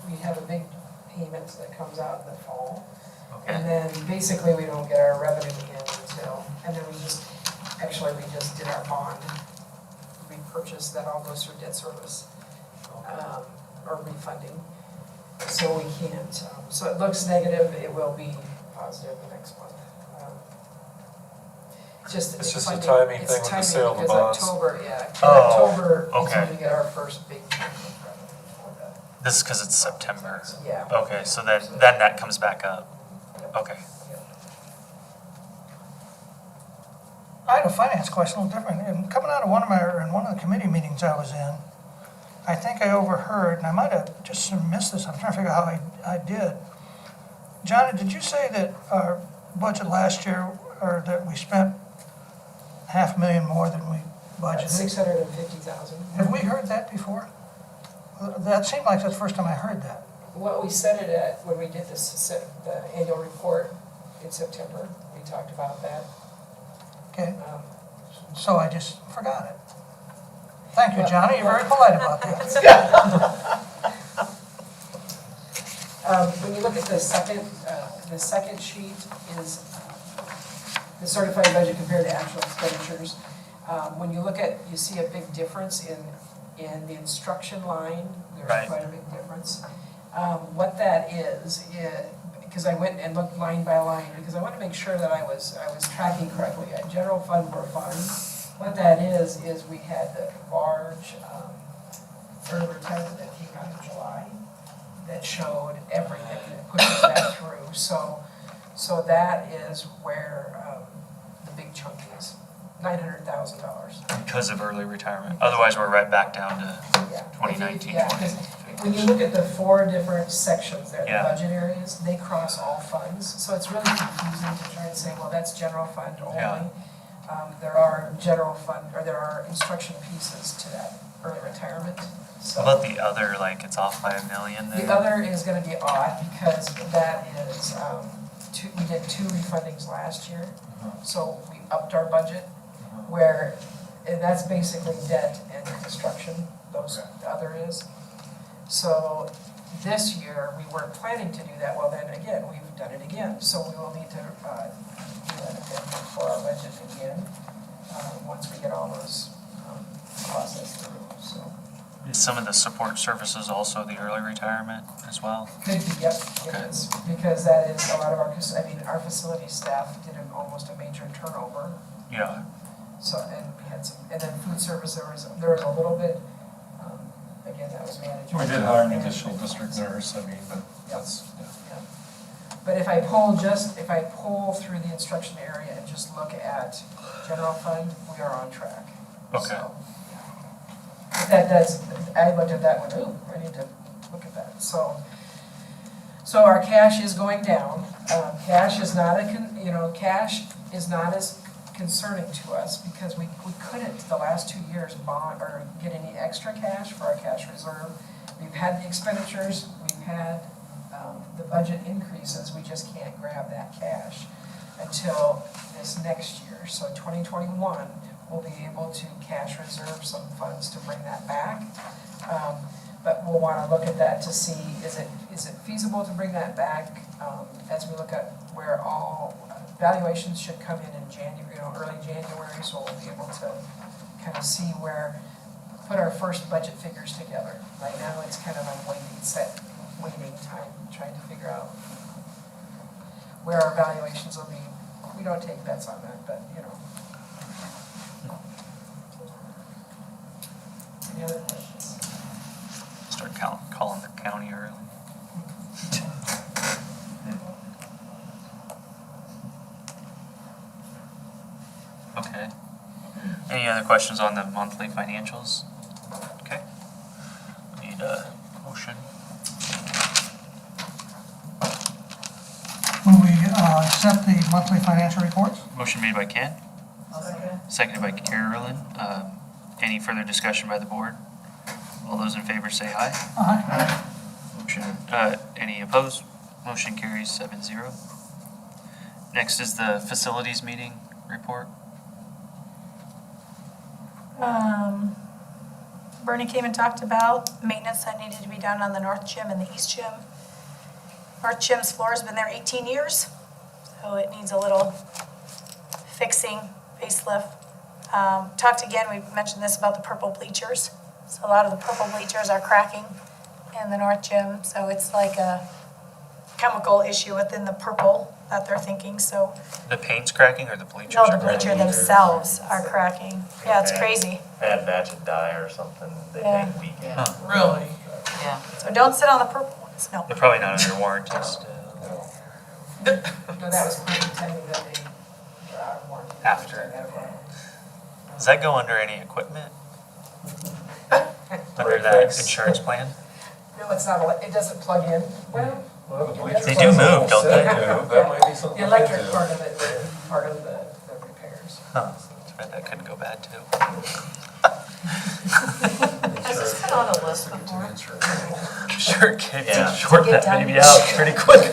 we have a big payment that comes out in the fall. And Okay, then basically we don't get our revenue in until, and then we just did our bond. We purchased, that all goes through debt service, or refunding. So we can't, so it looks negative, it will be positive the next month. It's just a funding- timing it's thing with the timing sale of the because bonds. October, yeah, in Oh, October, is okay. when we get our first big chunk of revenue for that. this is because it's September. Yeah. Okay, so then that comes back up. Okay. I had a finance question, a little different. Coming out of one of the committee meetings I was in, I think I overheard, and I might have just missed this, I'm trying to figure out how I did. Johnny, did you say that our budget last year, or that we spent $500,000 more than we budgeted? 650,000. Have we heard that before? That seemed like that's the first time I heard that. Well, we set it at, when we did the annual report in September, we talked about that. Okay, Um, so I just forgot it. Thank you, Johnny, you're very polite about that. When you look at the second sheet is the certified budget compared to actual expenditures. When you look at, you see a big difference in the instruction line, Right. there's quite a big difference. What that is, because I went and looked line by line, because I want to make sure that I was tracking correctly. General fund were fine. What that is we had the large early retirement that came out in July that showed everything, that pushes that through. So that is where the big chunk is, $900,000. Because of early retirement. Otherwise, we're right back down to Yeah. 2019, Yeah, 'cause when you look at the 4 different sections there, the Yeah. budget areas, they cross all funds. So it's really confusing to try and say, well, that's general fund only. Yeah. There are general fund, or there are instruction pieces to that early retirement. So How about the other, like, it's off by $1 million there? the other is gonna be odd because that is, we did 2 refundings last year. So we upped our budget and that's basically debt and construction, the other is. So this year, we weren't planning to do that, well then again, we've done it again. So we will need to do that again for our budget again, once we get all those processed through, so. Is some of the support services also the early retirement as well? Could be, yep, it Okay. is, because that is a lot of our facility staff did almost a major turnover. Yeah. So, and we had some, and then food service, there was a little bit, again, that was managed. We did hire an additional district nurse, I mean, but that's, Yeah. But if I pull through the instruction area and just look at general fund, we are on track. Okay. So, yeah. But that does, I looked at that one, ooh, I need to look at that. So our cash is going down. Cash is not cash is not as concerning to us because we couldn't the last 2 years bond or get any extra cash for our cash reserve. We've had the expenditures, we've had the budget increases, we just can't grab that cash until this next year. So 2021, we'll be able to cash reserve some funds to bring that back. But we'll wanna look at that to see, is it feasible to bring that back, as we look at where all valuations should come in January, early January, so we'll be able to kind of see put our first budget figures together. Right now, it's kind of a waiting time, trying to figure out where our valuations will be. We don't take bets on that, but, Any other questions? Start calling the county early. Okay. Any other questions on the monthly financials? Okay. Need a motion. Will we accept the monthly financial reports? Motion made by Ken, seconded by Carolyn. Any further discussion by the board? All those in favor say aye. Aye. Motion, any opposed? Motion carries 7-0. Next is the facilities meeting report. Bernie came and talked about maintenance that needed to be done on the north gym and the east gym. North gym's floor has been there 18 years, so it needs a little fixing, facelift. Talked again, we mentioned this about the purple bleachers. So a lot of the purple bleachers are cracking in the north gym, so it's like a chemical issue within the purple that they're thinking, so. The paint's cracking or the bleachers? No, are the bleacher themselves are cracking. Yeah, it's crazy. Bad batch of dye or something, they Yeah. make weekend. Really? Yeah. So don't sit on the purple ones, no. They're probably not under warranty still. No, that was pretending that they were out of warranty. After. Does that go under any equipment? Under that insurance plan? No, it's not, it doesn't plug in. Well, They do move, don't they? That might be something. the electric part of it, part of the repairs. Huh. I bet that couldn't go bad too. Has this been on a list before? Sure, kids, Yeah. short Get that done. baby out pretty quick.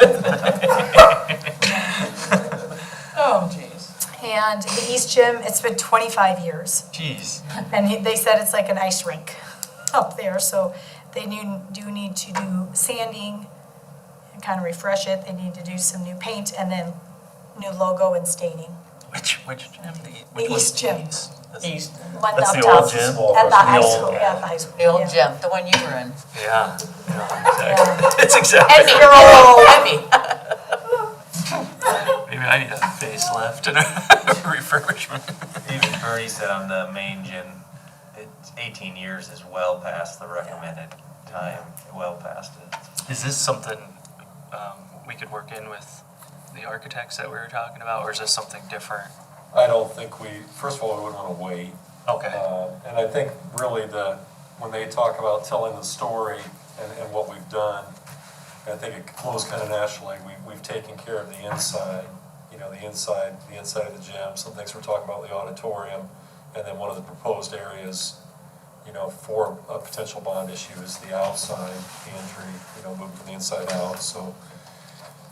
Oh, geez. And the east gym, it's been 25 years. Jeez. And they said it's like an ice rink up there, so they do need to do sanding and kind of refresh it. They need to do some new paint and then new logo and staining. Which gym? The east gym. East. One That's the downtown. old gym? At the The high old- school, yeah, at the high school. The old yeah. gym, the one you were in. Yeah. Yeah. That's exactly. Emmy, You're old. Emmy. Maybe I need a facelift and a refurbishment. Even Bernie said on the main gym, 18 years is well past the recommended time, well past it. Is this something we could work in with the architects that we were talking about, or is this something different? I don't think first of all, we wouldn't want to wait. Okay. And I think really when they talk about telling the story and what we've done, I think it flows kind of naturally. We've taken care of the inside, the inside of the gym. Some things we're talking about the auditorium, and then one of the proposed areas, for a potential bond issue is the outside, the entry, moving from the inside out. So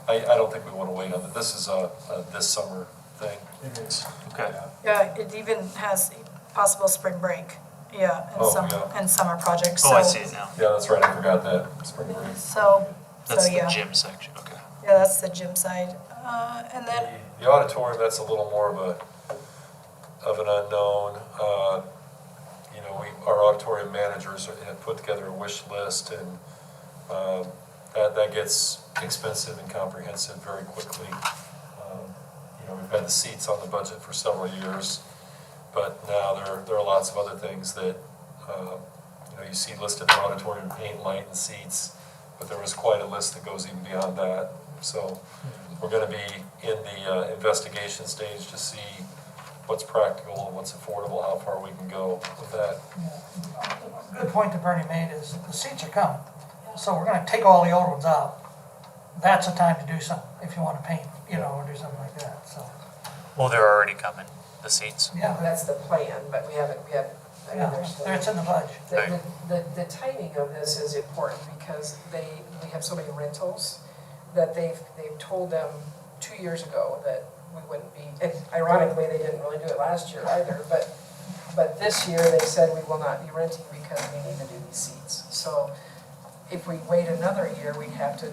I don't think we want to wait on that. This is a this summer thing. Okay. Yeah, it even has possible spring break, yeah, Oh, yeah. and summer projects, Oh, I so- see it now. Yeah, that's right. I forgot that. Spring break. So That's the yeah. gym section, okay. Yeah, that's the gym side. And then, The auditorium, that's a little more of an unknown. Our auditorium managers have put together a wish list, and that gets expensive and comprehensive very quickly. We've had the seats on the budget for several years, but now there are lots of other things that you see listed in the auditorium: paint, light, and seats. But there was quite a list that goes even beyond that. So we're going to be in the investigation stage to see what's practical and what's affordable, how far we can go with that. A good point that Bernie made is the seats are coming. So we're gonna take all the old ones out. That's a time to do something, if you wanna paint, or do something like that, so. Well, they're already coming, the seats. Yeah, That's the plan, but we haven't, I mean, there's still. it's in the budget. The timing of this is important because we have so many rentals that they've told them 2 years ago that we wouldn't be, and ironically, they didn't really do it last year either, but But this year, they said we will not be renting because we need to do these seats. So if we wait another year, we'd have to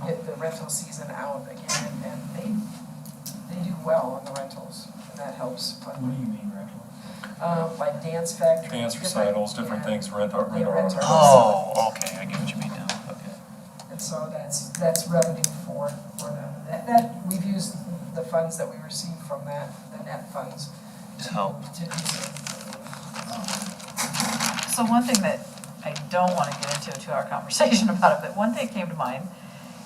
get the rental season out again, and they do well on the rentals, and that helps. What do you mean rental? Like Dance Factory. Dance recitals, different things, rent our. They rent our. Oh, okay, I get what you mean now, okay. And so that's revenue for them. That, we've used the funds that we receive from that, the net funds. To help. To do so. So one thing that I don't want to get into a 2-hour conversation about it, but one thing came to mind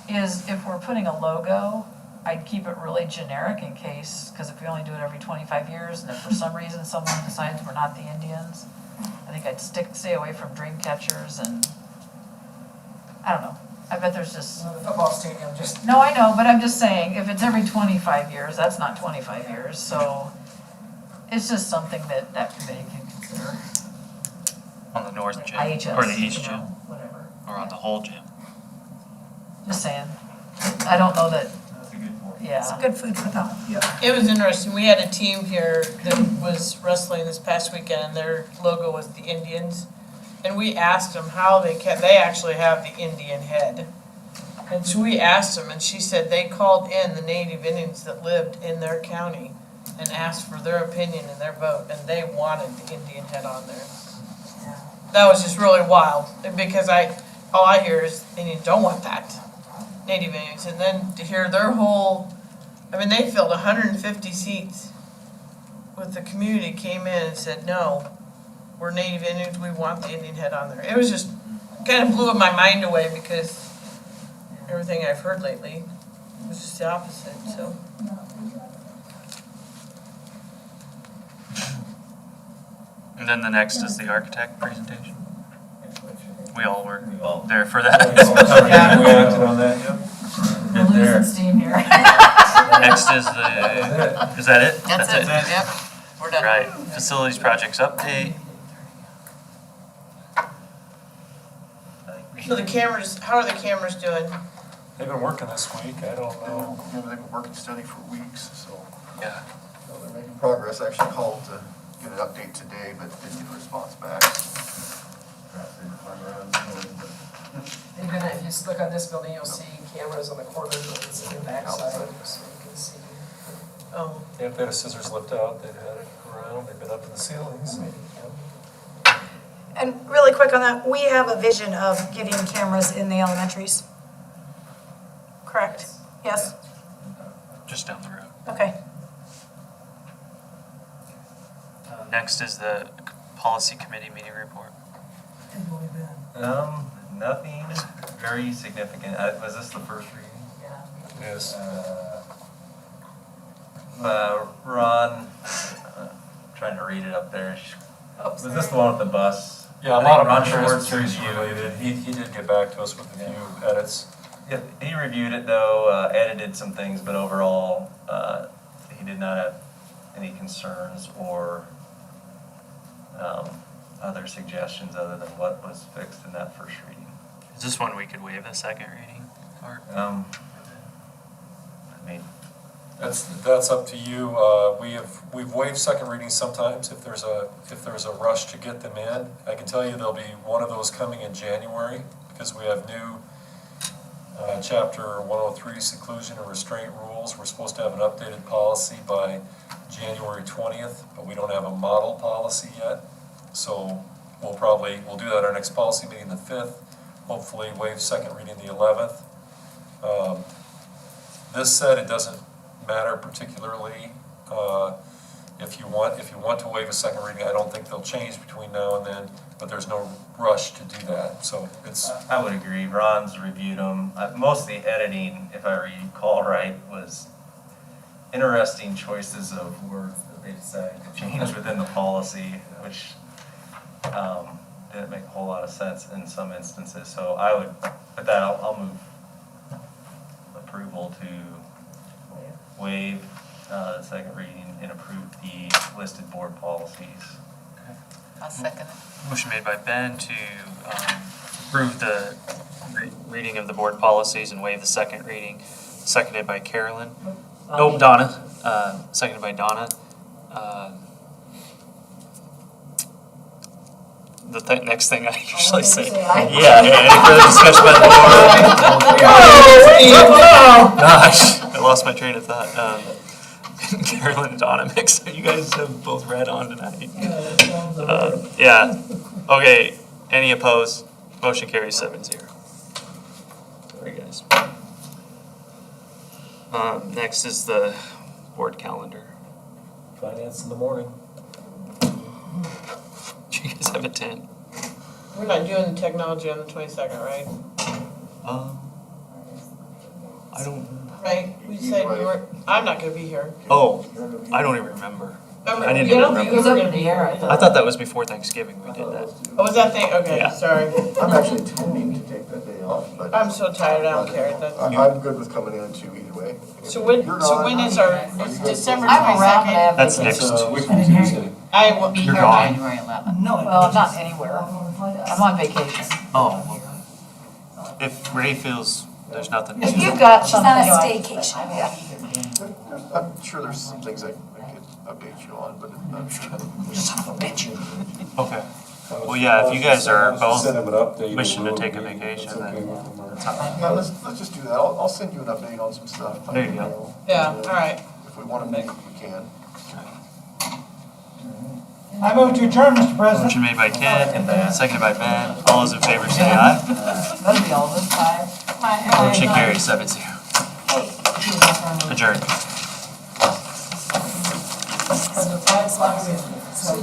is if we're putting a logo, I'd keep it really generic in case, because if we only do it every 25 years, and if for some reason someone decides we're not the Indians, I think I'd stay away from dream catchers and, I don't know. I bet there's just. The football stadium just. No, I know, but I'm just saying, if it's every 25 years, that's not 25 years, so it's just something that committee can consider. On the north gym, IHS, or the east you gym, know, whatever. or on the whole gym. Just saying. I don't know that, That's a good point. yeah. Good food for thought. It was interesting, we had a team here that was wrestling this past weekend, and their logo was the Indians. And we asked them how they actually have the Indian head. And so we asked them, and she said they called in the native Indians that lived in their county and asked for their opinion and their vote, and they wanted the Indian head on there. That was just really wild, because all I hear is Indians don't want that, native Indians. And then to hear their whole, they filled 150 seats with the community came in and said, no, we're native Indians, we want the Indian head on there. It was just, kind of blew my mind away because everything I've heard lately was just the opposite, so. And then the next is the architect presentation. We all were there for that. Yeah, we acted on that, yep. We're losing steam here. Next is is that it? That's it, yep, we're done. Right, facilities projects update. So the cameras, how are the cameras doing? They've been working this week, I don't know. They've been working steady for weeks, so. Yeah. They're making progress. I actually called to get an update today, but didn't get a response back. Even if you look on this building, you'll see cameras on the corner buildings and the backside, so you can see. Oh, Yeah, if they had a scissors lift out, they've had it around, they've been up in the ceilings. And really quick on that, we have a vision of getting cameras in the elementaries. Correct? Yes? Just down the road. Okay. Next is the policy committee meeting report. Nothing very significant. Was this the first reading? Yes. Ron, trying to read it up there. Was this the one with the bus? Yeah, a I lot of think Ron it Schwartz is trees reviewed. related. He did get back to us with a few edits. Yeah, he reviewed it though, edited some things, but overall, he did not have any concerns or other suggestions other than what was fixed in that first reading. Is this one we could waive the second reading part? I mean, That's up to you. We've waived second readings sometimes if there's a rush to get them in. I can tell you there'll be one of those coming in January because we have new chapter 103 seclusion and restraint rules. We're supposed to have an updated policy by January 20th, but we don't have a model policy yet. So we'll do that at our next policy meeting the 5th. Hopefully waive second reading the 11th. This said, it doesn't matter particularly if you want to waive a second reading. I don't think they'll change between now and then, but there's no rush to do that. So it's. I would agree. Ron's reviewed them. Most of the editing, if I recall right, was interesting choices of words that they decided to change within the policy, which didn't make a whole lot of sense in some instances. So I would, with that, I'll move approval to waive the second reading and approve the listed board policies. I'll second it. Motion made by Ben to approve the reading of the board policies and waive the second reading. Seconded by Carolyn. Donna. Seconded by Donna. next thing I usually say. say aye. Yeah, any further discussion by the board? Gosh, I lost my train of thought. Carolyn and Donna mix, you guys have both read on tonight. Yeah, okay, any opposed? Motion carries 7-0. Sorry, guys. Next is the board calendar. Finance in the morning. Do you guys have a 10? We're not doing the technology on the 22nd, right? I don't, Right, we said we were, I'm not gonna be here. oh, I don't even remember. I didn't You even don't think remember. we were gonna be here? I thought that was before Thanksgiving we did that. Oh, was that thing, okay, Yeah. sorry. I'm actually intending to take that day off, but I'm so tired, I don't care. That's- I'm good with coming in too either way. So when is our, it's December I'm around, but I 22nd? have That's vacation. next. Tuesday. I will Be be here You're gone. January 11th. No, Well, I'm not anywhere. I'm on vacation. Oh, if Ray feels there's nothing. If you've got She's on something. a like- staycation. Yeah. I'm sure there's some things I could update you on, but I'm sure. Okay. Well, yeah, if you guys are both Send them an update. wishing to take a vacation, then that's all right. No, let's just do that. I'll send you an update on some stuff. There you go. Yeah, all right. If we want to meet, we can. I move to adjourn, Mr. President. Motion made by Ken, seconded by Ben. All those in favor say aye. That'll be all this time. Motion carries 7-0. Adjourned. From the 5 o'clock, so